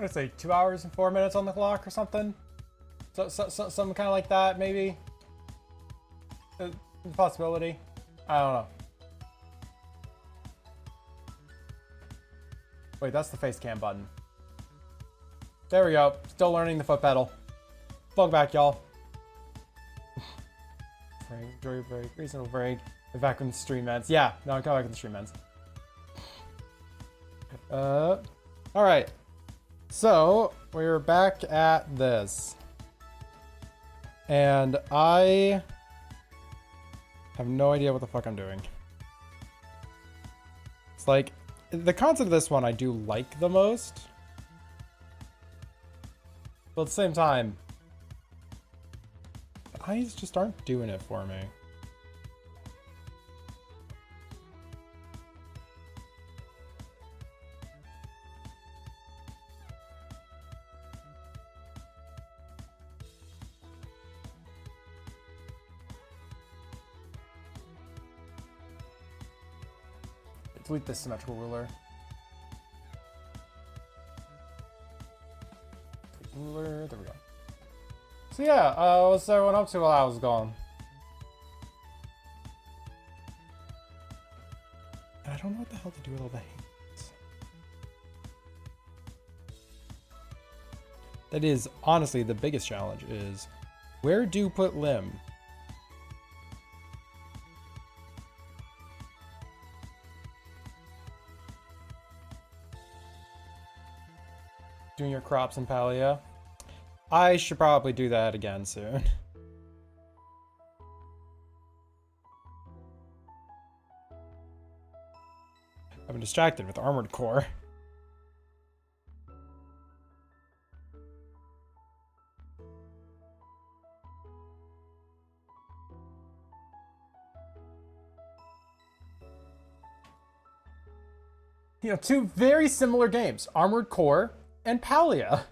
what did I say, 2 hours and 4 minutes on the clock or something? So something kind of like that, maybe? Possibility. I don't know. Wait, that's the face cam button. There we go. Still learning the foot pedal. Welcome back, y'all. Enjoy break, reasonable break. We're back when the stream ends. Yeah, no, I'm coming back when the stream ends. Alright. So, we're back at this. And I have no idea what the fuck I'm doing. It's like, the concept of this one I do like the most. But at the same time, the eyes just aren't doing it for me. Delete this symmetrical ruler. Ruler, there we go. So yeah, what's everyone up to while I was gone? I don't know what the hell to do with all the hands. That is honestly the biggest challenge is where do you put limb? Doing your crops in Palia. I should probably do that again soon. I've been distracted with Armored Core. You know, two very similar games, Armored Core and Palia.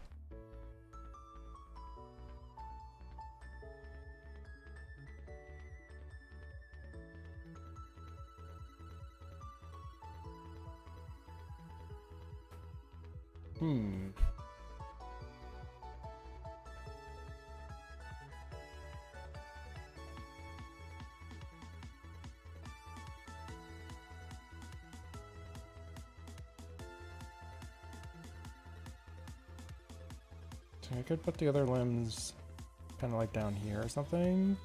So I could put the other limbs kind of like down here or something.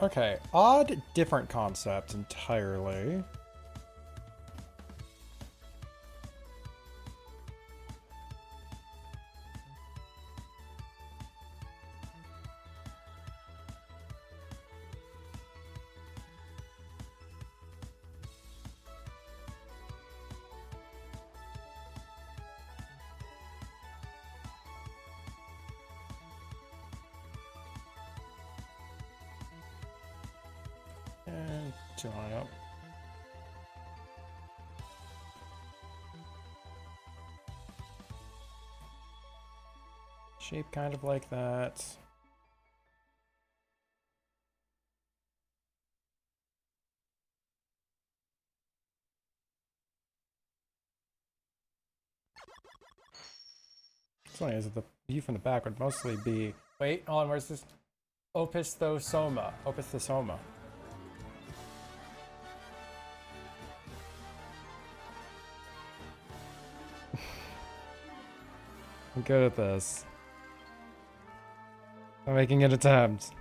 Okay, odd, different concept entirely. And too high up. Shape kind of like that. What's funny is that the view from the back would mostly be... Wait, hold on, where's this? Opisthothoma. Opisthothoma. I'm good at this. I'm making an attempt.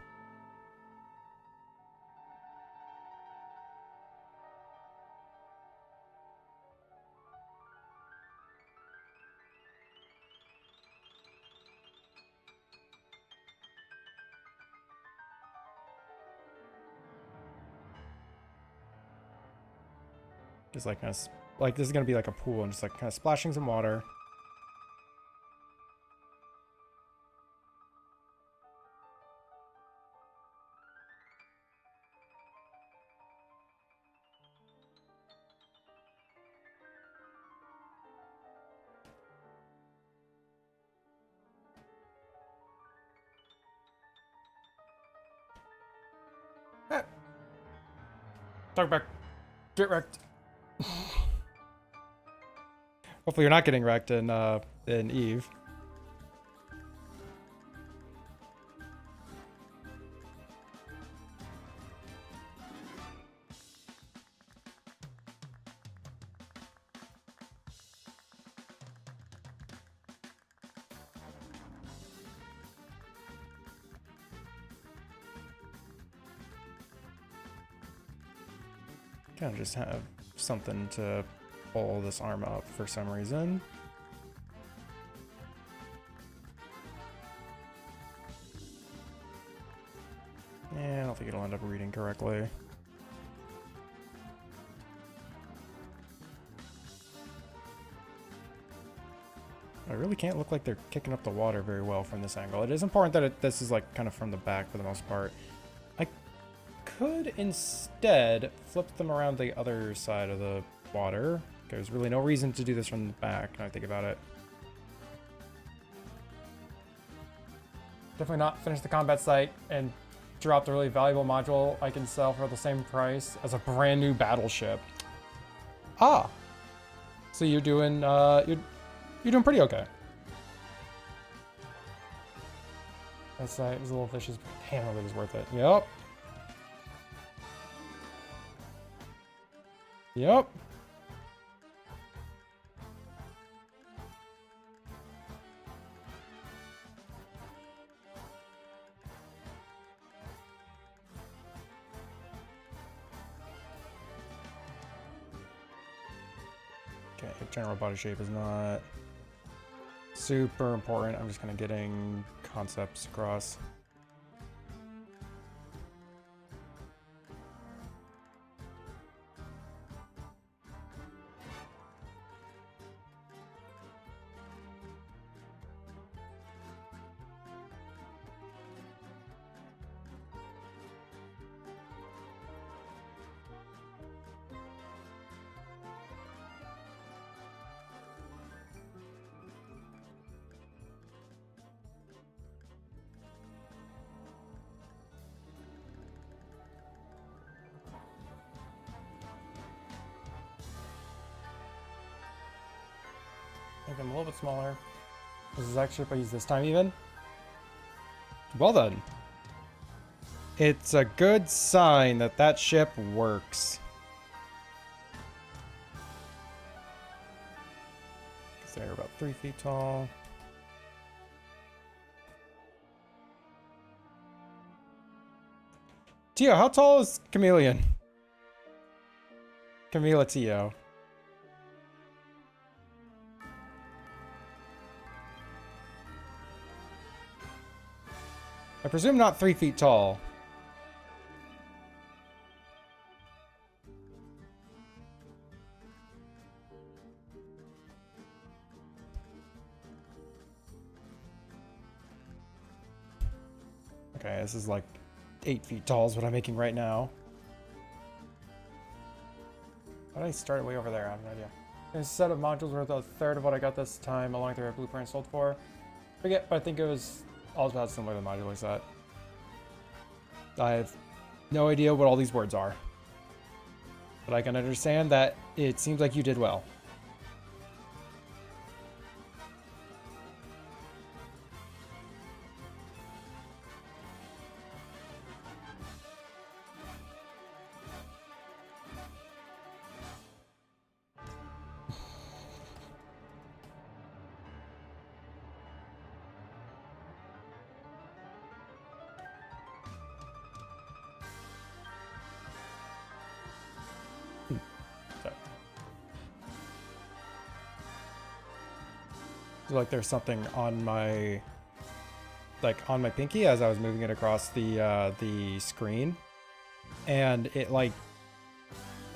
Just like kind of, like this is gonna be like a pool and just like kind of splashing some water. Talk back. Get wrecked. Hopefully you're not getting wrecked in Eve. Kind of just have something to pull this arm up for some reason. Yeah, I don't think it'll end up reading correctly. I really can't look like they're kicking up the water very well from this angle. It is important that this is like kind of from the back for the most part. I could instead flip them around the other side of the water. There's really no reason to do this from the back, now I think about it. Definitely not finish the combat site and drop the really valuable module I can sell for the same price as a brand new battleship. Ah! So you're doing, you're doing pretty okay. That site was a little vicious, but damn, it was worth it. Yep. Yep. Okay, general body shape is not super important. I'm just kind of getting concepts across. Make them a little bit smaller. This is actually if I use this time even. Well done. It's a good sign that that ship works. Because they're about 3 feet tall. Tio, how tall is Chameleon? Camila Tio. I presume not 3 feet tall. Okay, this is like 8 feet tall is what I'm making right now. Why did I start way over there? I have no idea. A set of modules worth a third of what I got this time, along with the blueprint sold for. Forget, but I think it was all about similar to the modular set. I have no idea what all these words are. But I can understand that it seems like you did well. Like there's something on my pinky as I was moving it across the screen, and it like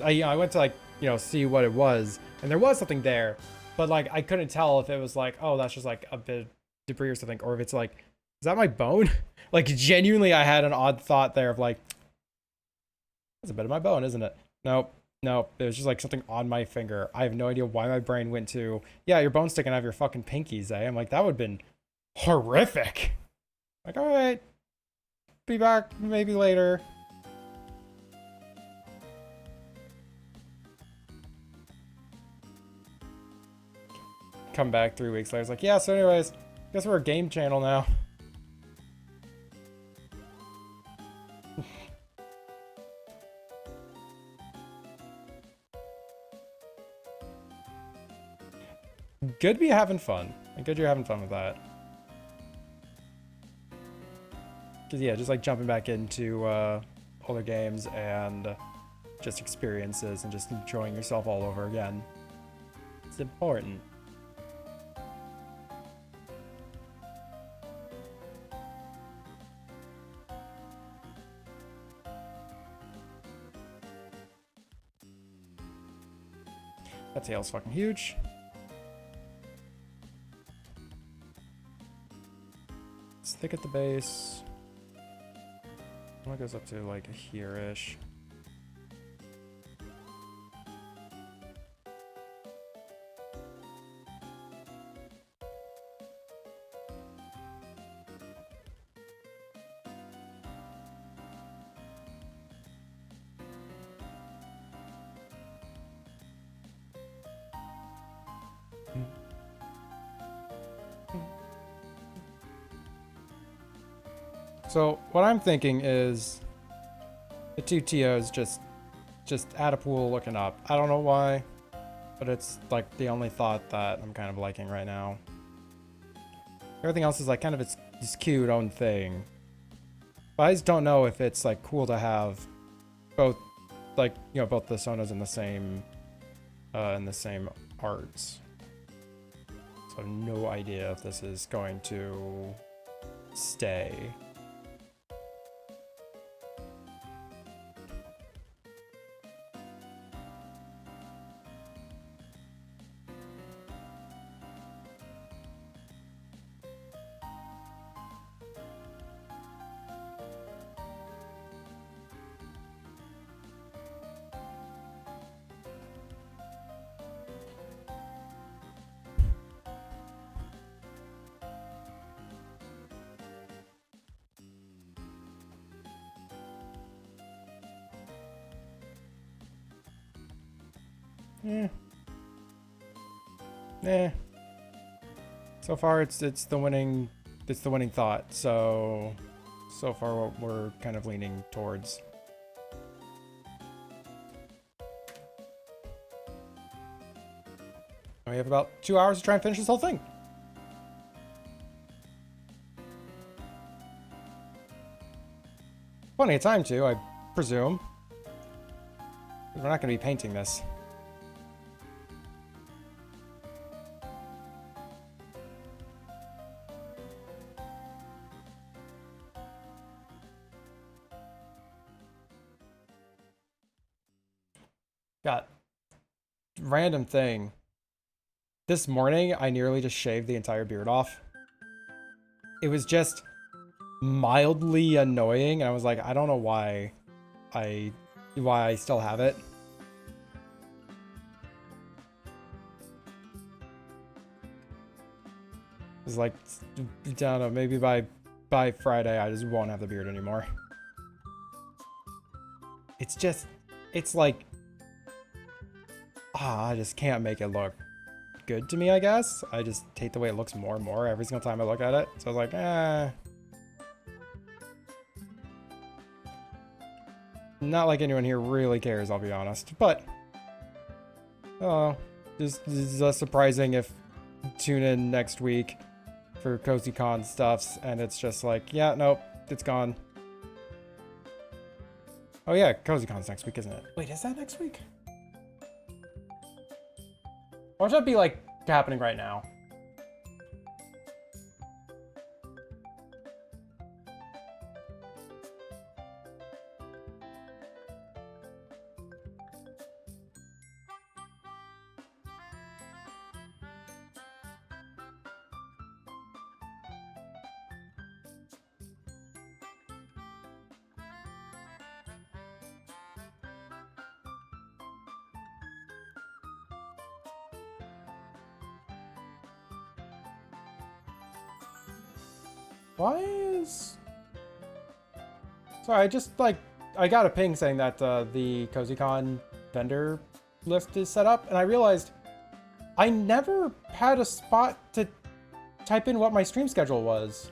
I went to like see what it was, and there was something there, but like I couldn't tell if it was like, oh, that's just like a bit of debris or something, or if it's like, is that my bone? Like genuinely I had an odd thought there of like, that's a bit of my bone, isn't it? Nope. No, it was just like something on my finger. I have no idea why my brain went to, yeah, your bone's sticking out of your fucking pinkies, eh? I'm like, that would have been horrific. Like, all right, be back maybe later. come back 3 weeks later. It's like, yeah, so anyways, guess we're a game channel now. Good be having fun. Good you're having fun with that. Cause yeah, just like jumping back into older games and just experiences and just enjoying yourself all over again. It's important. That tail's fucking huge. It's thick at the base. It goes up to like here-ish. So what I'm thinking is the two TOs just add a pool looking up. I don't know why, but it's like the only thought that I'm kind of liking right now. Everything else is like kind of its cute own thing. But I just don't know if it's like cool to have both, like, you know, both the Sonos in the same arts. So I have no idea if this is going to stay. So far it's the winning thought. So far what we're kind of leaning towards. We have about 2 hours to try and finish this whole thing. Plenty of time to, I presume. We're not going to be painting this. Got random thing. This morning, I nearly just shaved the entire beard off. It was just mildly annoying, and I was like, I don't know why I still have it. It's like, I don't know, maybe by Friday, I just won't have the beard anymore. It's like, I just can't make it look good to me, I guess. I just hate the way it looks more and more every single time I look at it. So I was like, Not like anyone here really cares, I'll be honest. But, just surprising if you tune in next week for CozyCon stuffs and it's just like, yeah, nope, it's gone. Oh yeah, CozyCon's next week, isn't it? Wait, is that next week? Why should that be like happening right now? Why is... Sorry, I got a ping saying that the CozyCon vendor list is set up, and I realized I never had a spot to type in what my stream schedule was.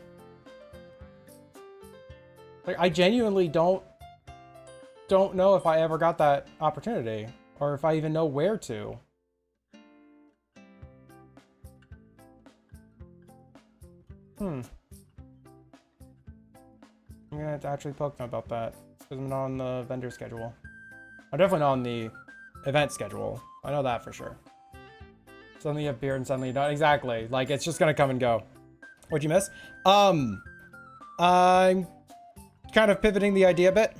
Like, I genuinely don't know if I ever got that opportunity, or if I even know where to. I'm gonna have to actually poke them about that, because I'm not on the vendor schedule. I'm definitely not on the event schedule. I know that for sure. Suddenly you have beer and suddenly you don't. Exactly. Like, it's just gonna come and go. What'd you miss? I'm kind of pivoting the idea a bit.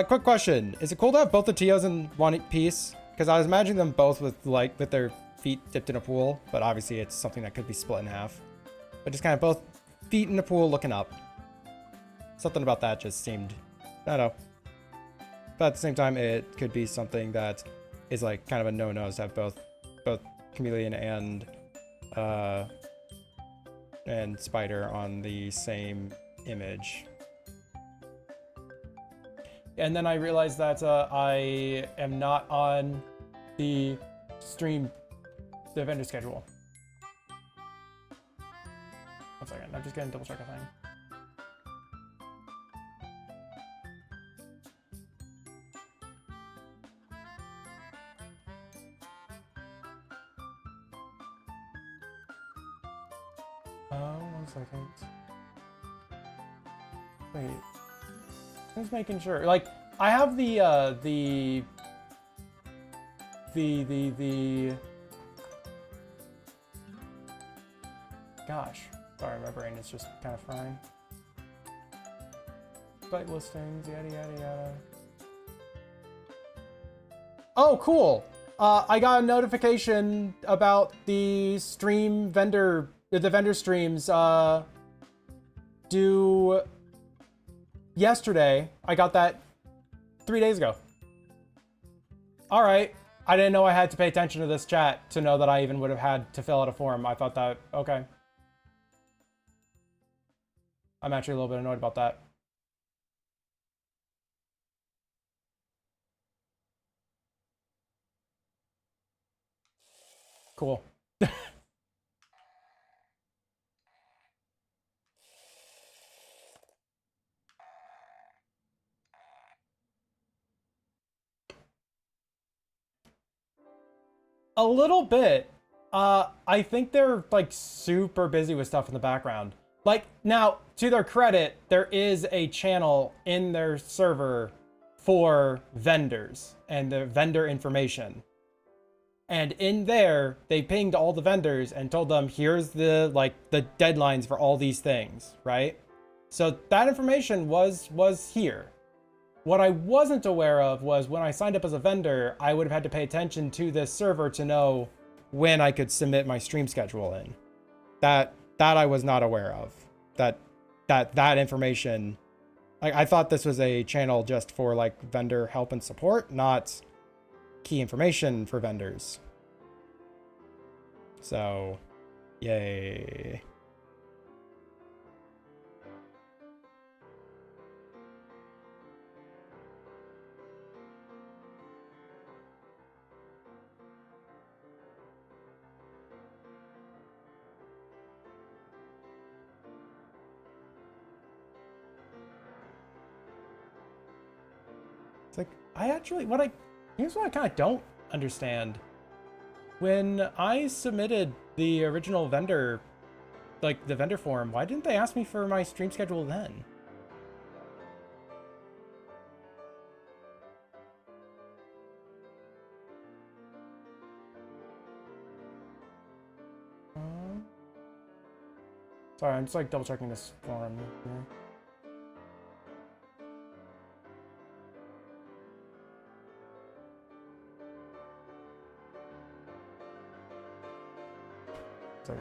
Quick question. Is it cool to have both the Tios in one piece? Because I was imagining them both with their feet dipped in a pool, but obviously it's something that could be split in half. But just kind of both feet in the pool looking up. Something about that just seemed, I don't know. But at the same time, it could be something that is like kind of a no-no to have both Chameleon and Spider on the same image. And then I realized that I am not on the vendor schedule. 1 second, I'm just gonna double check a thing. Oh, 1 second. Wait. Just making sure. Like, I have the gosh. Sorry, my brain is just kind of frying. Site listings, yada yada yada. Oh, cool. I got a notification about the vendor streams due yesterday. I got that 3 days ago. All right. I didn't know I had to pay attention to this chat to know that I even would have had to fill out a form. I thought that, okay. I'm actually a little bit annoyed about that. Cool. A little bit. I think they're like super busy with stuff in the background. Like, now, to their credit, there is a channel in their server for vendors and the vendor information. And in there, they pinged all the vendors and told them, here's the deadlines for all these things, right? So that information was here. What I wasn't aware of was when I signed up as a vendor, I would have had to pay attention to this server to know when I could submit my stream schedule in. That I was not aware of. That information, I thought this was a channel just for like vendor help and support, not key information for vendors. So, yay. It's like, here's what I kind of don't understand. When I submitted the original vendor, like the vendor form, why didn't they ask me for my stream schedule then? Sorry, I'm just like double checking this form here. Sorry.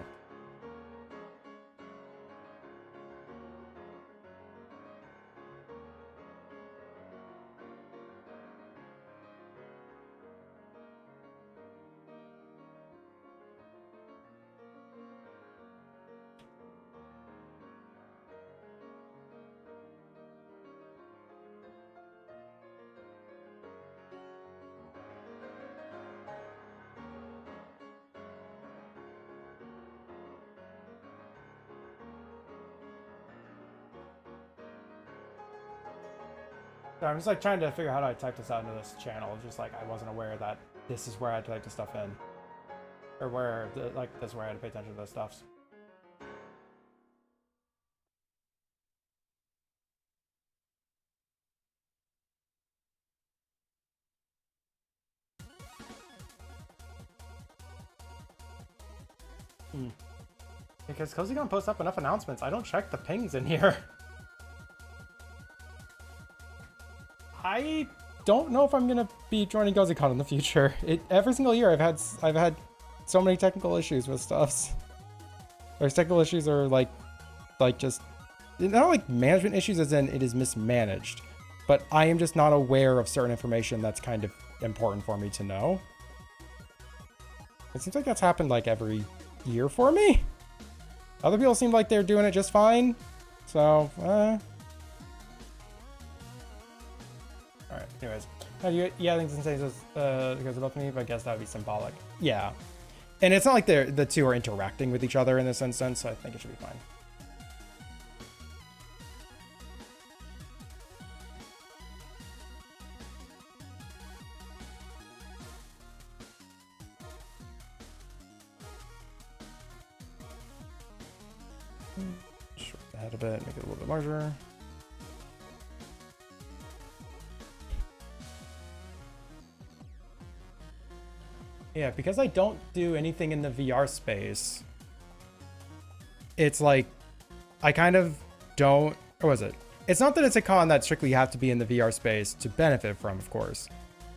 So I'm just like trying to figure out how to type this out into this channel. It's just like I wasn't aware that this is where I had to type this stuff in. Or where, like, this is where I had to pay attention to those stuffs. Because CozyCon posts up enough announcements. I don't check the pings in here. I don't know if I'm gonna be joining CozyCon in the future. Every single year I've had so many technical issues with stuffs. Those technical issues are like just not like management issues as in it is mismanaged, but I am just not aware of certain information that's kind of important for me to know. It seems like that's happened like every year for me. Other people seem like they're doing it just fine. So, alright, anyways. Yeah, I think Sensei says, because about me, but I guess that would be symbolic. Yeah. And it's not like the two are interacting with each other in this instance, so I think it should be fine. Shorten the head a bit, make it a little bit larger. Yeah, because I don't do anything in the VR space, it's like, I kind of don't, or was it? It's not that it's a con that strictly you have to be in the VR space to benefit from, of course,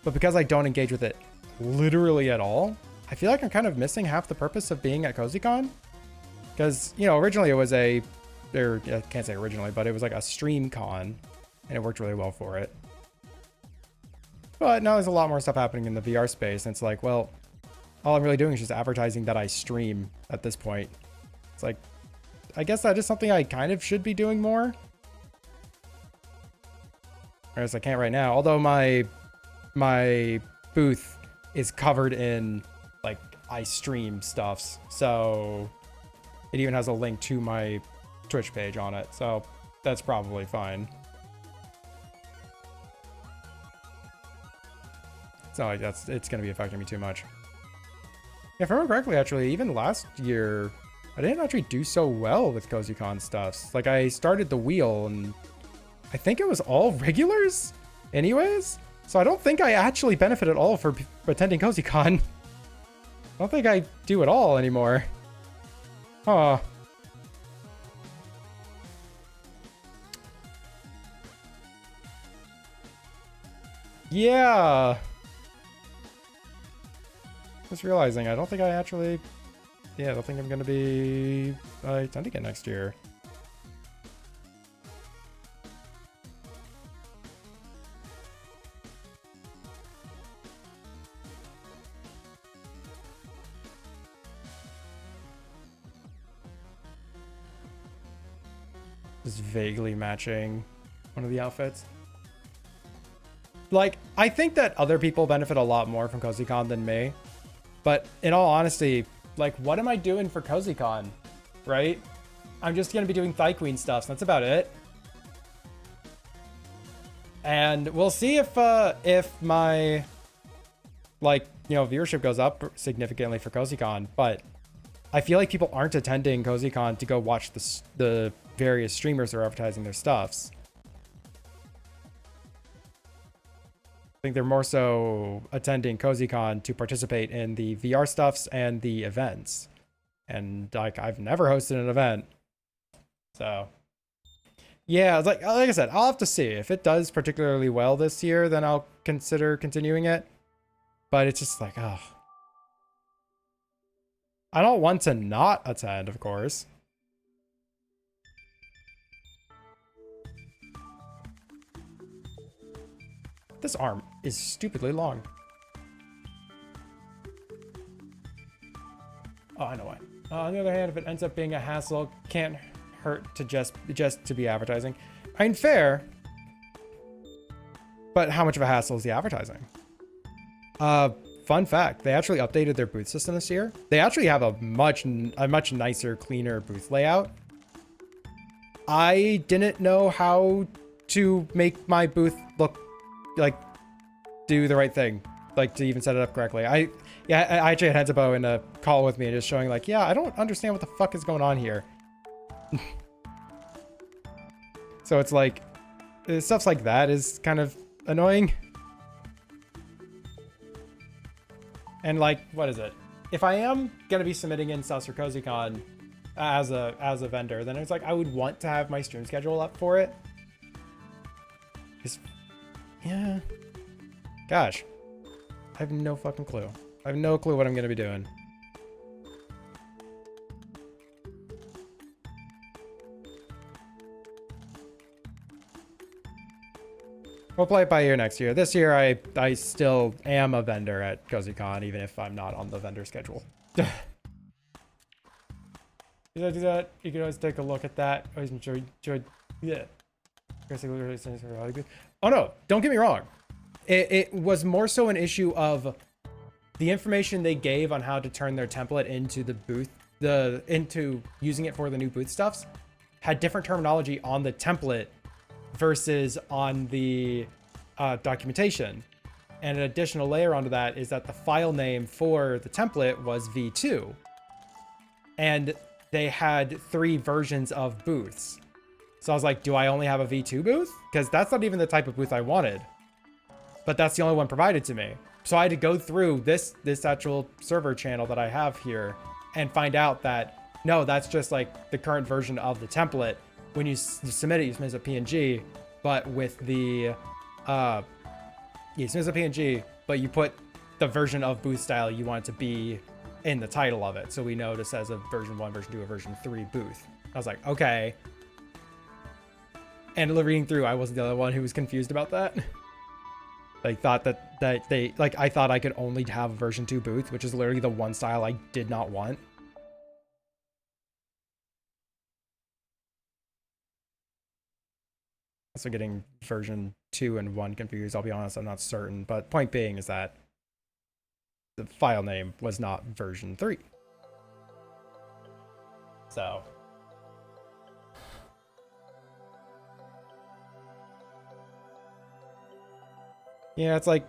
but because I don't engage with it literally at all, I feel like I'm kind of missing half the purpose of being at CozyCon. Because, you know, originally it was I can't say originally, but it was like a stream con, and it worked really well for it. But now there's a lot more stuff happening in the VR space, and it's like, well, all I'm really doing is just advertising that I stream at this point. It's like, I guess that is something I kind of should be doing more. Whereas I can't right now, although my booth is covered in like I stream stuffs, so it even has a link to my Twitch page on it, so that's probably fine. It's not like it's gonna be affecting me too much. Yeah, if I remember correctly, actually, even last year, I didn't actually do so well with CozyCon stuffs. Like, I started the wheel, and I think it was all regulars anyways. So I don't think I actually benefit at all for attending CozyCon. I don't think I do at all anymore. Huh. Yeah. Just realizing, I don't think I actually... Yeah, I don't think I'm going to be attending it next year. Just vaguely matching one of the outfits. Like, I think that other people benefit a lot more from CozyCon than me. But in all honesty, like, what am I doing for CozyCon, right? I'm just going to be doing Thigh Queen stuff, so that's about it. And we'll see if my, like, you know, viewership goes up significantly for CozyCon. But I feel like people aren't attending CozyCon to go watch the various streamers that are advertising their stuffs. I think they're more so attending CozyCon to participate in the VR stuffs and the events. And like, I've never hosted an event. So yeah, it's like I said, I'll have to see. If it does particularly well this year, then I'll consider continuing it. But it's just like, oh. I don't want to not attend, of course. This arm is stupidly long. Oh, I know why. On the other hand, if it ends up being a hassle, can't hurt to just to be advertising. I mean, fair. But how much of a hassle is the advertising? Fun fact, they actually updated their booth system this year. They actually have a much nicer, cleaner booth layout. I didn't know how to make my booth look like do the right thing, like to even set it up correctly. I actually had Henzabo in a call with me and just showing like, yeah, I don't understand what the fuck is going on here. So it's like stuff like that is kind of annoying. And like, what is it? If I am gonna be submitting in stuff for CozyCon as a vendor, then it's like I would want to have my stream schedule up for it. Yeah. Gosh. I have no fucking clue. I have no clue what I'm gonna be doing. We'll play it by ear next year. This year, I still am a vendor at CozyCon, even if I'm not on the vendor schedule. Did I do that? You can always take a look at that. Always enjoy yeah. Oh no, don't get me wrong. It was more so an issue of the information they gave on how to turn their template into the booth, into using it for the new booth stuffs, had different terminology on the template versus on the documentation. And an additional layer onto that is that the file name for the template was V2. And they had 3 versions of booths. So I was like, do I only have a V2 booth? Because that's not even the type of booth I wanted. But that's the only one provided to me. So I had to go through this actual server channel that I have here and find out that, no, that's just like the current version of the template. When you submit it, you submit as a PNG, but with the, you submit as a PNG, but you put the version of booth style you want it to be in the title of it. So we know this says a version 1, version 2, or version 3 booth. I was like, okay. And reading through, I wasn't the only one who was confused about that. Like, thought that they, like, I thought I could only have a version 2 booth, which is literally the one style I did not want. Also getting version 2 and 1 confused, I'll be honest, I'm not certain. But point being is that the file name was not version 3. So. Yeah, it's like,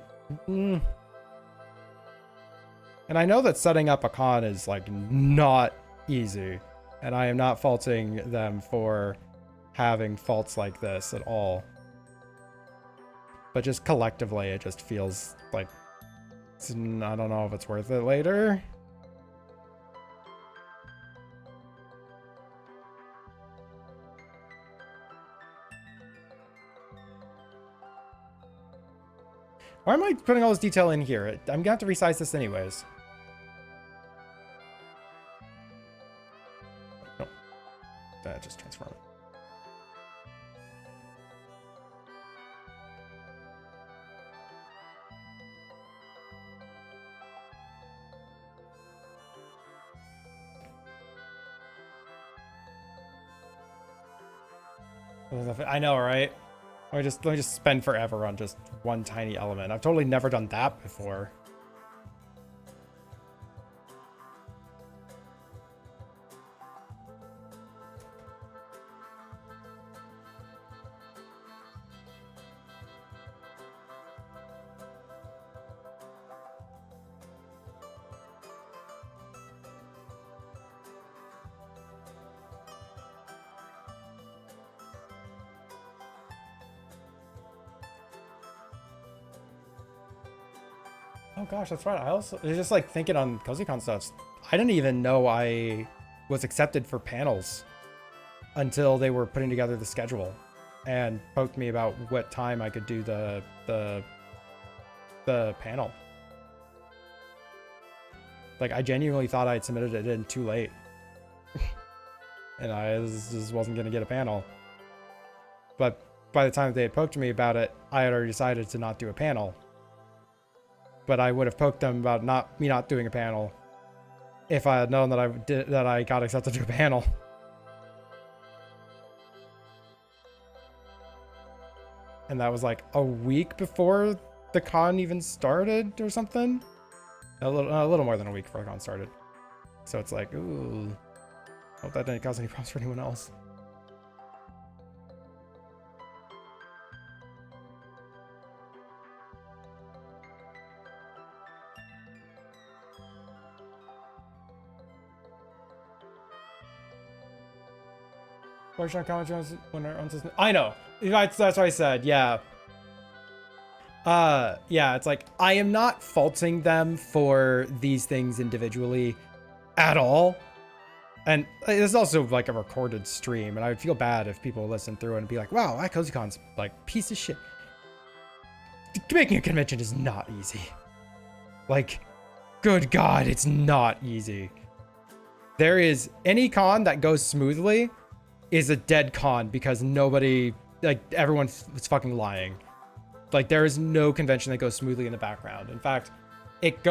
And I know that setting up a con is like not easy, and I am not faulting them for having faults like this at all. But just collectively, it just feels like, I don't know if it's worth it later. Why am I putting all this detail in here? I'm gonna have to resize this anyways. No. Just transform it. I know, right? Let me just spend forever on just one tiny element. I've totally never done that before. Oh gosh, that's right. I was just like thinking on CozyCon stuff. I didn't even know I was accepted for panels until they were putting together the schedule and poked me about what time I could do the panel. Like, I genuinely thought I had submitted it in too late. And I just wasn't going to get a panel. But by the time they had poked me about it, I had already decided to not do a panel. But I would have poked them about me not doing a panel if I had known that I got accepted to a panel. And that was like a week before the con even started or something. A little more than a week before the con started. So it's like, ooh, hope that didn't cause any problems for anyone else. Push on comments when our own system. I know. That's what I said. Yeah. Yeah, it's like, I am not faulting them for these things individually at all. And it's also like a recorded stream, and I would feel bad if people listen through it and be like, wow, that CozyCon's like piece of shit. Making a convention is not easy. Like, good God, it's not easy. There is any con that goes smoothly is a dead con because nobody, like, everyone is fucking lying. Like, there is no convention that goes smoothly in the background. In fact, it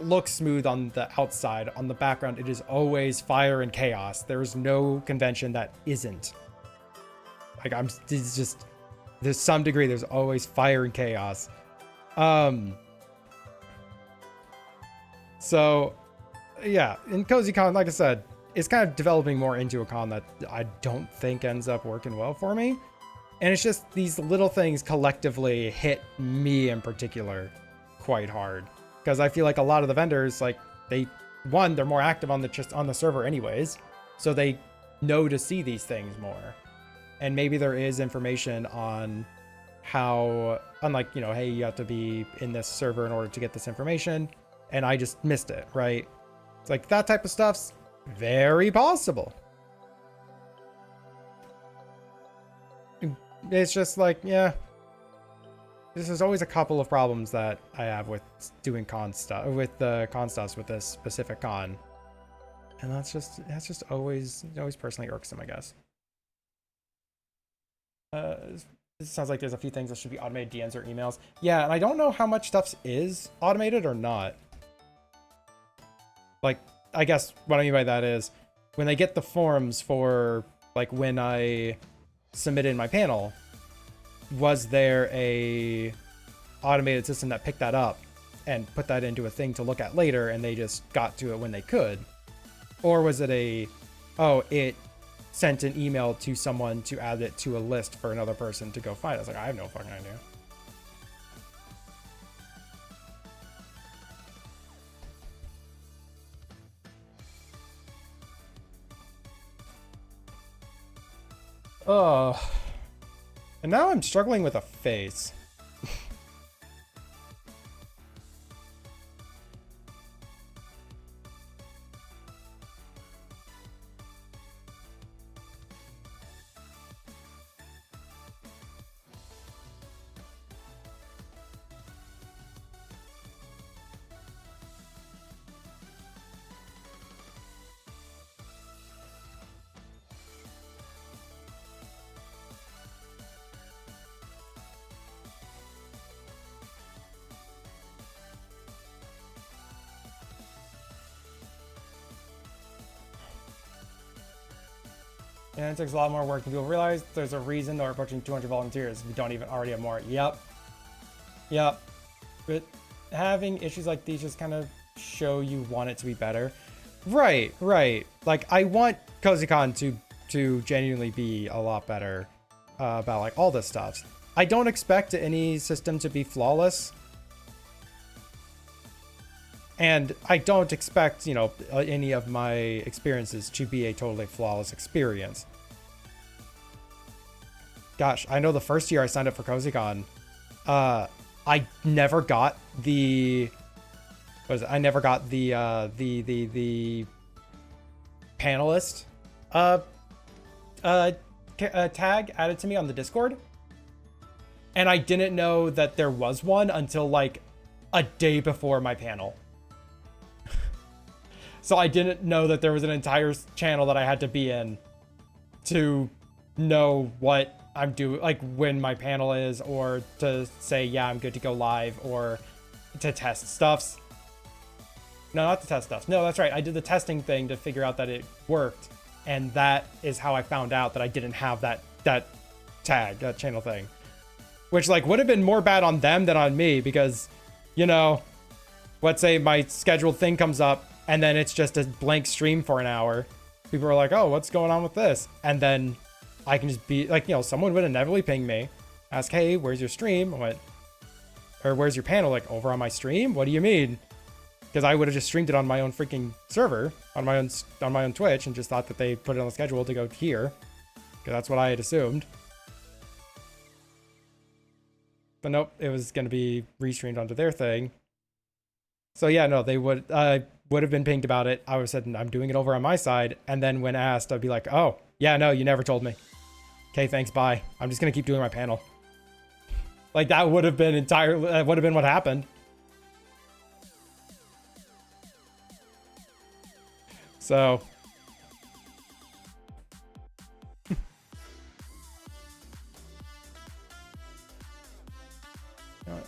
looks smooth on the outside. On the background, it is always fire and chaos. There is no convention that isn't. Like, it's just, there's some degree, there's always fire and chaos. So, yeah, in CozyCon, like I said, it's kind of developing more into a con that I don't think ends up working well for me. And it's just these little things collectively hit me in particular quite hard. Because I feel like a lot of the vendors, like, they're more active on the server anyways. So they know to see these things more. And maybe there is information on how, unlike, you know, hey, you have to be in this server in order to get this information. And I just missed it, right? It's like that type of stuff's very possible. It's just like, yeah, there's always a couple of problems that I have with doing con stuff, with the con stuffs with this specific con. And that's just always personally irksome, I guess. It sounds like there's a few things that should be automated DMs or emails. Yeah, and I don't know how much stuff is automated or not. Like, I guess what I mean by that is when they get the forms for, like, when I submitted my panel, was there a automated system that picked that up and put that into a thing to look at later and they just got to it when they could? Or was it it sent an email to someone to add it to a list for another person to go find? I was like, I have no fucking idea. Oh, and now I'm struggling with a face. And it takes a lot more work than people realize. There's a reason they're approaching 200 volunteers. We don't even already have more. Yep. But having issues like these just kind of show you want it to be better. Right. Like, I want CozyCon to genuinely be a lot better about, like, all this stuff. I don't expect any system to be flawless. And I don't expect, you know, any of my experiences to be a totally flawless experience. Gosh, I know the first year I signed up for CozyCon, I never got the panelist tag added to me on the Discord. And I didn't know that there was one until like a day before my panel. So I didn't know that there was an entire channel that I had to be in to know what I'm doing, like when my panel is, or to say, yeah, I'm good to go live, or to test stuffs. No, not to test stuff. No, that's right. I did the testing thing to figure out that it worked. And that is how I found out that I didn't have that tag, that channel thing. Which, like, would have been more bad on them than on me, because, you know, let's say my scheduled thing comes up and then it's just a blank stream for an hour. People are like, oh, what's going on with this? And then I can just be like, you know, someone would inevitably ping me, ask, hey, where's your stream? I went, or where's your panel? Like, over on my stream? What do you mean? Because I would have just streamed it on my own freaking server, on my own Twitch, and just thought that they put it on the schedule to go here. 'Cause that's what I had assumed. But nope, it was going to be restreamed onto their thing. So yeah, no, they would have been pinged about it. I would have said, I'm doing it over on my side. And then when asked, I'd be like, oh, yeah, no, you never told me. Okay, thanks, bye. I'm just going to keep doing my panel. Like, that would have been would have been what happened. So...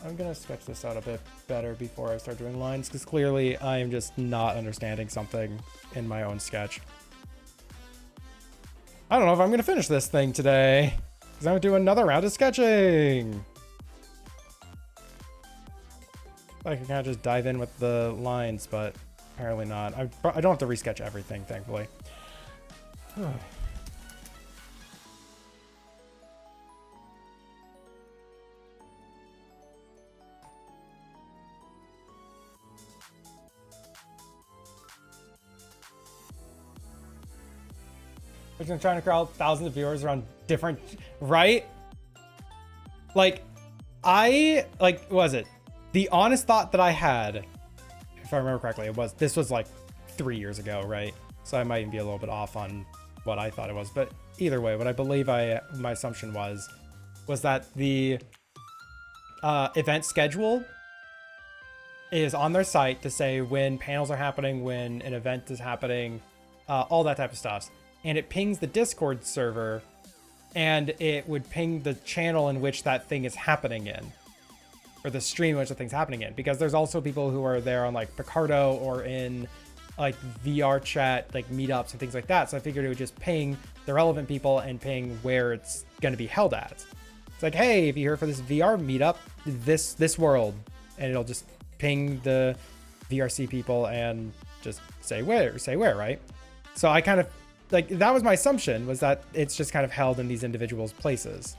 I'm gonna sketch this out a bit better before I start doing lines, because clearly I am just not understanding something in my own sketch. I don't know if I'm gonna finish this thing today, because I'm gonna do another round of sketching. I can kind of just dive in with the lines, but apparently not. I don't have to resketch everything, thankfully. I'm trying to crowd thousands of viewers around different, right? Like, what was it? The honest thought that I had, if I remember correctly, this was like 3 years ago, right? So I might even be a little bit off on what I thought it was. But either way, what I believe my assumption was that the event schedule is on their site to say when panels are happening, when an event is happening, all that type of stuff. And it pings the Discord server, and it would ping the channel in which that thing is happening in, or the stream in which the thing's happening in, because there's also people who are there on like Picardo or in like VR chat, like meetups and things like that. So I figured it would just ping the relevant people and ping where it's going to be held at. It's like, hey, if you're here for this VR meetup, this world, and it'll just ping the VRC people and just say where, right? So I kind of, like, that was my assumption, was that it's just kind of held in these individuals' places.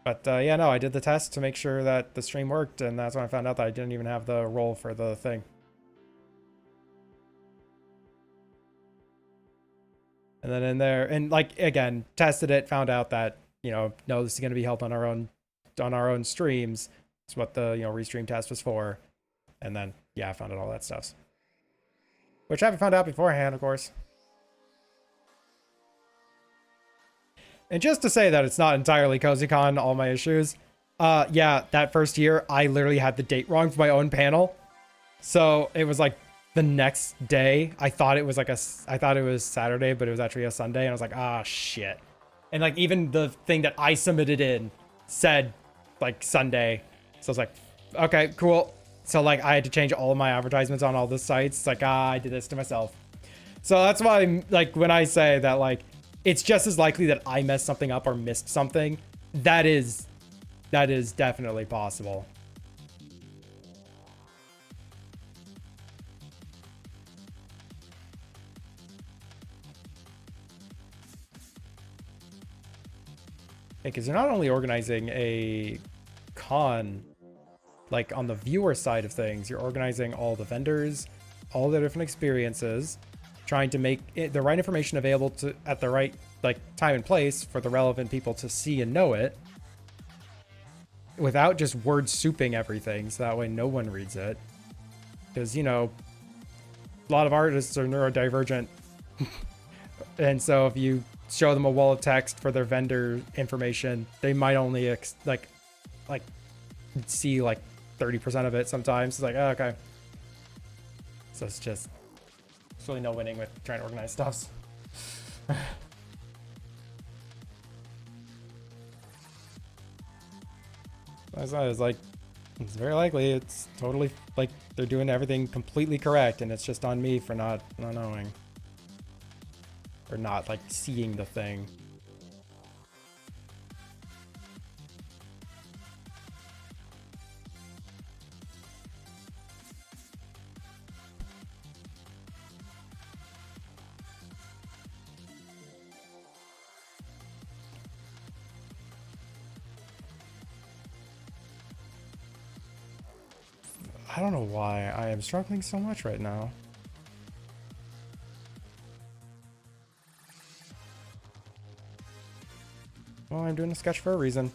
But yeah, no, I did the test to make sure that the stream worked, and that's when I found out that I didn't even have the role for the thing. And then in there, and like, again, tested it, found out that, no, this is going to be held on our own streams. It's what the, restream test was for. And then, yeah, I found out all that stuff. Which I haven't found out beforehand, of course. And just to say that it's not entirely CozyCon, all my issues. Yeah, that first year, I literally had the date wrong for my own panel. So it was like, the next day, I thought it was Saturday, but it was actually a Sunday, and I was like, ah, shit. And like, even the thing that I submitted in said like Sunday. So I was like, okay, cool. So like, I had to change all of my advertisements on all the sites. It's like, I did this to myself. So that's why, like, when I say that, like, it's just as likely that I messed something up or missed something, that is definitely possible. Because you're not only organizing a con, like on the viewer side of things, you're organizing all the vendors, all the different experiences, trying to make the right information available at the right time and place for the relevant people to see and know it, without just word souping everything, so that way no one reads it. Because, a lot of artists are neurodivergent. And so if you show them a wall of text for their vendor information, they might only see like 30% of it sometimes. It's like, oh, okay. So it's really no winning with trying to organize stuffs. It's very likely it's totally like they're doing everything completely correct, and it's just on me for not knowing. Or not, like, seeing the thing. I don't know why I am struggling so much right now. Well, I'm doing a sketch for a reason.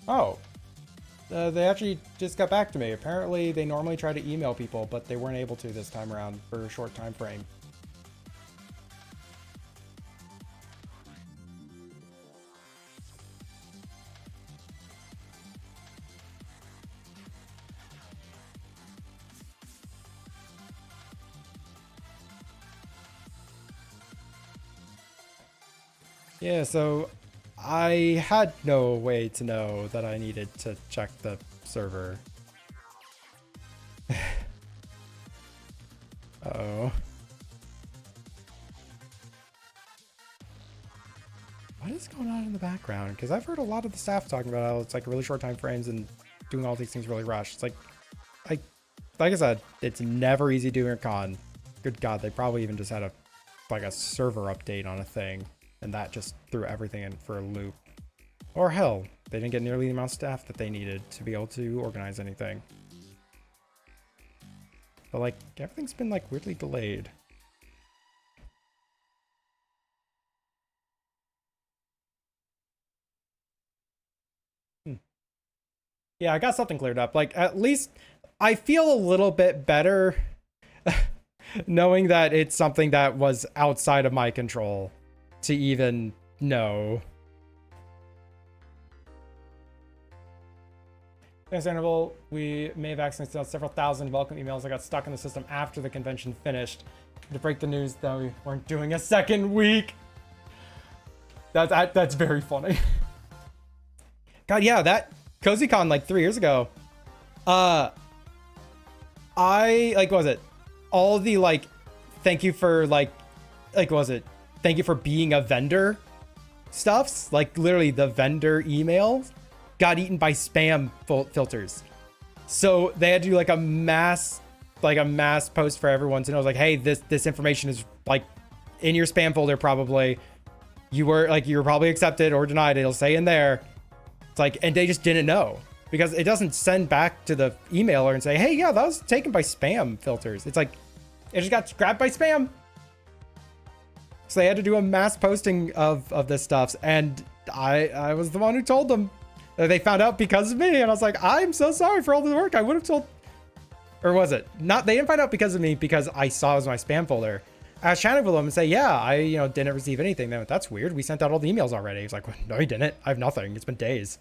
Oh, they actually just got back to me. Apparently, they normally try to email people, but they weren't able to this time around for a short time frame. Yeah, so I had no way to know that I needed to check the server. Uh-oh. What is going on in the background? Because I've heard a lot of the staff talking about how it's like really short time frames and doing all these things really rushed. It's like I said, it's never easy doing a con. Good God, they probably even just had a server update on a thing, and that just threw everything in for a loop. Or hell, they didn't get nearly the amount of staff that they needed to be able to organize anything. But like everything's been like weirdly delayed. Yeah, I got something cleared up. Like at least I feel a little bit better knowing that it's something that was outside of my control to even know. Thanks, Interval. We may have accidentally sent out several thousand welcome emails that got stuck in the system after the convention finished. To break the news that we weren't doing a second week. That's very funny. God, yeah, that CozyCon like 3 years ago. I like, what was it? All the like, thank you for like what was it? Thank you for being a vendor stuffs. Like literally the vendor emails got eaten by spam filters. So they had to do like a mass post for everyone to know, like, hey, this information is like in your spam folder probably. You were probably accepted or denied. It'll say in there. It's like, and they just didn't know because it doesn't send back to the emailer and say, hey, yeah, that was taken by spam filters. It's like, it just got grabbed by spam. So they had to do a mass posting of this stuff. And I was the one who told them. They found out because of me. And I was like, I'm so sorry for all the work. I would have told, or was it not? They didn't find out because of me, because I saw it was my spam folder. I was chatting with them and say, yeah, I, didn't receive anything. They went, that's weird. We sent out all the emails already. He's like, well, no, you didn't. I have nothing. It's been days.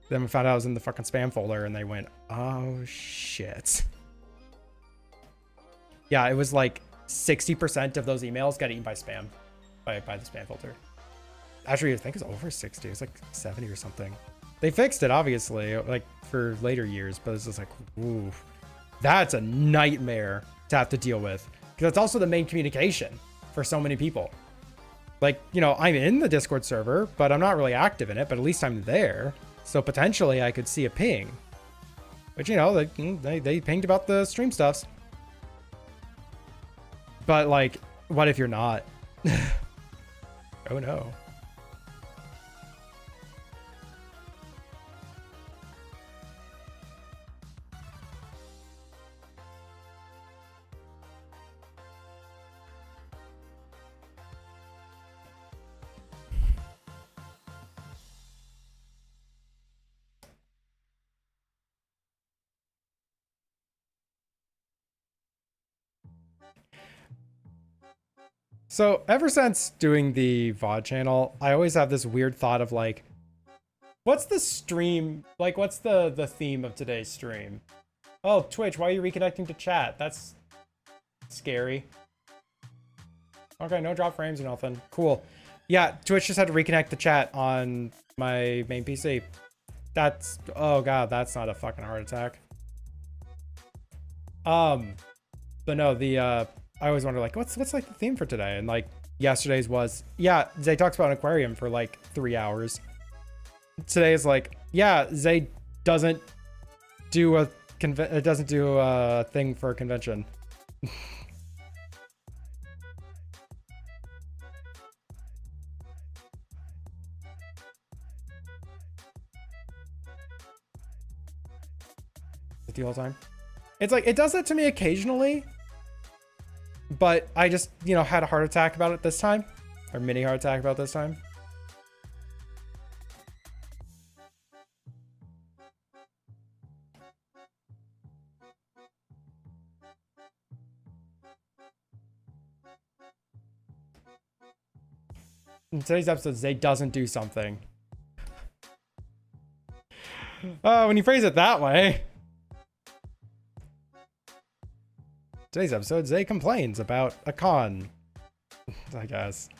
Then we found out I was in the fucking spam folder and they went, oh shit. Yeah, it was like 60% of those emails got eaten by spam, by the spam filter. Actually, I think it's over 60. It's like 70 or something. They fixed it, obviously, like for later years, but it's just like, ooh, that's a nightmare to have to deal with. Because it's also the main communication for so many people. Like, I'm in the Discord server, but I'm not really active in it, but at least I'm there. So potentially I could see a ping. But they pinged about the stream stuffs. But like, what if you're not? Oh no. So ever since doing the VOD channel, I always have this weird thought of like, what's the stream? Like, what's the theme of today's stream? Oh, Twitch, why are you reconnecting to chat? That's scary. Okay, no drop frames or nothing. Cool. Yeah, Twitch just had to reconnect the chat on my main PC. That's, oh god, that's not a fucking heart attack. But no, I always wonder like, what's like the theme for today? And like yesterday's was, yeah, Zay talks about an aquarium for like 3 hours. Today is like, yeah, Zay doesn't do a thing for a convention. The whole time. It's like, it does that to me occasionally, but I just, you know, had a heart attack about it this time, or mini heart attack about this time. In today's episode, Zay doesn't do something. When you phrase it that way. Today's episode, Zay complains about a con, I guess.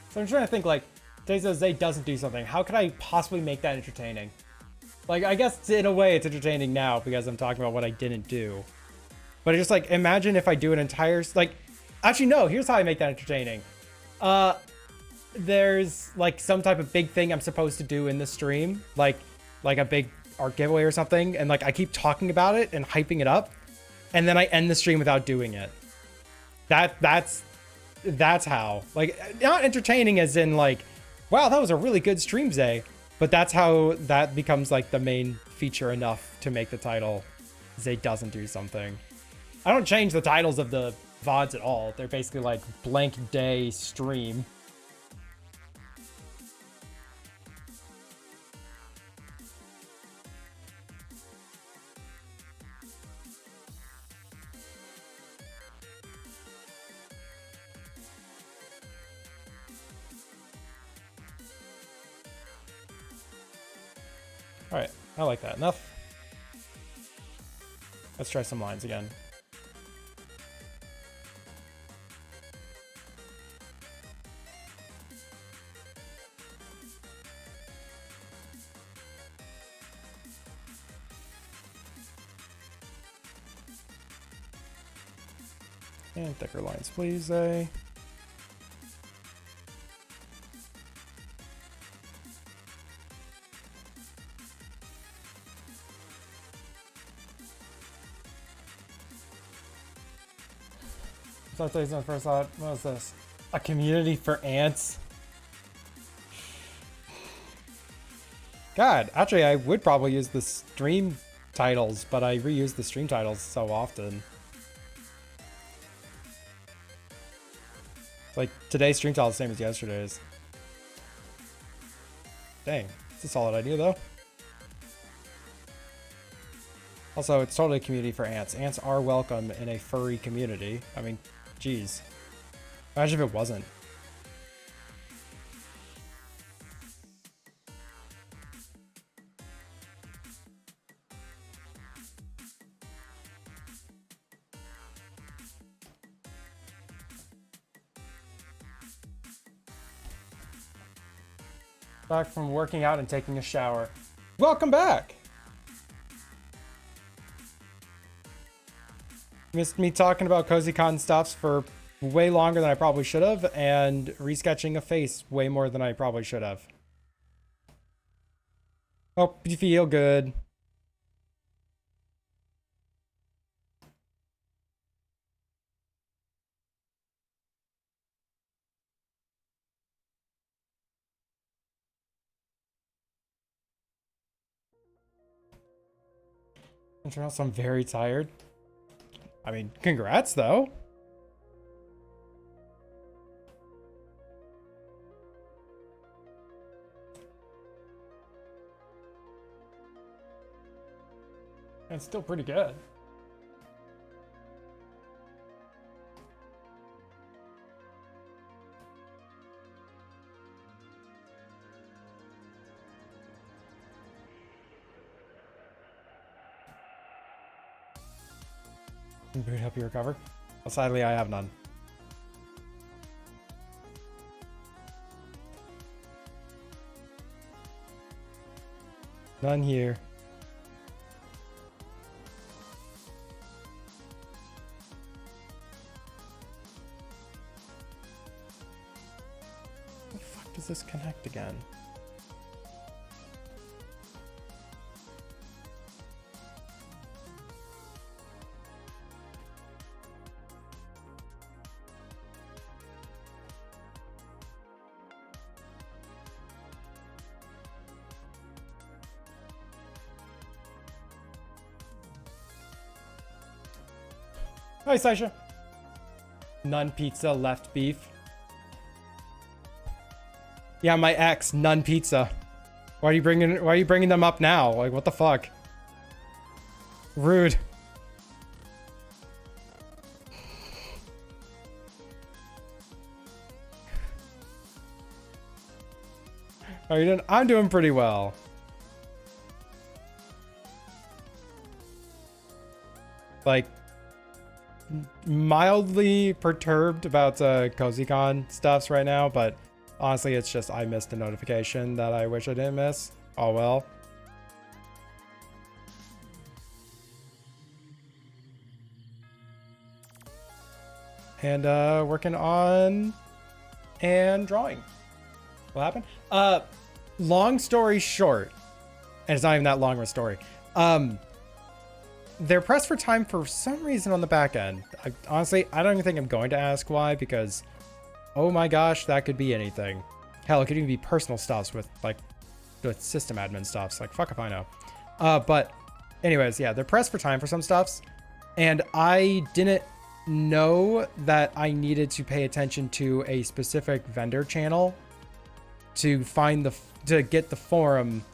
So I'm trying to think, like, today says Zay doesn't do something. How could I possibly make that entertaining? Like, I guess in a way it's entertaining now because I'm talking about what I didn't do. But it's just like, imagine if I do an entire, like, actually no, here's how I make that entertaining. There's like some type of big thing I'm supposed to do in the stream, like a big art giveaway or something. And like, I keep talking about it and hyping it up. And then I end the stream without doing it. That's how, like, not entertaining as in like, wow, that was a really good stream, Zay. But that's how that becomes like the main feature enough to make the title Zay doesn't do something. I don't change the titles of the VODs at all. They're basically like blank day stream. All right, I like that. Enough. Let's try some lines again. And thicker lines, please, Zay. So I'll tell you something first thought. What was this? A community for ants? God, actually, I would probably use the stream titles, but I reuse the stream titles so often. Like, today's stream title is the same as yesterday's. Dang, it's a solid idea, though. Also, it's totally a community for ants. Ants are welcome in a furry community. I mean, geez. Imagine if it wasn't. Back from working out and taking a shower. Welcome back! Missed me talking about CozyCon stuffs for way longer than I probably should have, and resketching a face way more than I probably should have. Hope you feel good. I'm very tired. I mean, congrats though. It's still pretty good. Boot help you recover? Well, sadly, I have none. None here. How the fuck does this connect again? Hi, Sasha. None pizza, left beef. Yeah, my ex, none pizza. Why are you bringing them up now? Like, what the fuck? Rude. How are you doing? I'm doing pretty well. Like, mildly perturbed about CozyCon stuffs right now, but honestly, it's just I missed a notification that I wish I didn't miss. Oh well. And working on and drawing. What happened? Long story short, and it's not even that long of a story. They're pressed for time for some reason on the back end. Honestly, I don't even think I'm going to ask why, because oh my gosh, that could be anything. Hell, it could even be personal stuffs with system admin stuffs. Like, fuck if I know. But anyways, yeah, they're pressed for time for some stuffs, and I didn't know that I needed to pay attention to a specific vendor channel to get the forum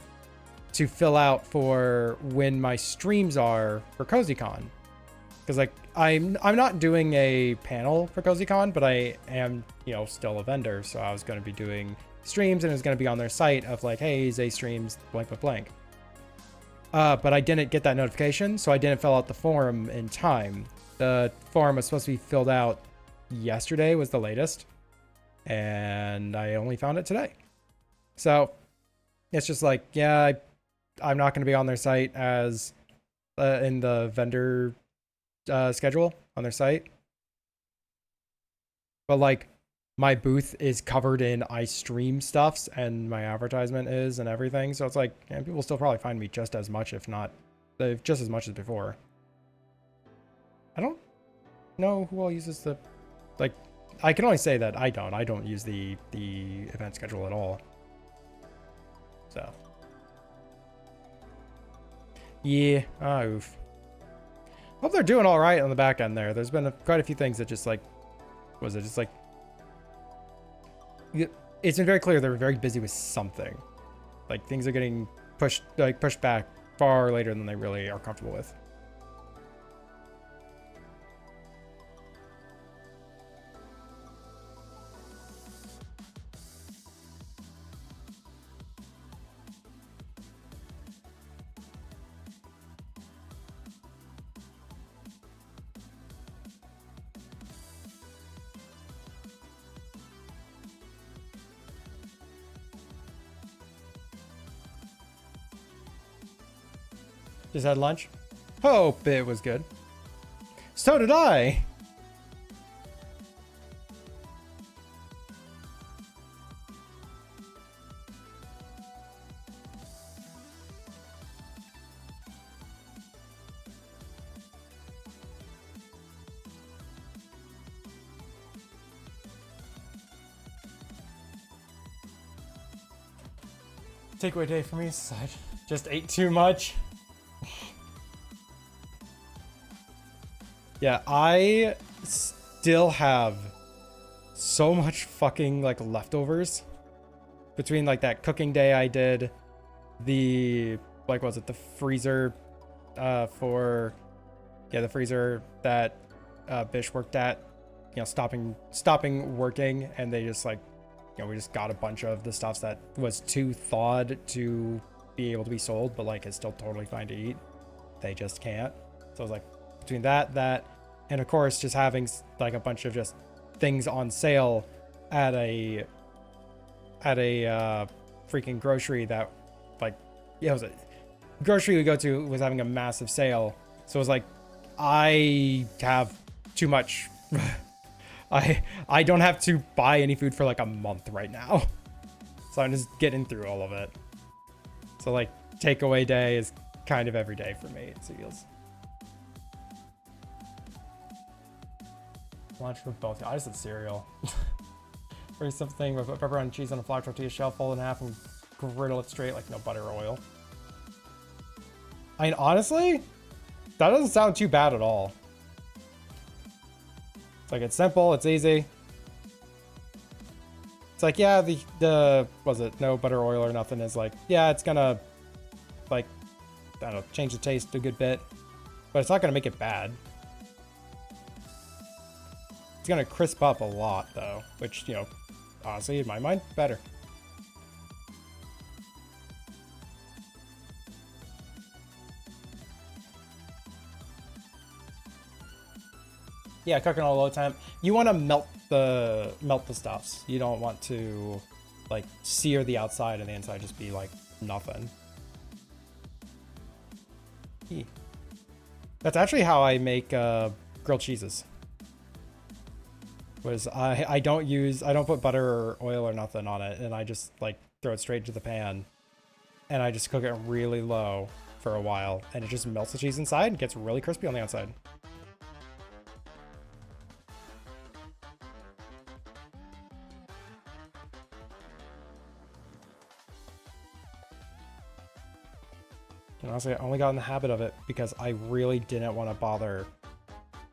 to fill out for when my streams are for CozyCon. Because like I'm not doing a panel for CozyCon, but I am, still a vendor, so I was going to be doing streams, and it's going to be on their site of like, hey, Zay streams blank blank blank. But I didn't get that notification, so I didn't fill out the form in time. The form was supposed to be filled out yesterday, was the latest, and I only found it today. So it's just like, yeah, I'm not going to be on their site as in the vendor schedule on their site. But like my booth is covered in I stream stuffs, and my advertisement is, and everything. So it's like, yeah, people still probably find me just as much, if not just as much as before. I don't know who all uses I can only say that I don't use the event schedule at all. So yeah, oof. Hope they're doing all right on the back end there. There's been quite a few things that just it's been very clear they're very busy with something. Like things are getting pushed back far later than they really are comfortable with. Just had lunch. Hope it was good. So did I. Takeaway day for me, so I just ate too much. Yeah, I still have so much fucking like leftovers between like that cooking day I did, the like was it the freezer for the freezer that Bish worked at, you know, stopping working, and they just like, you know, we just got a bunch of the stuff that was too thawed to be able to be sold, but like it's still totally fine to eat. They just can't. So I was like, between that, and of course just having like a bunch of just things on sale at a freaking grocery that like, yeah, it was a grocery we go to was having a massive sale. So it was like, I have too much. I don't have to buy any food for like a month right now. So I'm just getting through all of it. So like takeaway day is kind of every day for me, it feels. Lunch for both. I just had cereal. Very simple thing with pepperoni and cheese on a flat tortilla shell, fold in half and griddle it straight, like no butter or oil. I mean, honestly, that doesn't sound too bad at all. It's like, it's simple, it's easy. It's like, yeah, the was it no butter, oil, or nothing is like, yeah, it's gonna like, I don't know, change the taste a good bit, but it's not gonna make it bad. It's gonna crisp up a lot though, which, you know, honestly, in my mind, better. Yeah, cooking on a low temp. You want to melt the stuffs. You don't want to like sear the outside and the inside just be like nothing. That's actually how I make grilled cheeses. I don't put butter or oil or nothing on it, and I just like throw it straight into the pan, and I just cook it really low for a while, and it just melts the cheese inside and gets really crispy on the outside. And honestly, I only got in the habit of it because I really didn't want to bother.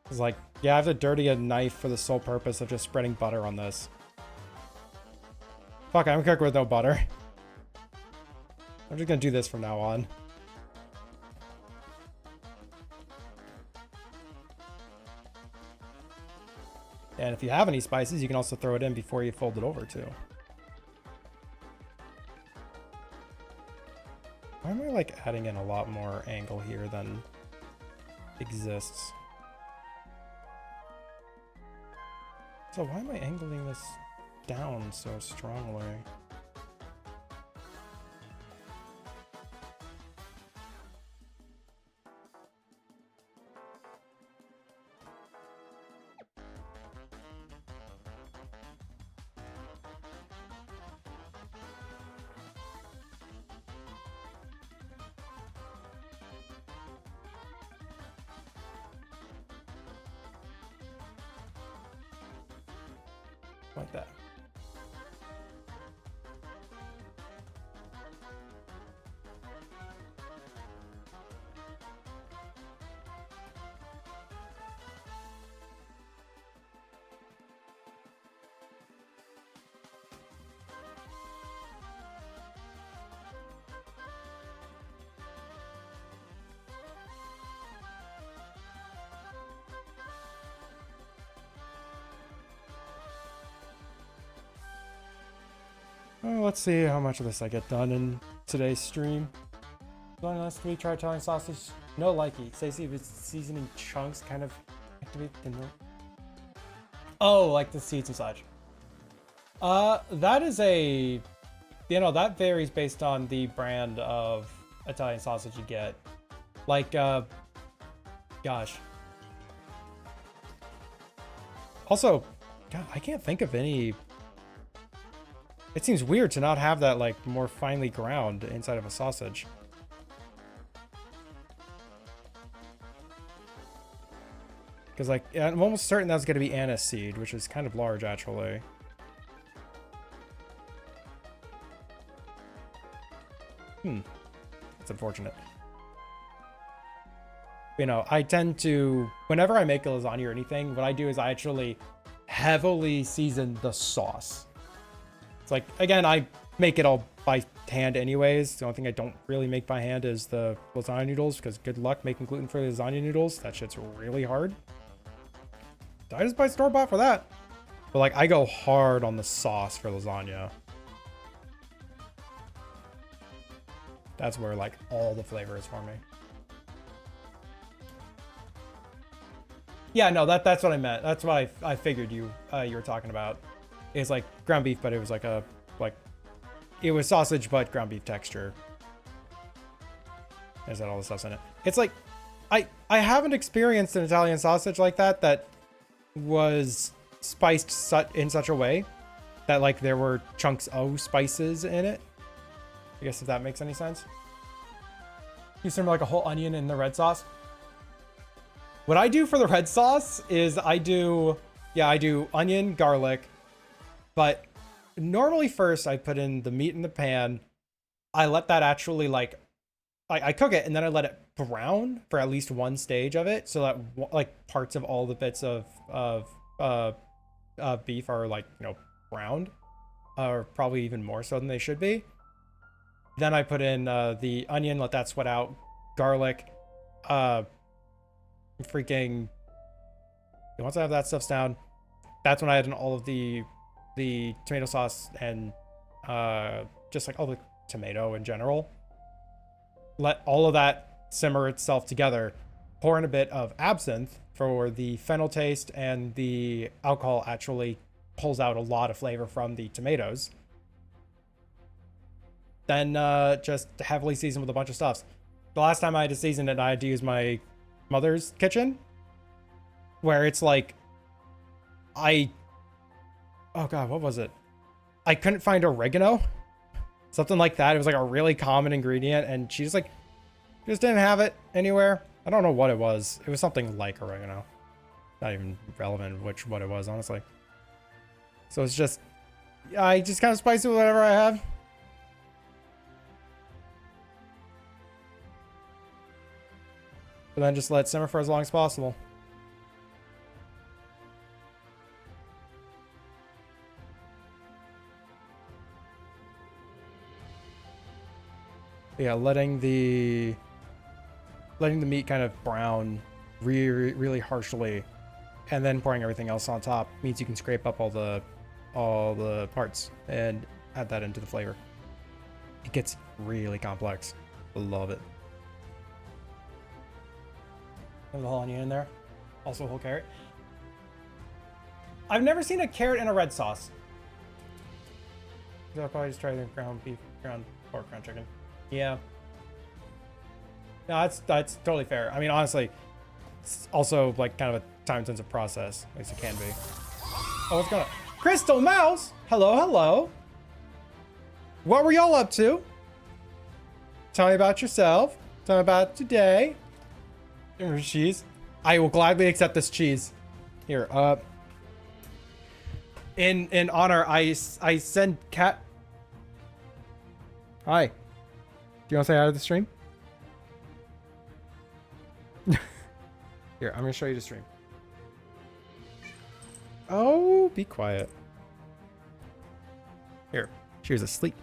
It's like, yeah, I have to dirty a knife for the sole purpose of just spreading butter on this. Fuck, I'm gonna cook with no butter. I'm just gonna do this from now on. And if you have any spices, you can also throw it in before you fold it over too. Why am I like adding in a lot more angle here than exists? So why am I angling this down so strongly? Like that. Well, let's see how much of this I get done in today's stream. Going last week, try Italian sausage. No likey. Stacey, if it's seasoning chunks, kind of activate the milk. Oh, like the seeds and such. That is a, you know, that varies based on the brand of Italian sausage you get. Like, gosh. Also, God, I can't think of any. It seems weird to not have that, like, more finely ground inside of a sausage. Because, like, I'm almost certain that's going to be anise seed, which is kind of large, actually. That's unfortunate. You know, I tend to, whenever I make a lasagna or anything, what I do is I actually heavily season the sauce. It's like, again, I make it all by hand anyways. The only thing I don't really make by hand is the lasagna noodles, because good luck making gluten-free lasagna noodles. That shit's really hard. I just buy store-bought for that. But, like, I go hard on the sauce for lasagna. That's where, like, all the flavor is for me. Yeah, no, that's what I meant. That's what I figured you were talking about. It's like ground beef, but it was like it was sausage, but ground beef texture. There's all the stuff's in it. It's like, I haven't experienced an Italian sausage like that was spiced in such a way that, like, there were chunks of spices in it. I guess if that makes any sense. You serve like a whole onion in the red sauce. What I do for the red sauce is I do onion, garlic, but normally first I put in the meat in the pan. I let that actually, like, I cook it, and then I let it brown for at least one stage of it, so that, like, parts of all the bits of beef are, like, you know, browned, or probably even more so than they should be. Then I put in the onion, let that sweat out, garlic, freaking. Once I have that stuff down, that's when I add in all of the tomato sauce and just like all the tomato in general. Let all of that simmer itself together. Pour in a bit of absinthe for the fennel taste, and the alcohol actually pulls out a lot of flavor from the tomatoes. Then just heavily season with a bunch of stuffs. The last time I had to season it, I had to use my mother's kitchen, where it's like, oh god, what was it? I couldn't find oregano, something like that. It was like a really common ingredient, and she just didn't have it anywhere. I don't know what it was. It was something like oregano. Not even relevant what it was, honestly. So it's just, I just kind of spice it with whatever I have. But then just let it simmer for as long as possible. Yeah, letting the meat kind of brown really harshly, and then pouring everything else on top means you can scrape up all the parts and add that into the flavor. It gets really complex. Love it. Have the whole onion in there. Also a whole carrot. I've never seen a carrot in a red sauce. I'll probably just try the ground beef, ground pork, ground chicken. Yeah. No, that's totally fair. I mean, honestly, it's also like kind of a time-intensive process. At least it can be. Oh, what's going on? Crystal Mouse! Hello, hello. What were y'all up to? Tell me about yourself. Tell me about today. Cheese. I will gladly accept this cheese. Here, in honor, I send Cat. Hi. Do you want to say hi to the stream? Here, I'm gonna show you the stream. Oh, be quiet. Here, she was asleep.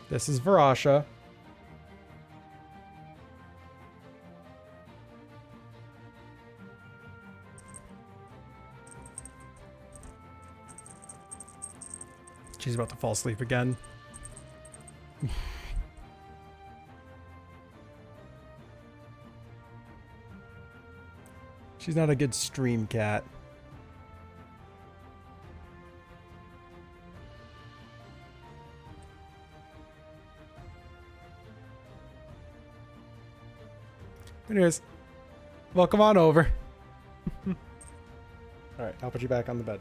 This is Varasha. She's about to fall asleep again. She's not a good stream cat. Anyways, welcome on over. All right, I'll put you back on the bed.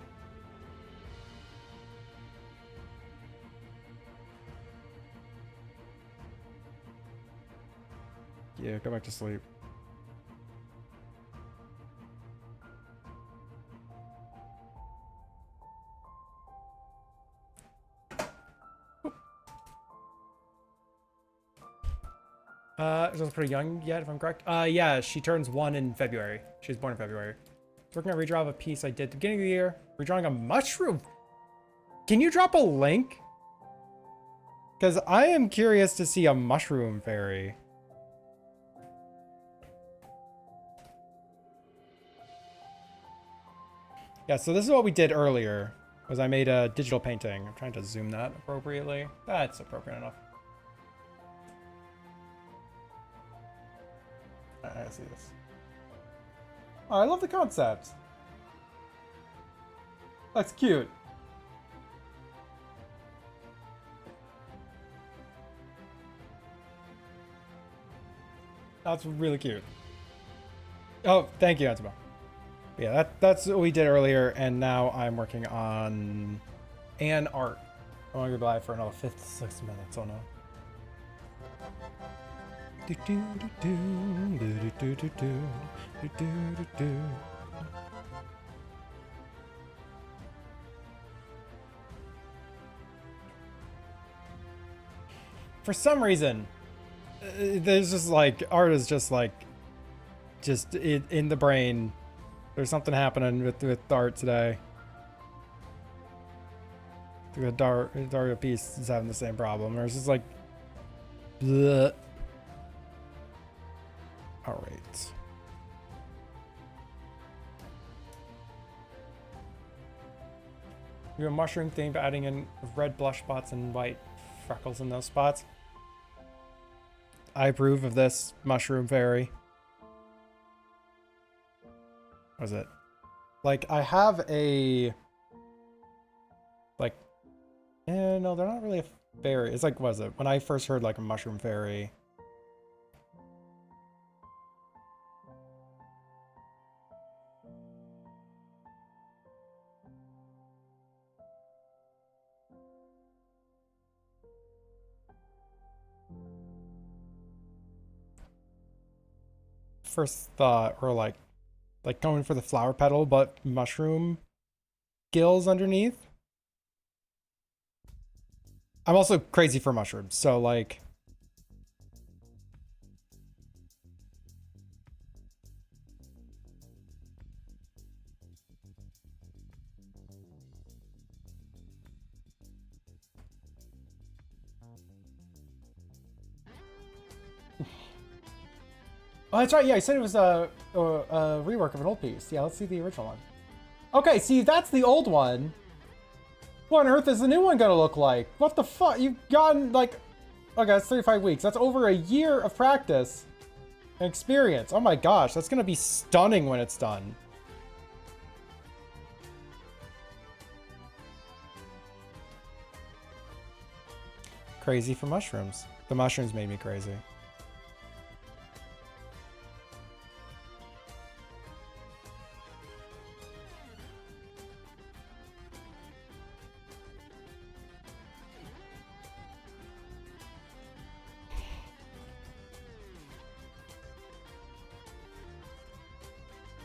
Yeah, go back to sleep. She's pretty young yet, if I'm correct. Yeah, she turns 1 in February. She was born in February. Working on a redraw of a piece I did at the beginning of the year. Redrawing a mushroom. Can you drop a link? Because I am curious to see a mushroom fairy. Yeah, so this is what we did earlier. Was I made a digital painting. I'm trying to zoom that appropriately. That's appropriate enough. I see this. Oh, I love the concept. That's cute. That's really cute. Oh, thank you, Antimo. Yeah, that's what we did earlier, and now I'm working on an art. I want to go live for another 56 minutes. Oh no. For some reason, there's just like art is just like in the brain. There's something happening with art today. The Dario piece is having the same problem. There's just like, bleh. All right. We have a mushroom theme, but adding in red blush spots and white freckles in those spots. I approve of this mushroom fairy. What is it? Like, I have a... Like... no, they're not really a fairy. It's like, what is it? When I first heard, like, a mushroom fairy... First thought, or like going for the flower petal, but mushroom gills underneath. I'm also crazy for mushrooms, so like... Oh, that's right. Yeah, I said it was a rework of an old piece. Yeah, let's see the original one. Okay, see, that's the old one. What on earth is the new one gonna look like? What the fuck? You've gotten, like... Okay, that's 35 weeks. That's over a year of practice and experience. Oh my gosh, that's gonna be stunning when it's done. Crazy for mushrooms. The mushrooms made me crazy.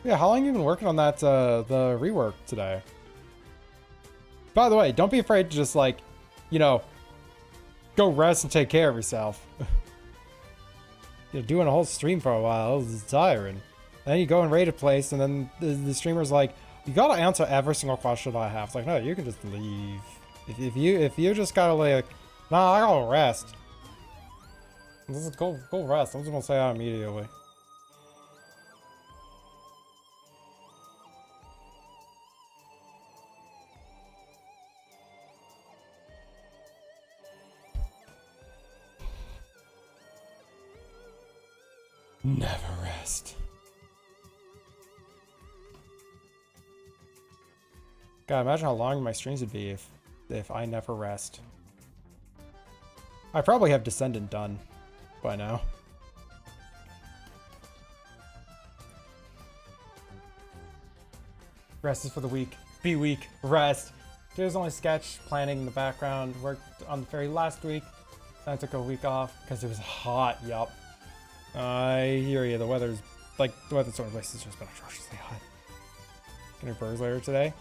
Yeah, how long have you been working on that, the rework today? By the way, don't be afraid to just, like, you know, go rest and take care of yourself. You're doing a whole stream for a while, it's tiring. Then you go and raid a place, and then the streamer's like, you gotta answer every single question I have. It's like, no, you can just leave. If you just gotta, like, nah, I gotta rest. Just go rest. I'm just gonna say that immediately. Never rest. God, imagine how long my streams would be if I never rest. I probably have Descendant done by now. Rest is for the weak. Be weak. Rest. There's only sketch planning in the background. Worked on the ferry last week. Then I took a week off because it was hot. Yup. I hear you. The weather's sort of place has just been atrociously hot. Gonna burgers later today.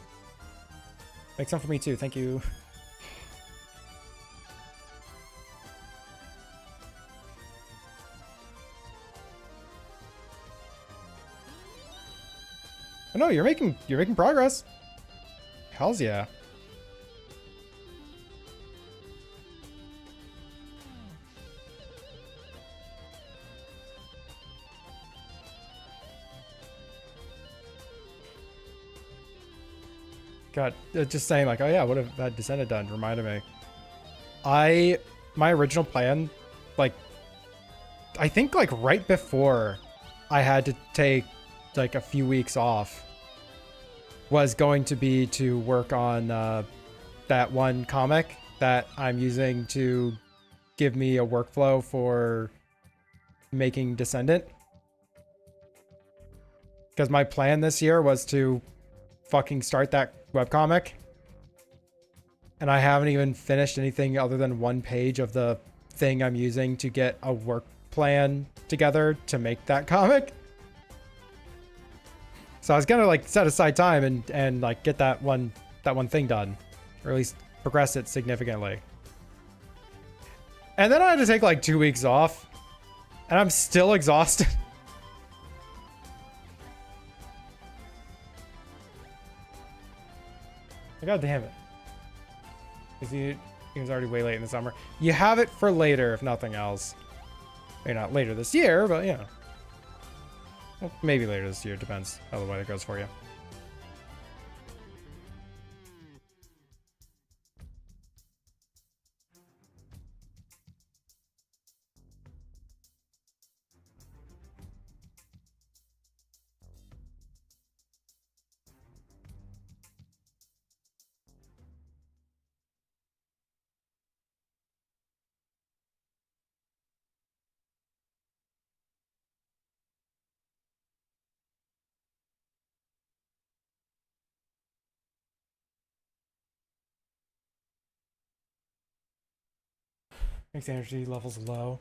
Make some for me too. Thank you. Oh, no, you're making progress. Hells yeah. God, just saying like, oh yeah, what have that Descended done? Reminded me. My original plan, like, I think like right before I had to take like a few weeks off, was going to be to work on that one comic that I'm using to give me a workflow for making Descendant. Because my plan this year was to fucking start that webcomic. And I haven't even finished anything other than one page of the thing I'm using to get a work plan together to make that comic. So I was gonna like set aside time and like get that one thing done, or at least progress it significantly. And then I had to take like 2 weeks off, and I'm still exhausted. God damn it! Because it was already way late in the summer. You have it for later, if nothing else. Maybe not later this year, but you know. Well, maybe later this year, depends how the weather goes for you. Makes energy levels low.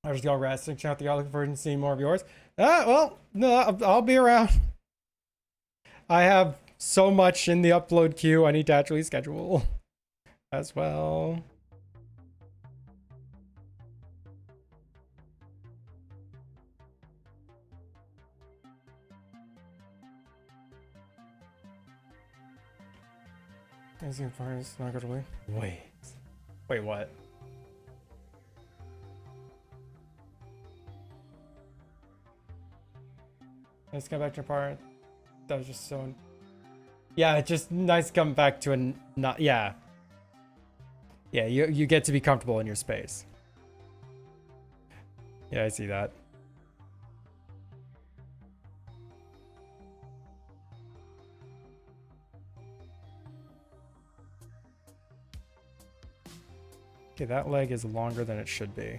I just go resting, check out the other version, see more of yours. Well, no, I'll be around. I have so much in the upload queue I need to actually schedule as well. Amazing Fires, not good away. Wait, what? Let's go back to a part that was just so... Yeah, it's just nice to come back to a... Not, yeah. Yeah, you get to be comfortable in your space. Yeah, I see that. Okay, that leg is longer than it should be.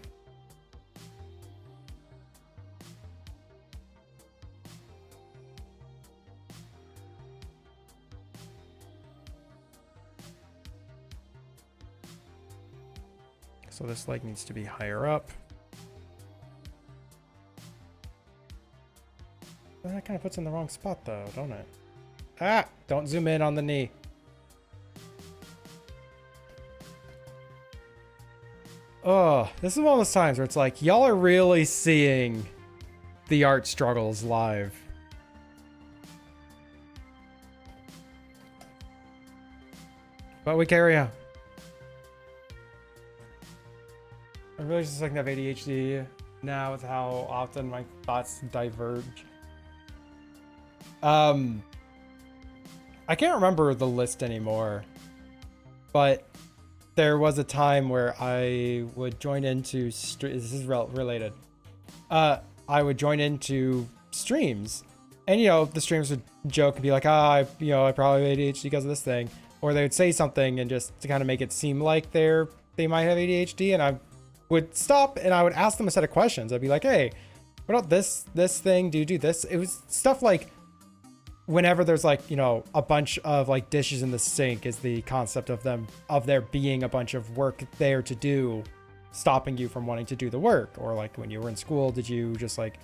So this leg needs to be higher up. That kind of puts in the wrong spot though, don't it? Ah! Don't zoom in on the knee. Oh, this is one of those times where it's like, y'all are really seeing the art struggles live. But we carry on. I really just like to have ADHD now with how often my thoughts diverge. I can't remember the list anymore, but there was a time where I would join into this is related. I would join into streams, and you know the streams would joke and be like, I probably have ADHD because of this thing, or they would say something and just to kind of make it seem like they might have ADHD, and I would stop and I would ask them a set of questions. I'd be like, hey, what about this thing? Do you do this? It was stuff like, whenever there's like, you know, a bunch of like dishes in the sink is the concept of there being a bunch of work there to do, stopping you from wanting to do the work. Or like when you were in school, did you just like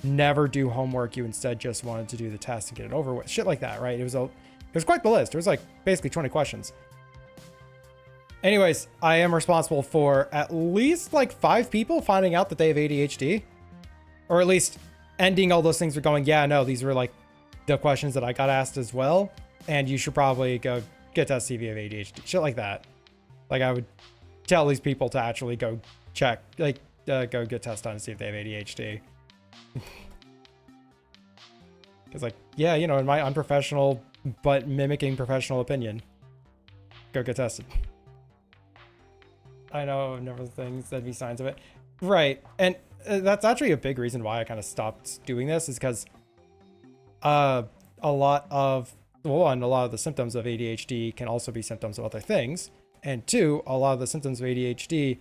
never do homework? You instead just wanted to do the test and get it over with. Shit like that, right? It was quite the list. It was like basically 20 questions. Anyways, I am responsible for at least like 5 people finding out that they have ADHD, or at least ending all those things with going, yeah, no, these were like the questions that I got asked as well, and you should probably go get tested if you have ADHD. Shit like that. Like I would tell these people to actually go check, like go get tested and see if they have ADHD. It's like, yeah, you know, in my unprofessional but mimicking professional opinion, go get tested. I know, a number of things, that'd be signs of it. Right, and that's actually a big reason why I kind of stopped doing this, is because a lot of the symptoms of ADHD can also be symptoms of other things. And 2, a lot of the symptoms of ADHD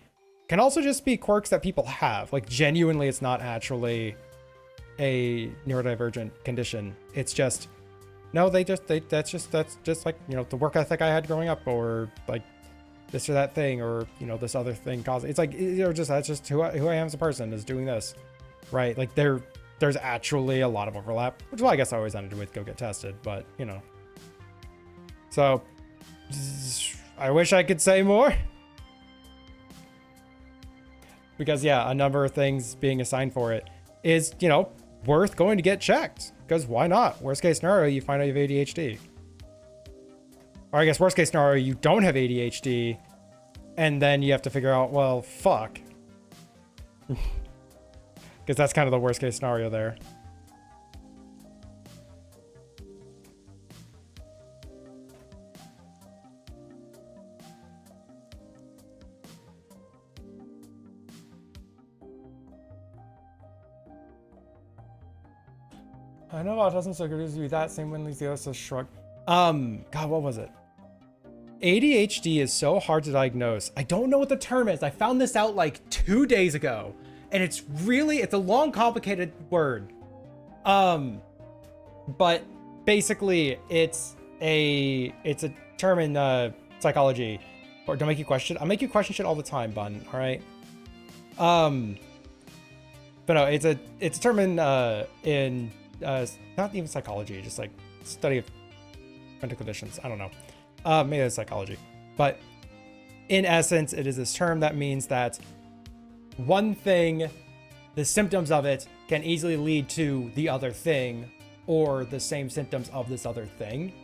can also just be quirks that people have. Like genuinely, it's not actually a neurodivergent condition. It's just, no, that's just like, you know, the work ethic I had growing up, or like this or that thing, or, you know, this other thing causing, it's like, you know, that's just who I am as a person, is doing this, right? Like there's actually a lot of overlap, which is why I guess I always ended with go get tested, but you know. So I wish I could say more, because yeah, a number of things being assigned for it is, you know, worth going to get checked, because why not? Worst case scenario, you find out you have ADHD. Or I guess worst case scenario, you don't have ADHD, and then you have to figure out, well, fuck. Because that's kind of the worst case scenario there. I know autism so good to be that same when Lizio shrug. God, what was it? ADHD is so hard to diagnose. I don't know what the term is. I found this out like 2 days ago, and it's a long, complicated word. But basically it's a term in psychology. Or don't make you question. I make you question shit all the time, Bun. All right. But no, it's a term in not even psychology, just like study of mental conditions. I don't know. Maybe it's psychology. But in essence, it is this term that means that one thing, the symptoms of it can easily lead to the other thing, or the same symptoms of this other thing.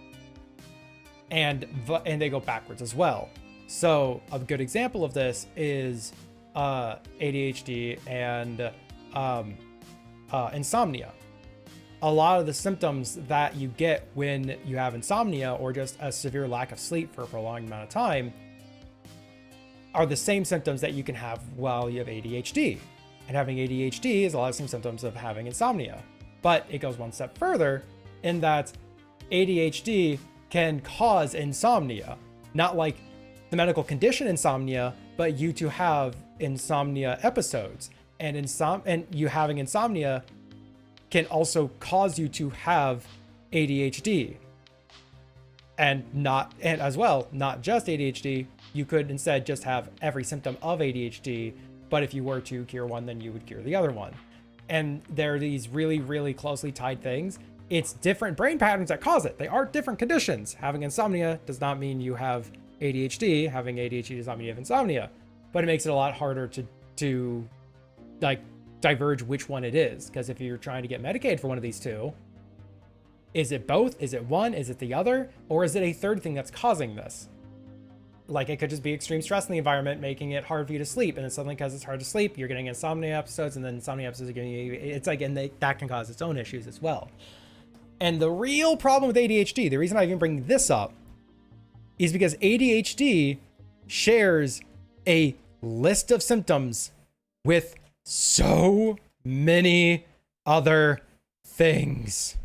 And they go backwards as well. So a good example of this is ADHD and insomnia. A lot of the symptoms that you get when you have insomnia, or just a severe lack of sleep for a prolonged amount of time, are the same symptoms that you can have while you have ADHD. And having ADHD is a lot of the same symptoms of having insomnia. But it goes one step further in that ADHD can cause insomnia. Not like the medical condition insomnia, but you to have insomnia episodes. And you having insomnia can also cause you to have ADHD. And as well, not just ADHD, you could instead just have every symptom of ADHD, but if you were to cure one, then you would cure the other one. And there are these really, really closely tied things. It's different brain patterns that cause it. They are different conditions. Having insomnia does not mean you have ADHD. Having ADHD does not mean you have insomnia. But it makes it a lot harder to like diverge which one it is, because if you're trying to get medicated for one of these two, is it both? Is it one? Is it the other? Or is it a third thing that's causing this? Like it could just be extreme stress in the environment making it hard for you to sleep, and then suddenly because it's hard to sleep, you're getting insomnia episodes, and then insomnia episodes are getting you, it's like, and that can cause its own issues as well. And the real problem with ADHD, the reason I even bring this up, is because ADHD shares a list of symptoms with so many other things.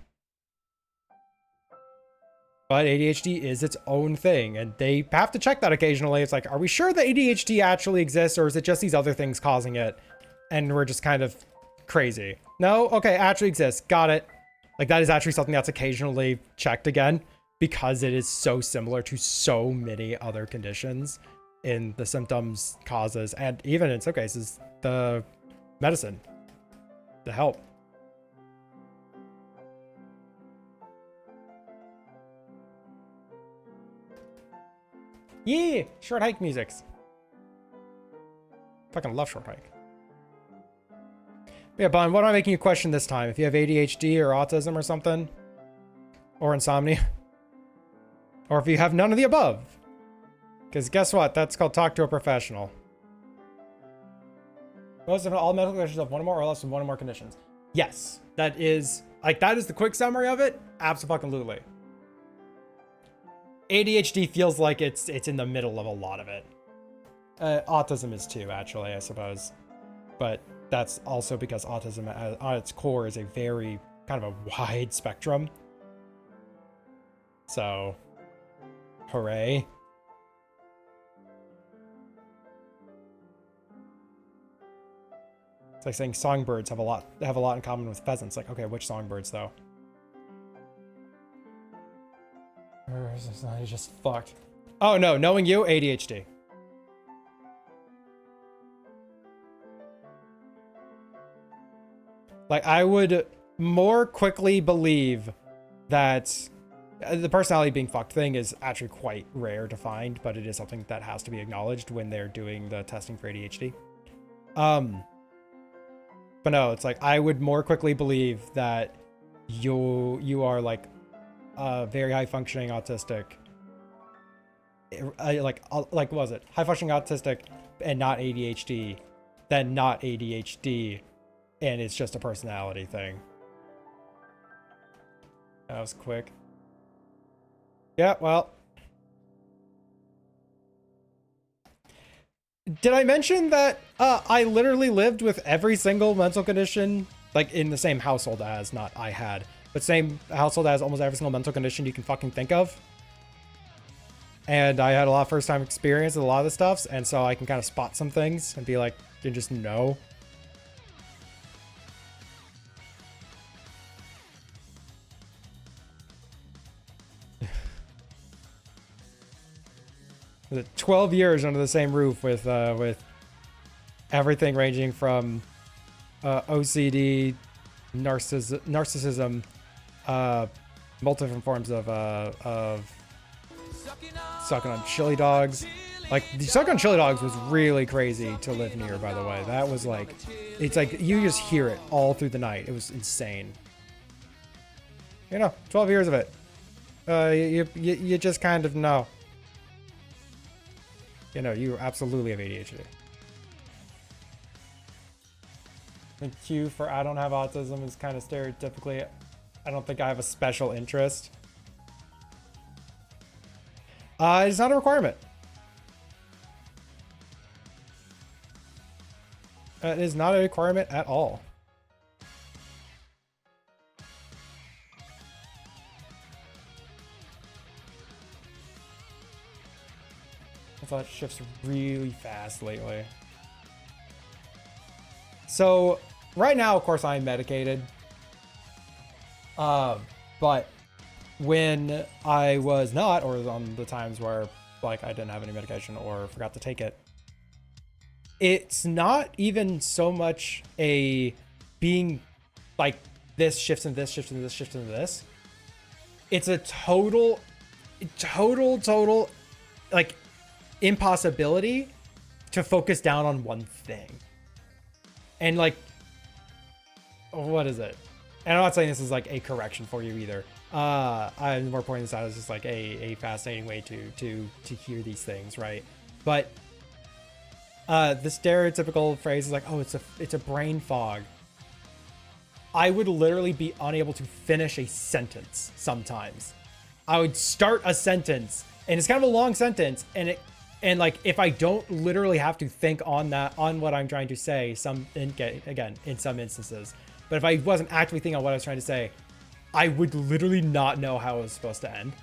But ADHD is its own thing, and they have to check that occasionally. It's like, are we sure that ADHD actually exists, or is it just these other things causing it, and we're just kind of crazy? No? Okay, actually exists. Got it. Like that is actually something that's occasionally checked again because it is so similar to so many other conditions in the symptoms, causes, and even in some cases, the medicine, the help. Yeah, short hike musics. Fucking love short hike. Yeah, Bun, what am I making you question this time? If you have ADHD or autism or something? Or insomnia? Or if you have none of the above? Because guess what? That's called talk to a professional. Most of all medical conditions have one or more or less than one or more conditions. Yes, that is the quick summary of it. Absolutely. ADHD feels like it's in the middle of a lot of it. Autism is too, actually, I suppose. But that's also because autism at its core is a very kind of a wide spectrum. So, hooray. It's like saying songbirds have a lot in common with pheasants. Like, okay, which songbirds though? Or is this not just fucked? Oh no, knowing you, ADHD. Like, I would more quickly believe that the personality being fucked thing is actually quite rare to find, but it is something that has to be acknowledged when they're doing the testing for ADHD. But no, it's like, I would more quickly believe that you are like a very high functioning autistic, like what was it? High functioning autistic and not ADHD, than not ADHD. And it's just a personality thing. That was quick. Yeah, well. Did I mention that I literally lived with every single mental condition, like in the same household as, not I had, but same household as almost every single mental condition you can fucking think of? And I had a lot of first time experience with a lot of the stuffs, and so I can kind of spot some things and be like, and just know. Was it 12 years under the same roof with everything ranging from OCD, narcissism, multiple different forms of sucking on chili dogs. Like, the suck on chili dogs was really crazy to live near, by the way. That was like, it's like you just hear it all through the night. It was insane. You know, 12 years of it. You just kind of know. You know, you absolutely have ADHD. And Q for I don't have autism is kind of stereotypically, I don't think I have a special interest. It's not a requirement. It is not a requirement at all. I thought it shifts really fast lately. So right now, of course, I'm medicated. But when I was not, or on the times where like I didn't have any medication or forgot to take it, it's not even so much a being like this shifts and this shifts and this shifts and this. It's a total like impossibility to focus down on one thing. And like, what is it? And I'm not saying this is like a correction for you either. I'm more pointing this out as just like a fascinating way to hear these things, right? But the stereotypical phrase is like, oh, it's a brain fog. I would literally be unable to finish a sentence sometimes. I would start a sentence and it's kind of a long sentence, and like if I don't literally have to think on what I'm trying to say, again in some instances, but if I wasn't actively thinking on what I was trying to say, I would literally not know how it was supposed to end.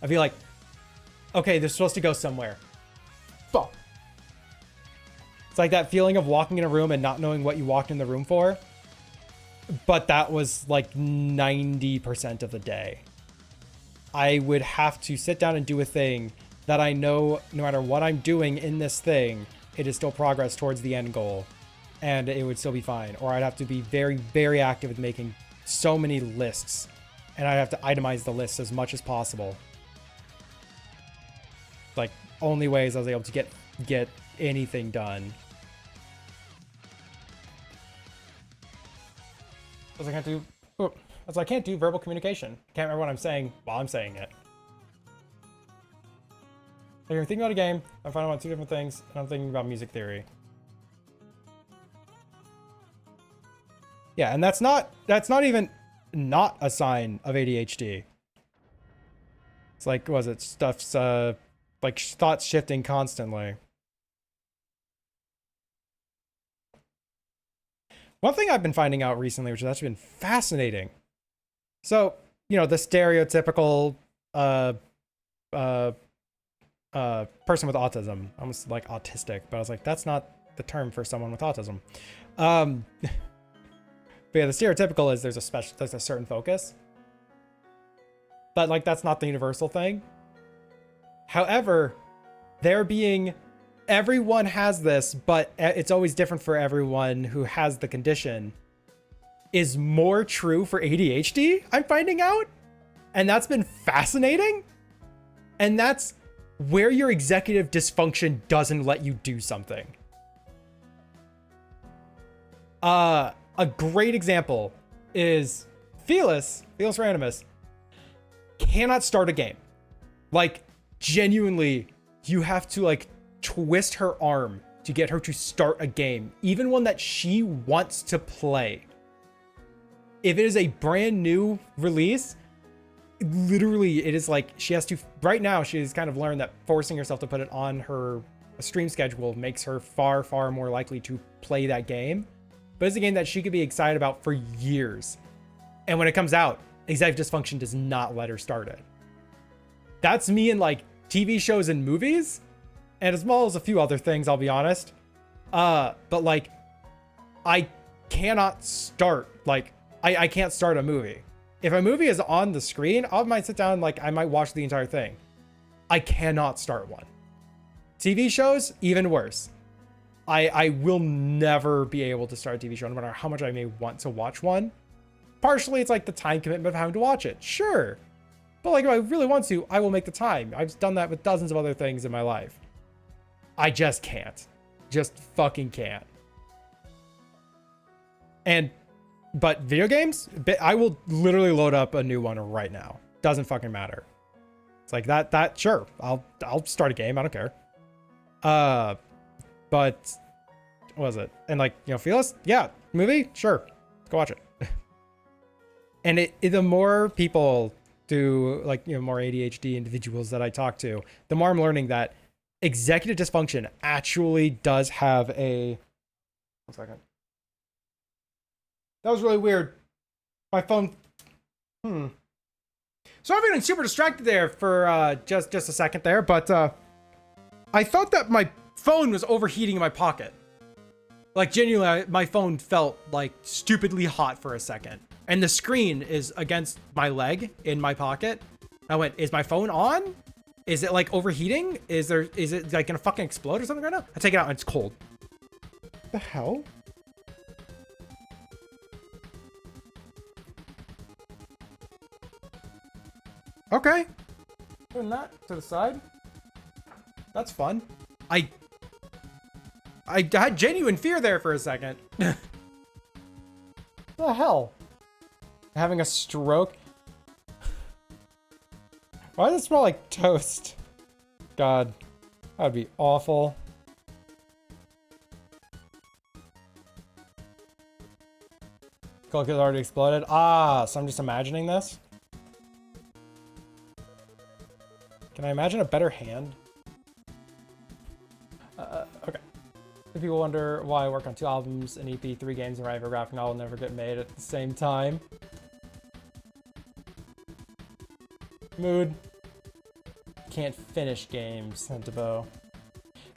I'd be like, okay, they're supposed to go somewhere. Fuck. It's like that feeling of walking in a room and not knowing what you walked in the room for. but that was like 90% of the day. I would have to sit down and do a thing that I know no matter what I'm doing in this thing, it is still progress towards the end goal, and it would still be fine. Or I'd have to be very, very active with making so many lists, and I'd have to itemize the lists as much as possible. Like, only ways I was able to get anything done. I can't do. Oh, I can't do verbal communication. Can't remember what I'm saying while I'm saying it. If you're thinking about a game, I'm finding out two different things, and I'm thinking about music theory. Yeah, and that's not even not a sign of ADHD. It's like, what was it? Stuff's like thoughts shifting constantly. One thing I've been finding out recently, which has actually been fascinating. So, you know, the stereotypical person with autism, almost like autistic, but I was like, that's not the term for someone with autism. But yeah, the stereotypical is there's a certain focus, but like that's not the universal thing. However, everyone has this, but it's always different for everyone who has the condition, is more true for ADHD, I'm finding out. And that's been fascinating. And that's where your executive dysfunction doesn't let you do something. A great example is Felis Randomus cannot start a game. Like, genuinely, you have to like twist her arm to get her to start a game, even one that she wants to play. If it is a brand new release, literally it is like she has to, right now she's kind of learned that forcing herself to put it on her stream schedule makes her far, far more likely to play that game. But it's a game that she could be excited about for years. And when it comes out, executive dysfunction does not let her start it. That's me in like TV shows and movies, and as well as a few other things, I'll be honest. But like, I cannot start, like, I can't start a movie. If a movie is on the screen, I might sit down, like, I might watch the entire thing. I cannot start one. TV shows, even worse. I will never be able to start a TV show, no matter how much I may want to watch one. Partially, it's like the time commitment of having to watch it. Sure. But like, if I really want to, I will make the time. I've done that with dozens of other things in my life. I just can't. Just fucking can't. But video games, I will literally load up a new one right now. Doesn't fucking matter. It's like that, sure. I'll start a game. I don't care. But what was it? And like, you know, Felis, yeah, movie, sure. Let's go watch it. And the more people do, like, you know, more ADHD individuals that I talk to, the more I'm learning that executive dysfunction actually does have a... 1 second. That was really weird. My phone... So I'm getting super distracted there for just a second there, but I thought that my phone was overheating in my pocket. Like, genuinely, my phone felt like stupidly hot for a second. And the screen is against my leg in my pocket. I went, is my phone on? Is it like overheating? Is it like gonna fucking explode or something right now? I take it out and it's cold. What the hell? Okay. Putting that to the side. That's fun. I had genuine fear there for a second. What the hell? Having a stroke? Why does it smell like toast? God, that would be awful. Coke has already exploded. Ah, so I'm just imagining this. Can I imagine a better hand? Okay. If people wonder why I work on 2 albums, an EP, 3 games, and write a graphic novel never get made at the same time. Mood. Can't finish games, Debo.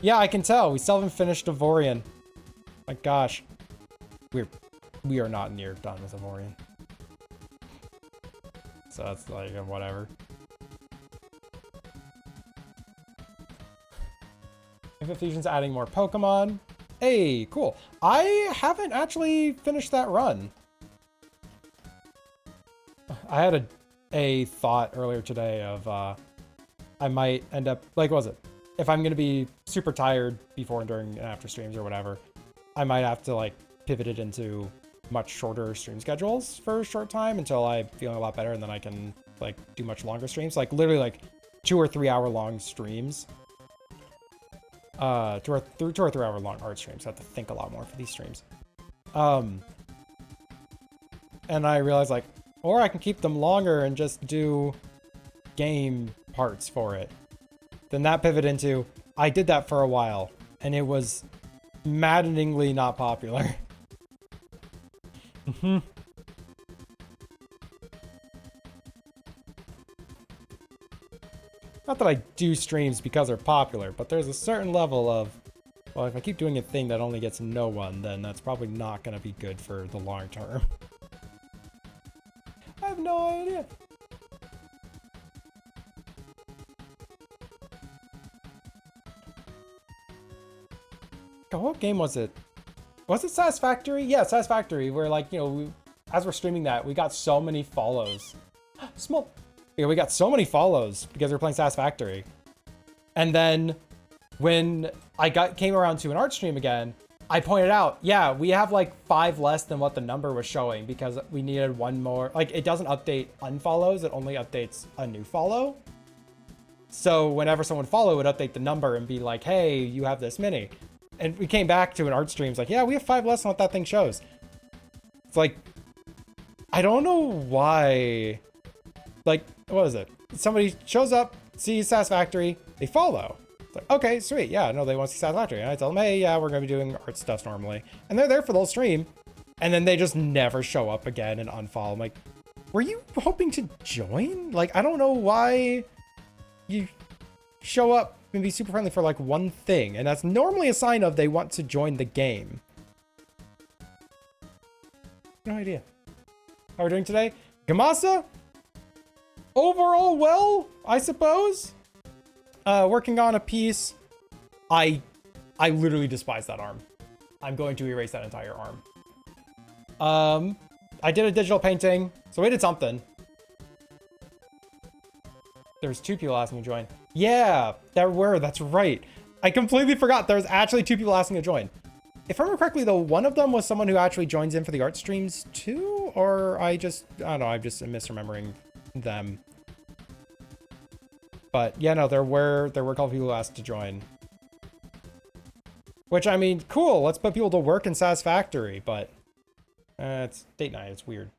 Yeah, I can tell. We still haven't finished Devorian. My gosh. We're we are not near done with Amorian. So that's like whatever. If Fusion's adding more Pokemon. Hey, cool. I haven't actually finished that run. I had a thought earlier today of I might end up, like, what was it? If I'm going to be super tired before and during and after streams or whatever, I might have to like pivot it into much shorter stream schedules for a short time until I'm feeling a lot better, and then I can like do much longer streams, like literally like 2 or 3 hour long streams. 2 or 3 hour long art streams. I have to think a lot more for these streams. And I realized like, or I can keep them longer and just do game parts for it. Then that pivot into, I did that for a while and it was maddeningly not popular. Not that I do streams because they're popular, but there's a certain level of, well, if I keep doing a thing that only gets no one, then that's probably not going to be good for the long term. I have no idea. God, what game was it? Was it Satisfactory? Yeah, Satisfactory, where like, you know, as we're streaming that, we got so many follows. Small. Yeah, we got so many follows because we were playing Satisfactory. And then when I came around to an art stream again, I pointed out, yeah, we have like 5 less than what the number was showing because we needed 1 more. Like, it doesn't update unfollows, it only updates a new follow. So whenever someone follow, it would update the number and be like, hey, you have this many. And we came back to an art stream, it's like, yeah, we have 5 less than what that thing shows. It's like, I don't know why. Like, what is it? Somebody shows up, sees Satisfactory, they follow. It's like, okay, sweet, yeah, no, they want to see Satisfactory. And I tell them, hey, yeah, we're going to be doing art stuff normally. And they're there for the whole stream. And then they just never show up again and unfollow. I'm like, were you hoping to join? Like, I don't know why you show up and be super friendly for like one thing. And that's normally a sign of they want to join the game. No idea. How are we doing today? Gamasa? Overall, well, I suppose. Working on a piece. I literally despise that arm. I'm going to erase that entire arm. I did a digital painting, so we did something. There's 2 people asking to join. Yeah, there were, that's right. I completely forgot there's actually 2 people asking to join. If I remember correctly, though, one of them was someone who actually joins in for the art streams too, or I don't know, I'm just misremembering them. But yeah, no, there were a couple people who asked to join. Which, I mean, cool, let's put people to work in Satisfactory, but it's date night, it's weird.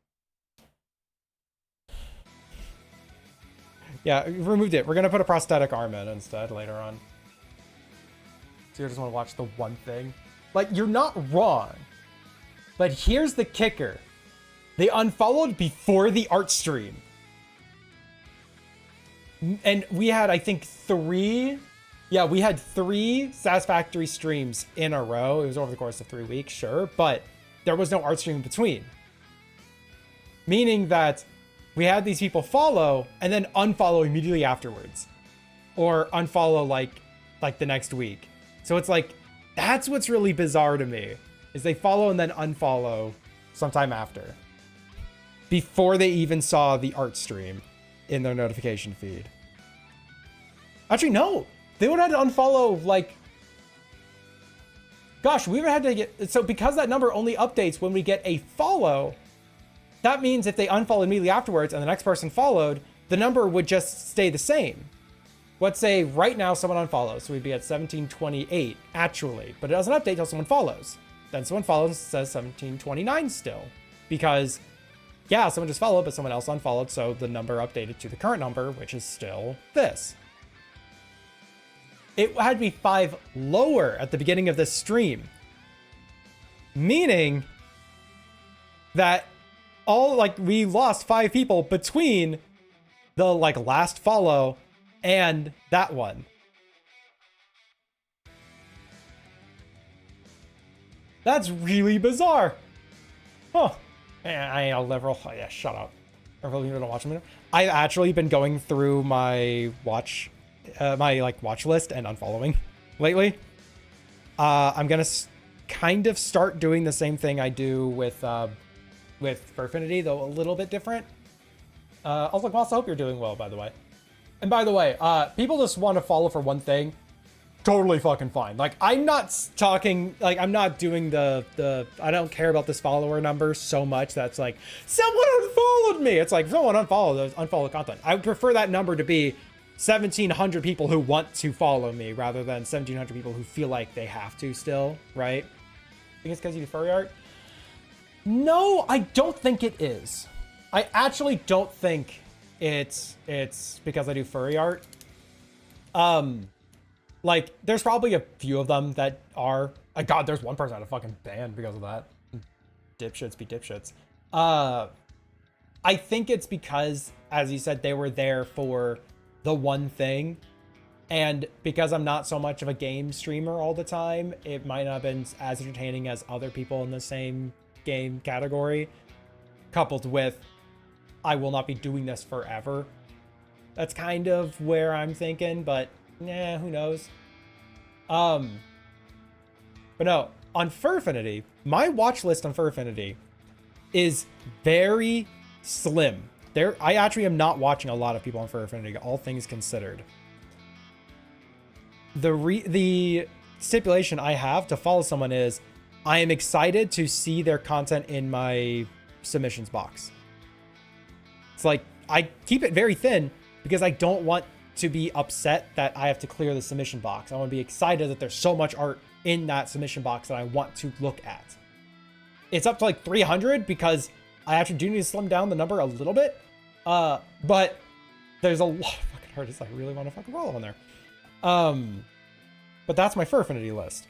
Yeah, we removed it. We're gonna put a prosthetic arm in instead later on. So you just want to watch the one thing? Like, you're not wrong. But here's the kicker. They unfollowed before the art stream. And we had, I think, 3... Yeah, we had 3 Satisfactory streams in a row. It was over the course of 3 weeks, sure. But there was no art stream in between. Meaning that we had these people follow and then unfollow immediately afterwards. Or unfollow like the next week. So it's like, that's what's really bizarre to me. Is they follow and then unfollow sometime after. Before they even saw the art stream in their notification feed. Actually, no. They would have had to unfollow, like... Gosh, we would have had to get... So because that number only updates when we get a follow, that means if they unfollow immediately afterwards and the next person followed, the number would just stay the same. Let's say right now someone unfollows, so we'd be at 1728, actually. But it doesn't update until someone follows. Then someone follows and says 1729 still. Because, yeah, someone just followed, but someone else unfollowed, so the number updated to the current number, which is still this. It had to be 5 lower at the beginning of this stream. Meaning that we lost 5 people between the, last follow and that one. That's really bizarre. Oh, I ain't a liberal. Oh, yeah, shut up. I really need to watch them. I've actually been going through my watch list and unfollowing lately. I'm gonna kind of start doing the same thing I do with Furfinity, though a little bit different. Also, Moss, I hope you're doing well, by the way. And by the way, people just want to follow for one thing. Totally fucking fine. Like, I'm not talking, like, I'm not doing the I don't care about this follower number so much that's like, someone unfollowed me. It's like, someone unfollow content. I would prefer that number to be 1,700 people who want to follow me rather than 1,700 people who feel like they have to still, right? I think it's because you do furry art? No, I don't think it is. I actually don't think it's because I do furry art. Like, there's probably a few of them that are. God, there's one person I had a fucking ban because of that. Dipshits be dipshits. I think it's because, as you said, they were there for the one thing. And because I'm not so much of a game streamer all the time, it might not have been as entertaining as other people in the same game category. Coupled with, I will not be doing this forever. That's kind of where I'm thinking, but nah, who knows? But no, on Furfinity, my watch list on Furfinity is very slim. I actually am not watching a lot of people on Furfinity, all things considered. The stipulation I have to follow someone is, I am excited to see their content in my submissions box. It's like, I keep it very thin because I don't want to be upset that I have to clear the submission box. I want to be excited that there's so much art in that submission box that I want to look at. It's up to like 300 because I actually do need to slim down the number a little bit. But there's a lot of fucking artists I really want to fucking follow on there. But that's my Furfinity list.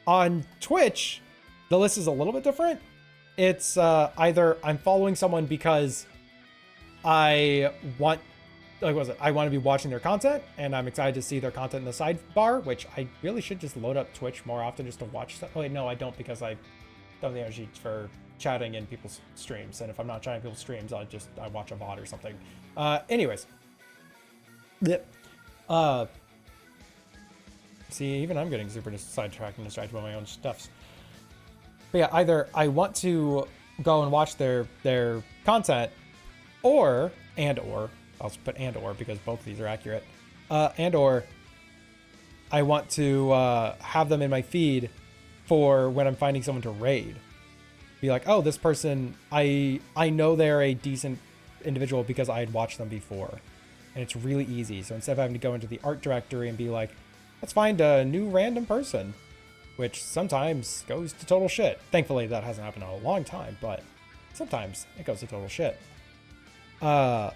On Twitch, the list is a little bit different. It's either I'm following someone because I want to be watching their content, and I'm excited to see their content in the sidebar, which I really should just load up Twitch more often just to watch stuff. Oh, wait, no, I don't, because I don't have the energy for chatting in people's streams, and if I'm not chatting in people's streams, I watch a VOD or something. Anyways. Yep. See, even I'm getting super sidetracked and distracted by my own stuffs. But yeah, either I want to go and watch their content, or I'll put and/or because both of these are accurate. And/or I want to have them in my feed for when I'm finding someone to raid. Be like, oh, this person, I know they're a decent individual because I had watched them before. And it's really easy. So instead of having to go into the art directory and be like, let's find a new random person, which sometimes goes to total shit. Thankfully, that hasn't happened in a long time, but sometimes it goes to total shit. Or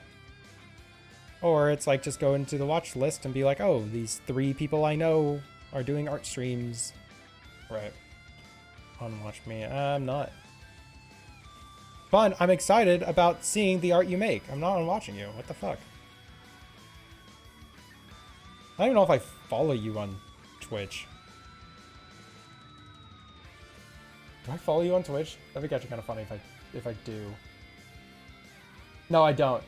it's like just go into the watch list and be like, oh, these 3 people I know are doing art streams. Right. Unwatch me. I'm not. Fun. I'm excited about seeing the art you make. I'm not unwatching you. What the fuck? I don't even know if I follow you on Twitch. Do I follow you on Twitch? That'd be actually kind of funny if I do. No, I don't.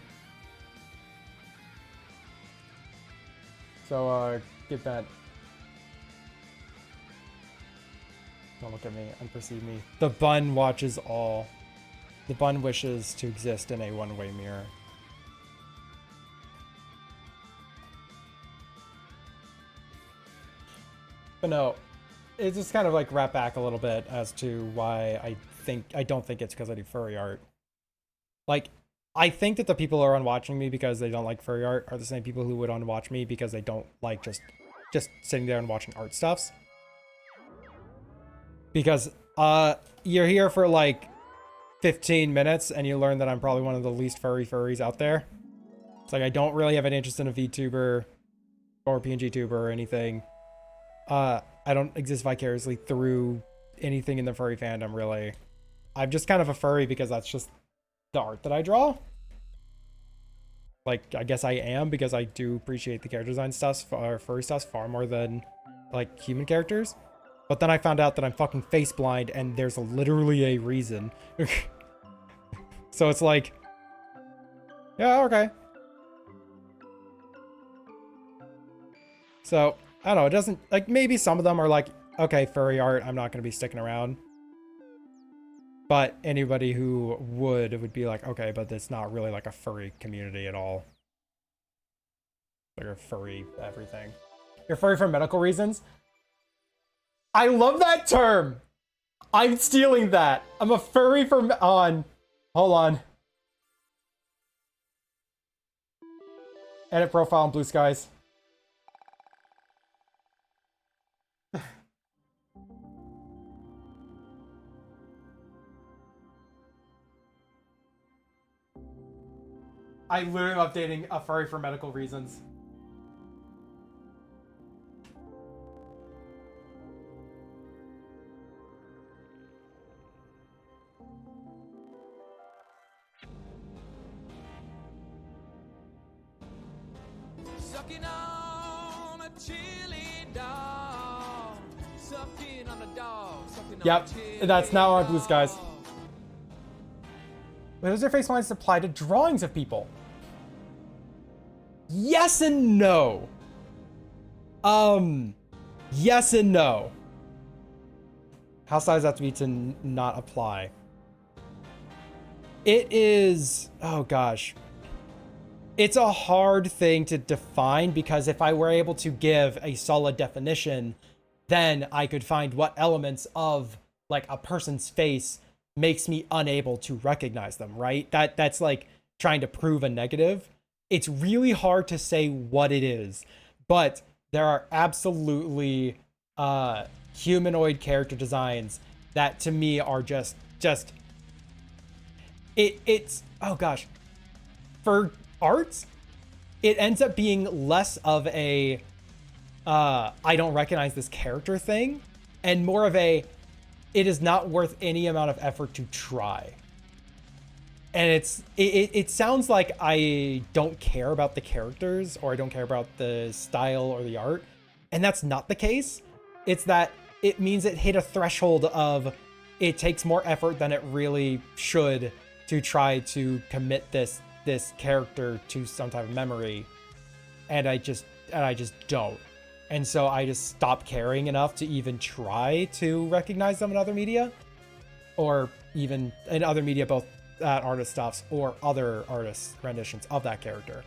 So, get that. Don't look at me, unperceive me. The bun watches all. The bun wishes to exist in a one-way mirror. But no, it's just kind of like wrap back a little bit as to why I don't think it's because I do furry art. Like, I think that the people who are unwatching me because they don't like furry art are the same people who would unwatch me because they don't like just sitting there and watching art stuffs. Because you're here for like 15 minutes and you learn that I'm probably one of the least furries out there. It's like I don't really have an interest in a VTuber or PNG tuber or anything. I don't exist vicariously through anything in the furry fandom, really. I'm just kind of a furry because that's just the art that I draw. Like, I guess I am because I do appreciate the character design stuff or furry stuff far more than like human characters. But then I found out that I'm fucking face blind and there's literally a reason. So it's like, yeah, okay. So, I don't know, it doesn't, like, maybe some of them are like, okay, furry art, I'm not going to be sticking around. But anybody who would be like, okay, but it's not really like a furry community at all. Like a furry everything. You're furry for medical reasons? I love that term! I'm stealing that. I'm a furry for hold on. Edit profile on Blue Skies. I literally am updating a furry for medical reasons. Sucking on a chili dog. Sucking on a dog. Sucking Yep, on a chili that's now on Blue Skies. dog. But those are face lines apply to drawings of people. Yes and no. Yes and no. How size have to be to not apply? It is, oh gosh. It's a hard thing to define because if I were able to give a solid definition, then I could find what elements of like a person's face makes me unable to recognize them, right? That's like trying to prove a negative. It's really hard to say what it is, but there are absolutely humanoid character designs that to me are just it's oh gosh. For arts, it ends up being less of a I don't recognize this character thing and more of a it is not worth any amount of effort to try. And it sounds like I don't care about the characters or I don't care about the style or the art. And that's not the case. It's that it means it hit a threshold of it takes more effort than it really should to try to commit this character to some type of memory. And I just don't. And so I just stop caring enough to even try to recognize them in other media or even in other media, both that artist stuffs or other artists' renditions of that character.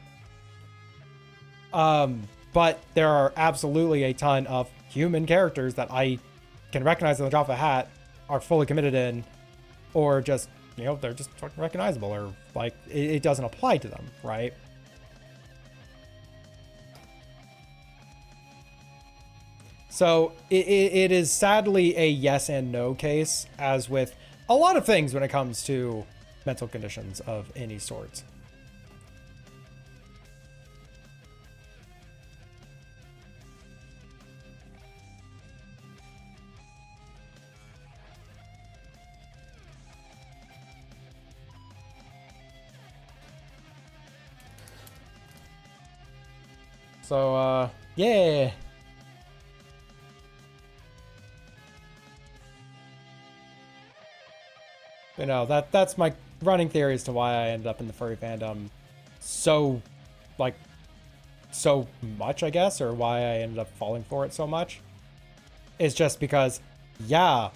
But there are absolutely a ton of human characters that I can recognize in the drop of a hat, are fully committed in, or just, you know, they're just fucking recognizable or like it doesn't apply to them, right? So it is sadly a yes and no case, as with a lot of things when it comes to mental conditions of any sort. So, yeah. You know, that's my running theory as to why I ended up in the furry fandom so much, I guess, or why I ended up falling for it so much. It's just because, yeah,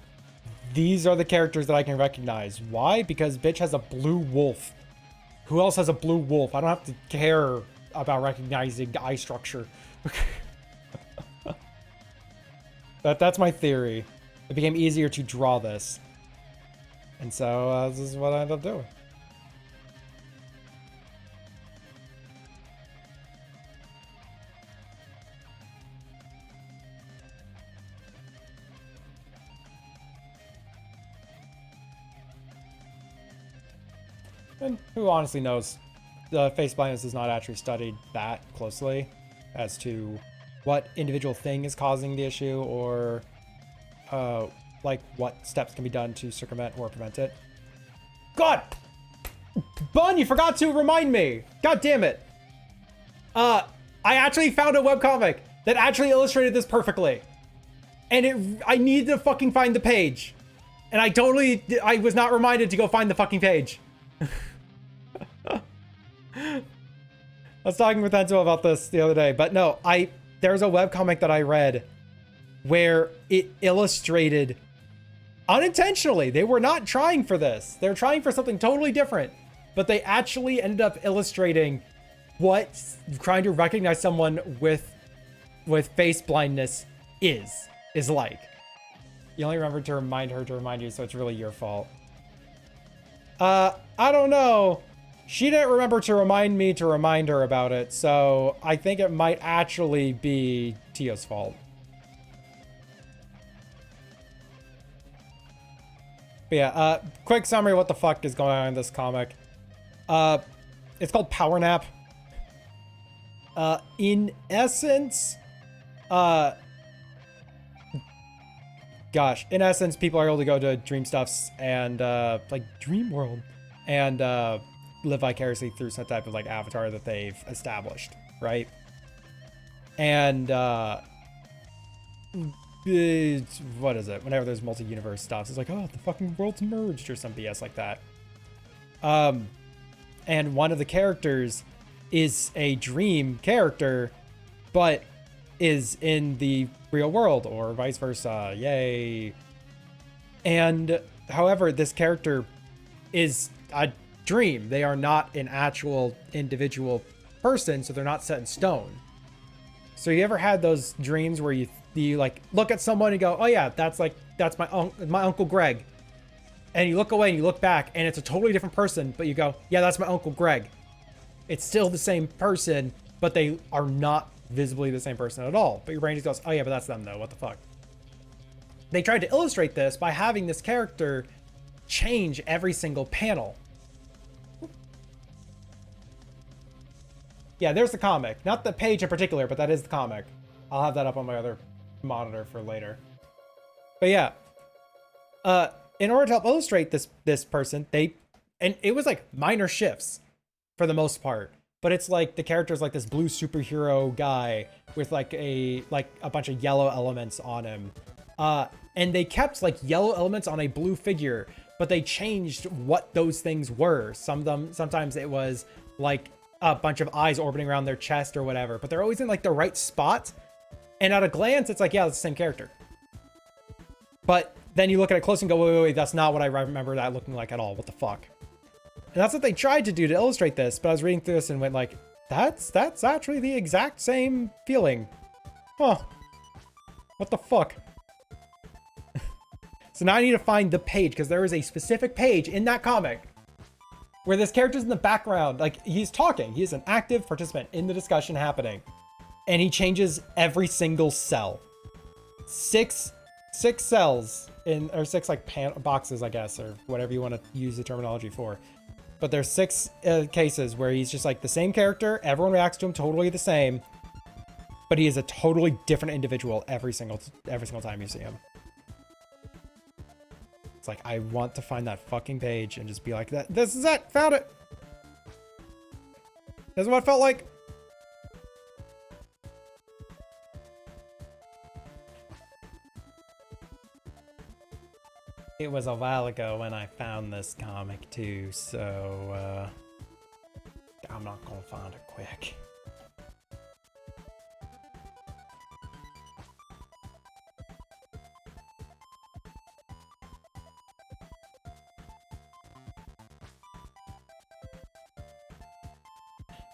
these are the characters that I can recognize. Why? Because bitch has a blue wolf. Who else has a blue wolf? I don't have to care about recognizing eye structure. That's my theory. It became easier to draw this. And so this is what I ended up doing. And who honestly knows? The face blindness is not actually studied that closely as to what individual thing is causing the issue or like what steps can be done to circumvent or prevent it. God! Bun, you forgot to remind me! God damn it! I actually found a webcomic that actually illustrated this perfectly. And I need to fucking find the page. And I was not reminded to go find the fucking page. I was talking with Enzo about this the other day, but no, there's a webcomic that I read where it illustrated unintentionally. They were not trying for this. They were trying for something totally different, but they actually ended up illustrating what trying to recognize someone with face blindness is like. You only remember to remind her to remind you, so it's really your fault. I don't know. She didn't remember to remind me to remind her about it, so I think it might actually be Tia's fault. But yeah, quick summary of what the fuck is going on in this comic. It's called Power Nap. In essence, in essence, people are able to go to Dream Stuffs and, like, Dream World and, live vicariously through some type of, like, avatar that they've established, right? And, what is it? Whenever there's multi-universe stuff, it's like, oh, the fucking world's merged or some BS like that. And one of the characters is a dream character, but is in the real world or vice versa. Yay. And however, this character is a dream. They are not an actual individual person, so they're not set in stone. So you ever had those dreams where you like look at someone and go, oh yeah, that's my Uncle Greg. And you look away and you look back and it's a totally different person, but you go, yeah, that's my Uncle Greg. It's still the same person, but they are not visibly the same person at all. But your brain just goes, oh yeah, but that's them though, what the fuck? They tried to illustrate this by having this character change every single panel. Yeah, there's the comic. Not the page in particular, but that is the comic. I'll have that up on my other monitor for later. But yeah, in order to help illustrate this person, and it was like minor shifts for the most part, but it's like the character's like this blue superhero guy with like a bunch of yellow elements on him, and they kept like yellow elements on a blue figure, but they changed what those things were. Sometimes it was like a bunch of eyes orbiting around their chest or whatever, but they're always in like the right spot. And at a glance, it's like, yeah, it's the same character. But then you look at it close and go, wait, that's not what I remember that looking like at all. What the fuck? And that's what they tried to do to illustrate this. But I was reading through this and went like, that's actually the exact same feeling. Huh. What the fuck? So now I need to find the page, because there is a specific page in that comic where this character's in the background. Like, he's talking. He's an active participant in the discussion happening. And he changes every single cell. Six cells or six like boxes, I guess, or whatever you want to use the terminology for. But there's 6 cases where he's just like the same character. Everyone reacts to him totally the same, but he is a totally different individual every single time you see him. It's like, I want to find that fucking page and just be like, this is it, found it. This is what it felt like. It was a while ago when I found this comic too, so I'm not gonna find it quick.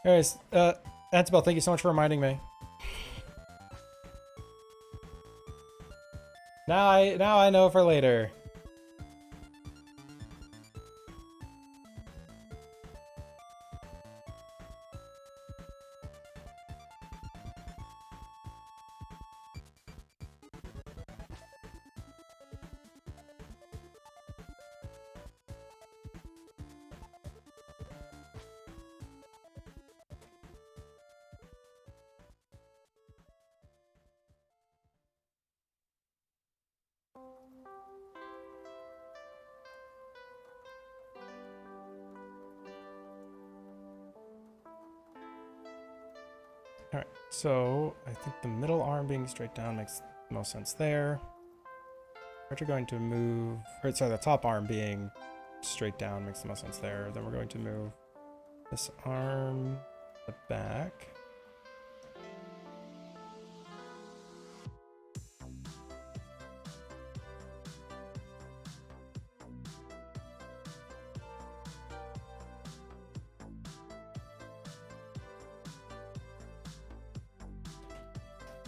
Anyways, Antibel, thank you so much for reminding me. Now I know for later. Alright, so I think the middle arm being straight down makes No sense there. We're actually going to move, or sorry, the top arm being straight down makes the most sense there. Then we're going to move this arm, the back.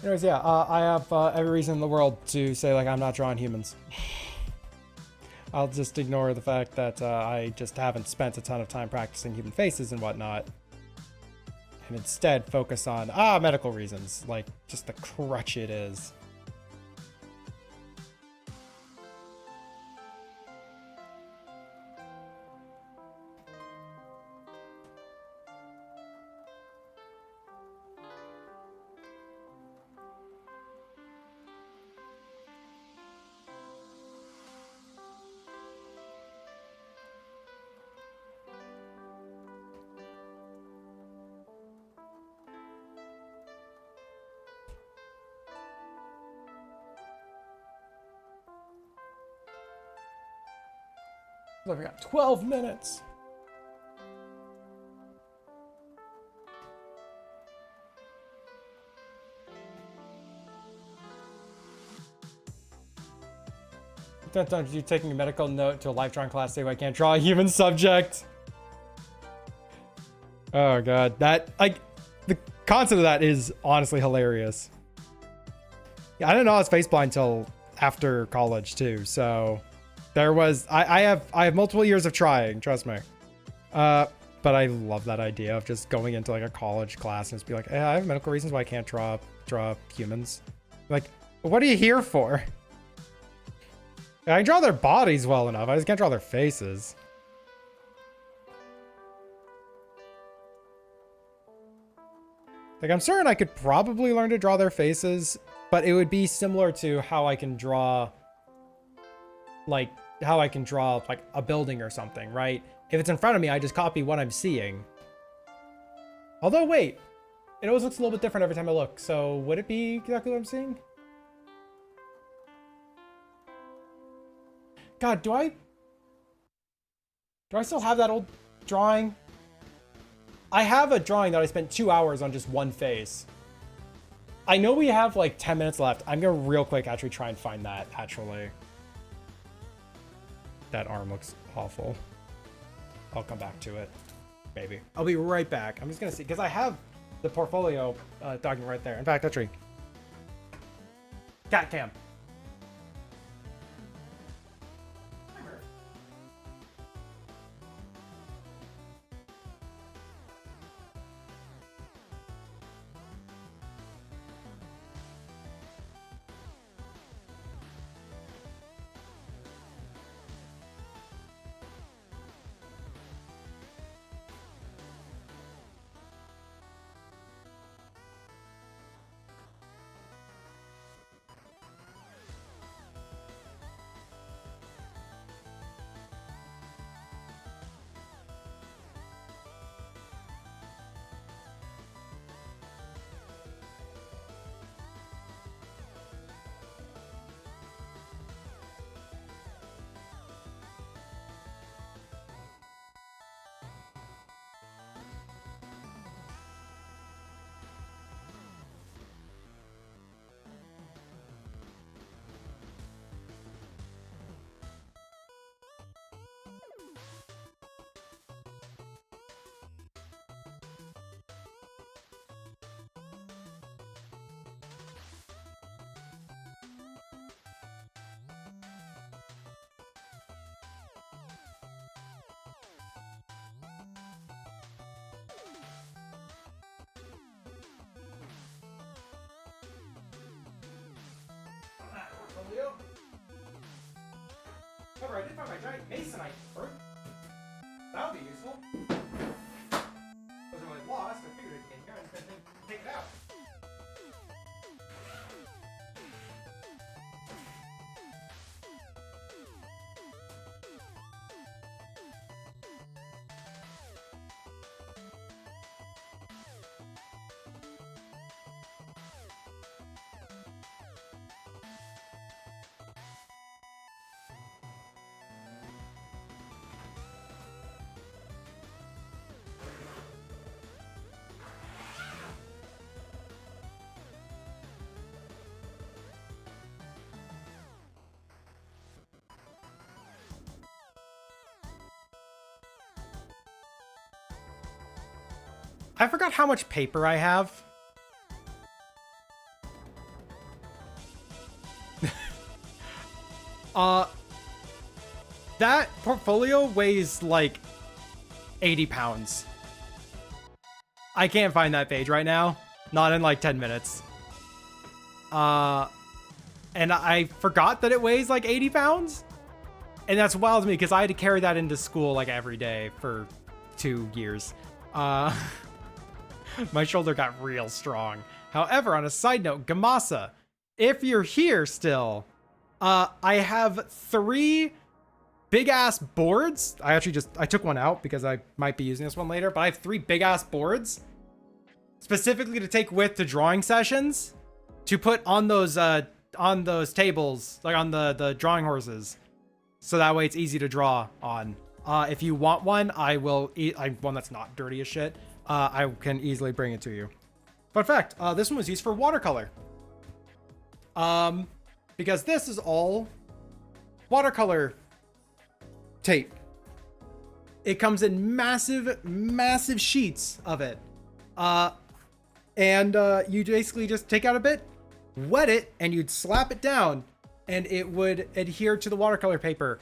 Anyways, yeah, I have every reason in the world to say, like, I'm not drawing humans. I'll just ignore the fact that I just haven't spent a ton of time practicing human faces and whatnot. And instead focus on, medical reasons. Like, just the crutch it is. Look, we got 12 minutes. Sometimes you taking a medical note to a life drawing class, say I can't draw a human subject. Oh god, that, like, the concept of that is honestly hilarious. Yeah, I didn't know I was face blind until after college too, so there was, I have multiple years of trying, trust me. But I love that idea of just going into like a college class and just be like, hey, I have medical reasons why I can't draw humans. Like, what are you here for? I can draw their bodies well enough, I just can't draw their faces. Like, I'm certain I could probably learn to draw their faces, but it would be similar to how I can draw, like, a building or something, right? If it's in front of me, I just copy what I'm seeing. Although, wait, it always looks a little bit different every time I look, so would it be exactly what I'm seeing? God, do I still have that old drawing? I have a drawing that I spent 2 hours on just one face. I know we have like 10 minutes left. I'm gonna real quick actually try and find that, actually. That arm looks awful. I'll come back to it, maybe. I'll be right back. I'm just gonna see, because I have the portfolio document right there. In fact, actually, cat cam. However, I did find my giant masonite bird. That would be useful. Wasn't really lost. I figured it'd be in here. I just didn't take it out. I forgot how much paper I have. That portfolio weighs like 80 pounds. I can't find that page right now. Not in like 10 minutes. And I forgot that it weighs like 80 pounds. And that's wild to me because I had to carry that into school like every day for 2 years. My shoulder got real strong. However, on a side note, Gamasa, if you're here still, I have 3 big ass boards. I took one out because I might be using this one later, but I have 3 big ass boards specifically to take with to drawing sessions to put on those tables, like on the drawing horses. So that way it's easy to draw on. If you want one, I will one that's not dirty as shit. I can easily bring it to you. Fun fact, this one was used for watercolor. Because this is all watercolor tape. It comes in massive sheets of it. And you basically just take out a bit, wet it, and you'd slap it down, and it would adhere to the watercolor paper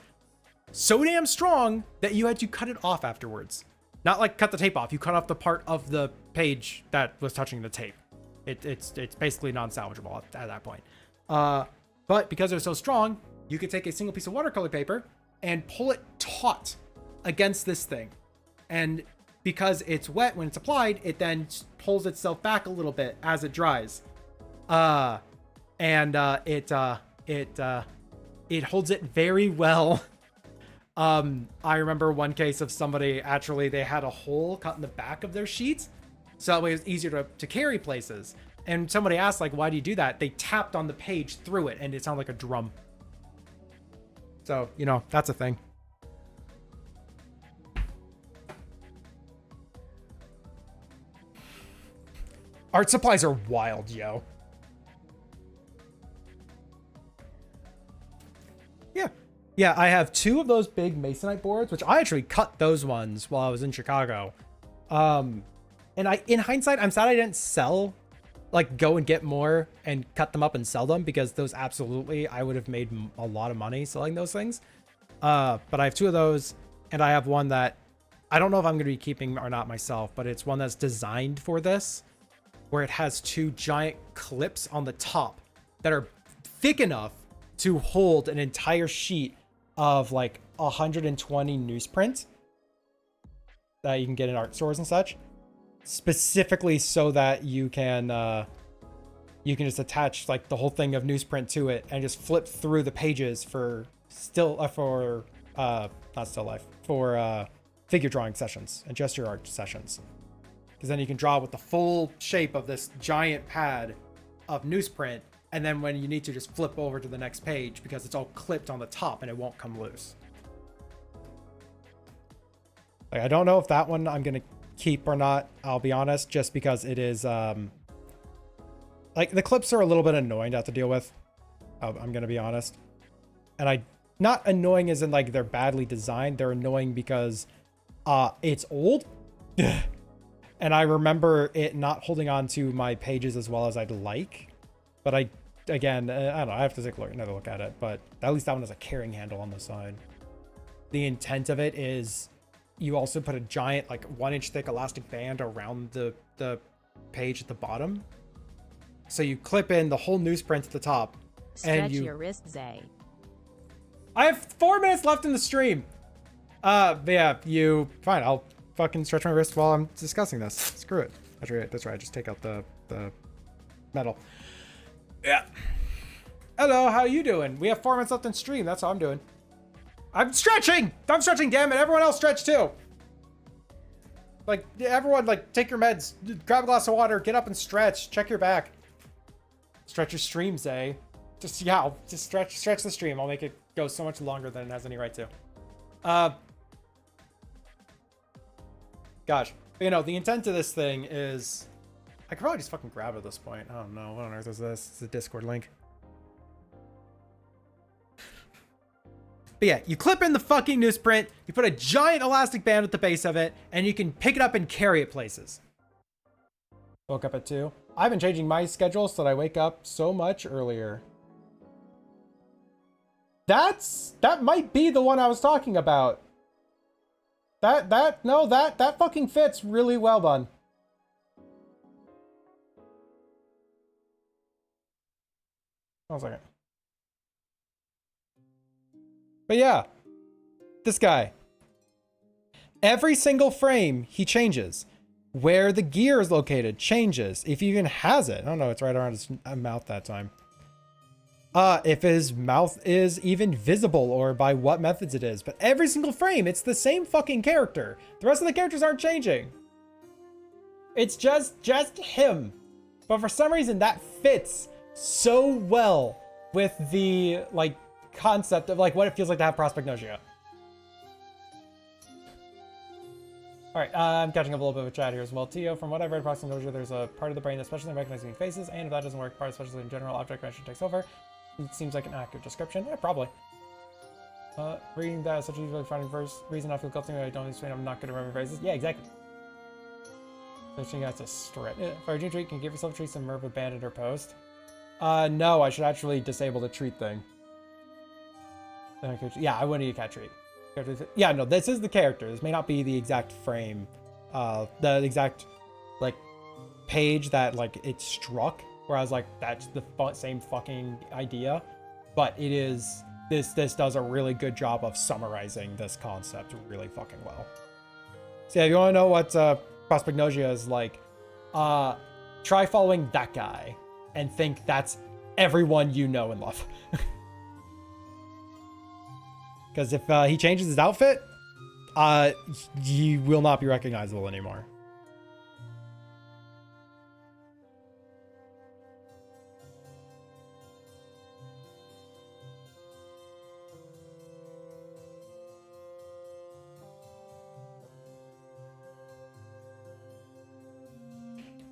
so damn strong that you had to cut it off afterwards. Not like cut the tape off, you cut off the part of the page that was touching the tape. It's basically non-salvageable at that point. But because it was so strong, you could take a single piece of watercolor paper and pull it taut against this thing. And because it's wet when it's applied, it then pulls itself back a little bit as it dries. It holds it very well. I remember one case of somebody, actually, they had a hole cut in the back of their sheets, so that way it was easier to carry places. And somebody asked, like, why do you do that? They tapped on the page through it, and it sounded like a drum. So, you know, that's a thing. Art supplies are wild, yo. Yeah, I have 2 of those big masonite boards, which I actually cut those ones while I was in Chicago. And in hindsight, I'm sad I didn't go and get more and cut them up and sell them, because those absolutely, I would have made a lot of money selling those things. But I have 2 of those, and I have one that I don't know if I'm going to be keeping or not myself, but it's one that's designed for this, where it has 2 giant clips on the top that are thick enough to hold an entire sheet of like 120 newsprint that you can get in art stores and such, specifically so that you can just attach like the whole thing of newsprint to it and just flip through the pages for figure drawing sessions and gesture art sessions, because then you can draw with the full shape of this giant pad of newsprint. And then when you need to, just flip over to the next page because it's all clipped on the top and it won't come loose. Like, I don't know if that one I'm going to keep or not, I'll be honest, just because it is, like, the clips are a little bit annoying to have to deal with. I'm going to be honest. And not annoying as in like they're badly designed. They're annoying because it's old. And I remember it not holding on to my pages as well as I'd like. But I don't know, I have to take another look at it, but at least that one has a carrying handle on the side. The intent of it is you also put a giant, like 1-inch thick elastic band around the page at the bottom. So you clip in the whole newsprint at the top. Stretch your wrist, Zay. I have 4 minutes left in the stream. But yeah, fine, I'll fucking stretch my wrist while I'm discussing this. Screw it. That's right, just take out the metal. Yeah. Hello, how you doing? We have 4 minutes left in stream. That's how I'm doing. I'm stretching, damn it. Everyone else stretch too. Like, everyone, like, take your meds, grab a glass of water, get up and stretch, check your back. Stretch your streams, eh? Just stretch the stream. I'll make it go so much longer than it has any right to. Gosh, you know, the intent of this thing is, I could probably just fucking grab it at this point. I don't know. What on earth is this? It's a Discord link. But yeah, you clip in the fucking newsprint, you put a giant elastic band at the base of it, and you can pick it up and carry it places. Woke up at 2. I've been changing my schedule so that I wake up so much earlier. That might be the one I was talking about. That fucking fits really well, bud. Hold on a second. But yeah, this guy. Every single frame he changes. Where the gear is located changes. If he even has it. I don't know, it's right around his mouth that time. If his mouth is even visible or by what methods it is. But every single frame, it's the same fucking character. The rest of the characters aren't changing. It's just him. But for some reason that fits so well with the like concept of like what it feels like to have prosopagnosia. All right, I'm catching up a little bit of a chat here as well. Tio, from what I've read, prosopagnosia, there's a part of the brain that specializes in recognizing faces, and if that doesn't work, part especially in general, object recognition takes over. It seems like an accurate description. Yeah, probably. Reading that is such a usually finding first reason I feel guilty when I don't explain I'm not good at remembering phrases. Yeah, exactly. Searching as a stretch. For a dream treat, can you give yourself a treat some herb abandoned or post? No, I should actually disable the treat thing. Yeah, I wouldn't eat a cat treat. Yeah, no, this is the character. This may not be the exact frame, the exact like page that like it struck, where I was like, that's the same fucking idea, but it is. This does a really good job of summarizing this concept really fucking well. So yeah, if you want to know what prosopagnosia is like, try following that guy and think that's everyone you know and love. Because if he changes his outfit, he will not be recognizable anymore.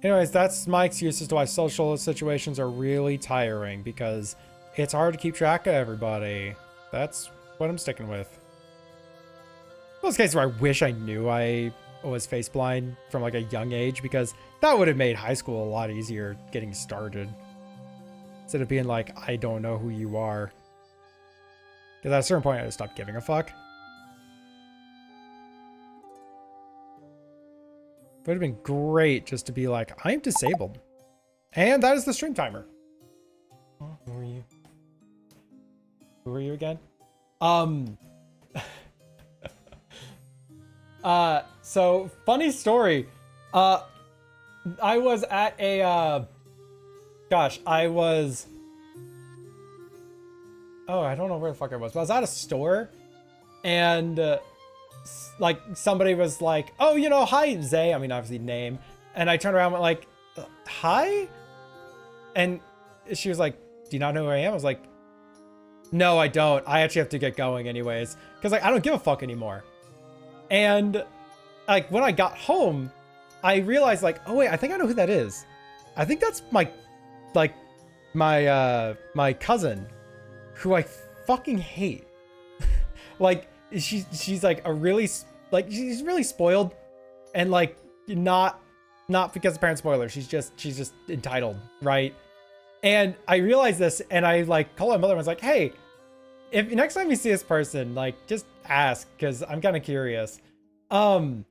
Anyways, that's my excuse as to why social situations are really tiring, because it's hard to keep track of everybody. That's what I'm sticking with. Those cases where I wish I knew I was face blind from like a young age, because that would have made high school a lot easier getting started. Instead of being like, I don't know who you are. Because at a certain point I just stopped giving a fuck. It would have been great just to be like, I am disabled. And that is the stream timer. Oh, who are you? Who are you again? So funny story. I was at a, gosh, I was, oh, I don't know where the fuck I was, but I was at a store and, like somebody was like, oh, you know, hi, Zay. I mean, obviously name. And I turned around and went like, hi? And she was like, do you not know who I am? I was like, no, I don't. I actually have to get going anyways. Because like, I don't give a fuck anymore. And like when I got home, I realized like, oh wait, I think I know who that is. I think that's my, like my cousin who I fucking hate. Like, she's like a really, like, she's really spoiled, and like not because of parent spoiler. She's just entitled, right? And I realized this, and I like called my mother and was like, hey, if next time you see this person, like just ask, because I'm kind of curious. Yeah,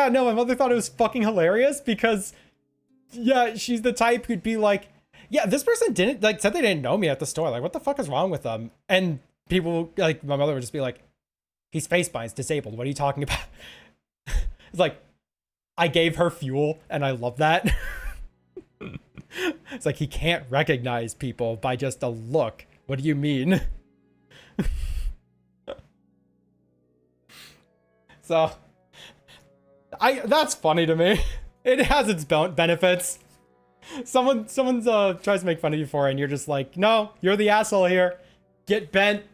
no, my mother thought it was fucking hilarious because, yeah, she's the type who'd be like, yeah, this person didn't, like, said they didn't know me at the store. Like, what the fuck is wrong with them? And people, like, my mother would just be like, he's face blind, he's disabled. What are you talking about? It's like, I gave her fuel, and I love that. It's like, he can't recognize people by just a look. What do you mean? So, that's funny to me. It has its benefits. Someone's tries to make fun of you for it, and you're just like, no, you're the asshole here. Get bent.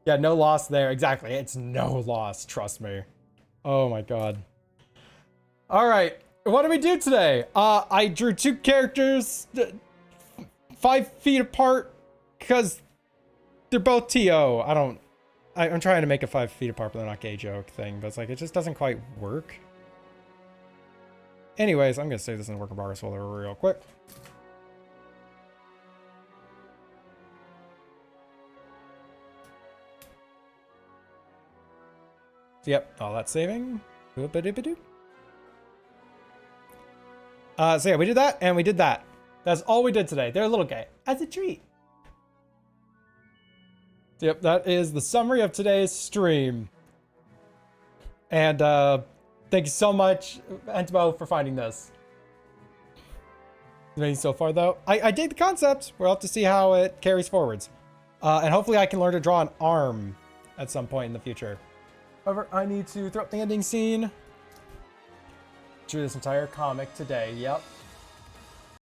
Yeah, no loss there. Exactly. It's no loss. Trust me. Oh my god. All right. What do we do today? I drew two characters 5 feet apart because they're both TO. I'm trying to make a 5 feet apart, but they're not gay joke thing, but it's like, it just doesn't quite work. anyways, I'm gonna save this in the work in progress folder real quick. Yep, all that's saving. So yeah, we did that and we did that. That's all we did today. They're a little gay. As a treat. Yep, that is the summary of today's stream. And thank you so much, Entimo, for finding this. Amazing so far, though. I dig the concept. We'll have to see how it carries forwards. And hopefully I can learn to draw an arm at some point in the future. However, I need to throw up the ending scene. Drew this entire comic today. Yep.